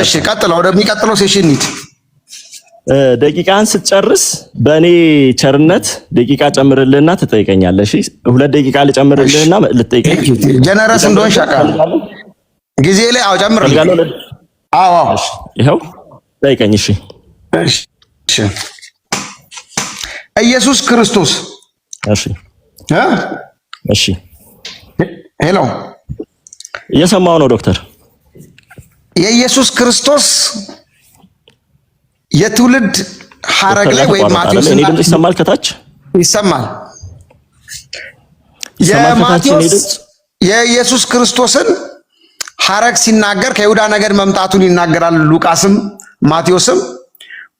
B: እሺ ቀጥል፣ ወደሚቀጥለው ሴሽን እንሂድ።
A: ደቂቃን ስትጨርስ በእኔ ቸርነት ደቂቃ ጨምርልህና ትጠይቀኛለህ። እሺ 2 ደቂቃ ልጨምርልህና ልትጠይቀኝ።
B: ጀነረስ እንደሆን ሻቃል ጊዜ ላይ ጨምርልህ። አዎ
A: እሺ ይኸው ጠይቀኝ። እሺ
B: እሺ ኢየሱስ ክርስቶስ
A: እሺ እሺ
B: ሄሎ
A: እየሰማው ነው ዶክተር።
B: የኢየሱስ ክርስቶስ የትውልድ ሐረግ ላይ ወይ ማቴዎስ
A: እኔ ድምጽ ይሰማል? ከታች
B: ይሰማል። የማቴዎስ የኢየሱስ ክርስቶስን ሐረግ ሲናገር ከይሁዳ ነገድ መምጣቱን ይናገራል። ሉቃስም ማቴዎስም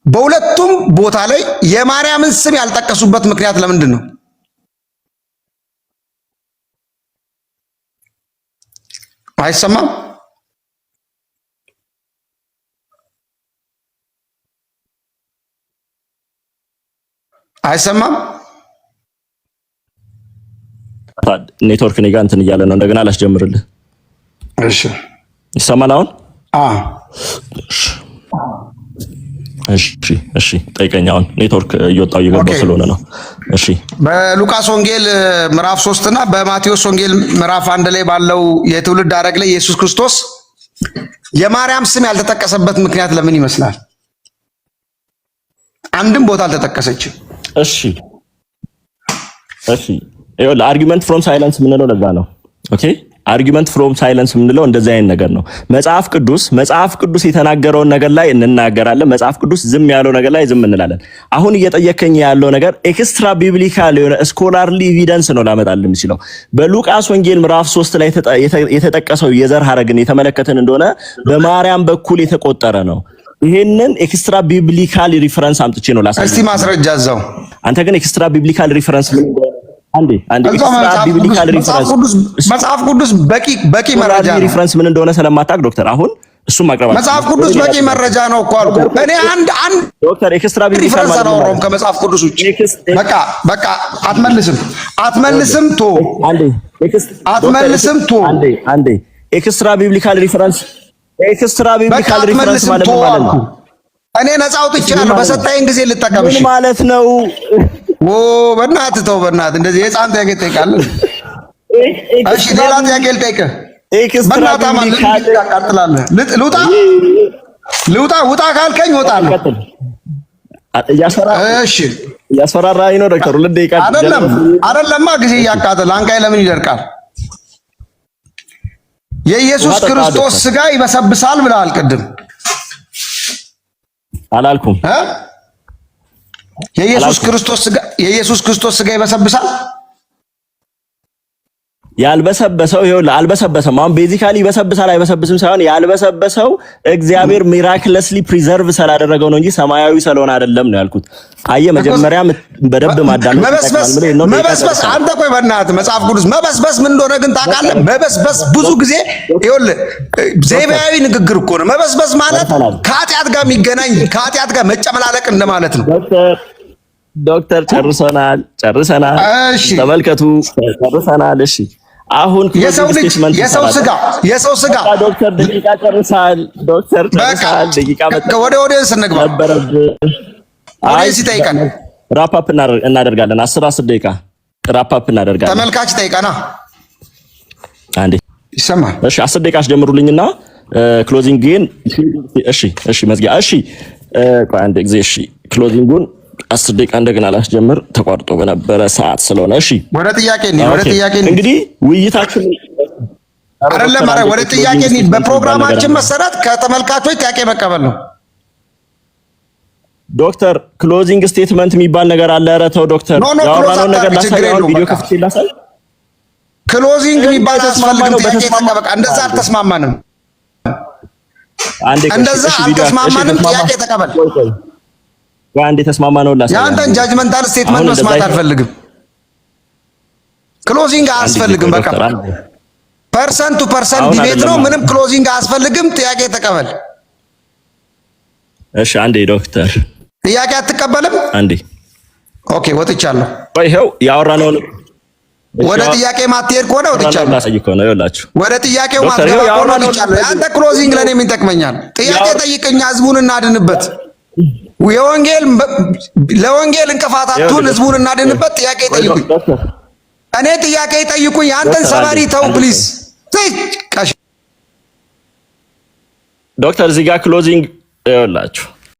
B: በሁለቱም ቦታ ላይ የማርያምን ስም ያልጠቀሱበት ምክንያት ለምንድን ነው? አይሰማም? አይሰማም?
A: ኔትወርክ እኔ ጋር እንትን እያለ ነው። እንደገና አላስጀምርልህ።
B: እሺ
A: ይሰማል አሁን? እሺ ጠይቀኝ። አሁን ኔትወርክ እየወጣው እየገባው ስለሆነ ነው። እሺ
B: በሉቃስ ወንጌል ምዕራፍ 3 እና በማቴዎስ ወንጌል ምዕራፍ 1 ላይ ባለው የትውልድ ሐረግ ላይ ኢየሱስ ክርስቶስ የማርያም ስም ያልተጠቀሰበት ምክንያት ለምን ይመስላል? አንድም ቦታ አልተጠቀሰችም።
A: እሺ ይኸውልህ አርጊመንት ፍሮም ሳይለንስ የምንለው ለዛ ነው። ኦኬ አርጊመንት ፍሮም ሳይለንስ የምንለው እንደዚህ አይነት ነገር ነው። መጽሐፍ ቅዱስ የተናገረውን ነገር ላይ እንናገራለን። መጽሐፍ ቅዱስ ዝም ያለው ነገር ላይ ዝም እንላለን። አሁን እየጠየከኝ ያለው ነገር ኤክስትራ ቢብሊካል የሆነ ስኮላርሊ ኤቪደንስ ነው ላመጣልህ የምችለው። በሉቃስ ወንጌል ምዕራፍ 3 ላይ የተጠቀሰው የዘር ሐረግን የተመለከተን እንደሆነ በማርያም በኩል የተቆጠረ ነው። ይሄንን ኤክስትራ ቢብሊካል ሪፈረንስ አምጥቼ ነው ላሳየህ።
B: እስቲ ማስረጃ እዛው።
A: አንተ ግን ኤክስትራ ቢብሊካል ሪፈረንስ ምን አንዴ ኤክስትራ ቢብሊካል ሪፈረንስ
B: መጽሐፍ ቅዱስ በቂ መረጃ ነው።
A: ሪፈረንስ ምን እንደሆነ ስለማታውቅ ዶክተር አሁን እሱም ማቅረብ
B: መጽሐፍ ቅዱስ በቂ መረጃ ነው እኮ አልኩ። እኔ አንድ
A: ዶክተር ኤክስትራ ቢብሊካል ማለት ነው
B: ከመጽሐፍ ቅዱስ ውጪ። በቃ አትመልስም ቶ
A: አንዴ ኤክስትራ ቢብሊካል ሪፈረንስ ማለት ነው።
B: እኔ ነፃ አውጥቻለሁ። በሰጣይን ጊዜ ልጠቀምሽ
A: ማለት ነው።
B: በእናትህ ተው፣ በእናትህ እንደዚህ የሕፃን ጥያቄ ትጠይቃለህ? እሺ ሌላ ጥያቄ ልጠይቅህ። በእናትህ ማለት ታቃጥላለህ። ልውጣ ውጣ ካልከኝ እወጣለሁ። እሺ
A: እያስፈራራኝ ነው ዶክተር። 2 ደቂቃ
B: አይደለማ ጊዜ እያቃጠለ አንቃይ ለምን ይደርቃል? የኢየሱስ ክርስቶስ ስጋ ይበሰብሳል ብለሃል ቅድም።
A: አላልኩም?
B: የኢየሱስ ክርስቶስ ስጋ ይበሰብሳል።
A: ያልበሰበሰው ይኸውልህ አልበሰበሰም። አሁን ቤዚካሊ ይበሰብሳል አይበሰብስም ሳይሆን ያልበሰበሰው እግዚአብሔር ሚራክለስሊ ፕሪዘርቭ ስላደረገው ነው እንጂ ሰማያዊ ስለሆነ አይደለም ነው ያልኩት። አየህ መጀመሪያ በደንብ ማዳመጥ
B: መበስበስ አንተ ቆይ በእናትህ መጽሐፍ ቅዱስ መበስበስ ምን እንደሆነ ግን ታውቃለህ? መበስበስ ብዙ ጊዜ ይኸውልህ ዘይቤያዊ ንግግር እኮ ነው። መበስበስ ማለት ከኃጢአት ጋር የሚገናኝ ከኃጢአት ጋር መጨመላለቅ እንደማለት ነው።
A: ዶክተር ጨርሰናል።
B: እሺ
A: ተመልከቱ ጨርሰናል። እሺ አሁን
B: የሰው ስጋ
A: ዶክተር ደቂቃ ጨርሳል። ደቂቃ
B: ወደ ስንግባ ሲጠይቀን
A: ራፕ አፕ እናደርጋለን። 10 ደቂቃ ራፕ አፕ እናደርጋለን።
B: ተመልካች ጠይቀና
A: አንዴ
B: ይሰማል።
A: እሺ 10 ደቂቃ አስጀምሩልኝና ክሎዚንግ ግን እሺ መዝጊያ ቆይ አንዴ ጊዜ ክሎዚንጉን 10 ደቂቃ እንደገና ላስጀምር ተቋርጦ በነበረ ሰዓት ስለሆነ። እሺ ወደ ጥያቄ
B: እንግዲህ
A: ውይይታችን
B: አይደለም ወደ ጥያቄ በፕሮግራማችን መሰረት ከተመልካቾች ጥያቄ መቀበል ነው።
A: ዶክተር ክሎዚንግ ስቴትመንት የሚባል ነገር አለ። ኧረ ተው ዶክተር፣ ያወራነው ነገር ላሳየው ቪዲዮ ከፍቼ ላሳይ።
B: ክሎዚንግ የሚባል አስፈልግም። ጥያቄ ተቀበል። እንደዛ አልተስማማንም። ጥያቄ ተቀበል።
A: አንዴ ተስማማ ነው ላሳየው።
B: ያንተን ጃጅመንታል ስቴትመንት መስማት አልፈልግም። ክሎዚንግ አያስፈልግም። በቃ ፐርሰንት ቱ ፐርሰንት ዲቤት ነው። ምንም ክሎዚንግ አያስፈልግም። ጥያቄ ተቀበል።
A: እሺ አንዴ ዶክተር
B: ጥያቄ አትቀበልም?
A: አንዴ
B: ኦኬ ወጥቻለሁ።
A: ይኸው ያወራነው
B: ወደ ጥያቄ ማትሄድ ከሆነ ወጥቻለሁ። ወደ ጥያቄው ማትገባ ከሆነ ወጥቻለሁ። አንተ ክሎዚንግ ለኔ ምን ይጠቅመኛል? ጥያቄ ጠይቀኛ፣ ህዝቡን እናድንበት። ለወንጌል እንቅፋት አትሁን፣ ህዝቡን እናድንበት። ጥያቄ ጠይቁኝ። እኔ ጥያቄ ጠይቁኝ። አንተን ሰባሪ ተው ፕሊዝ።
A: ዶክተር እዚህ ጋር ክሎዚንግ ይኸውላችሁ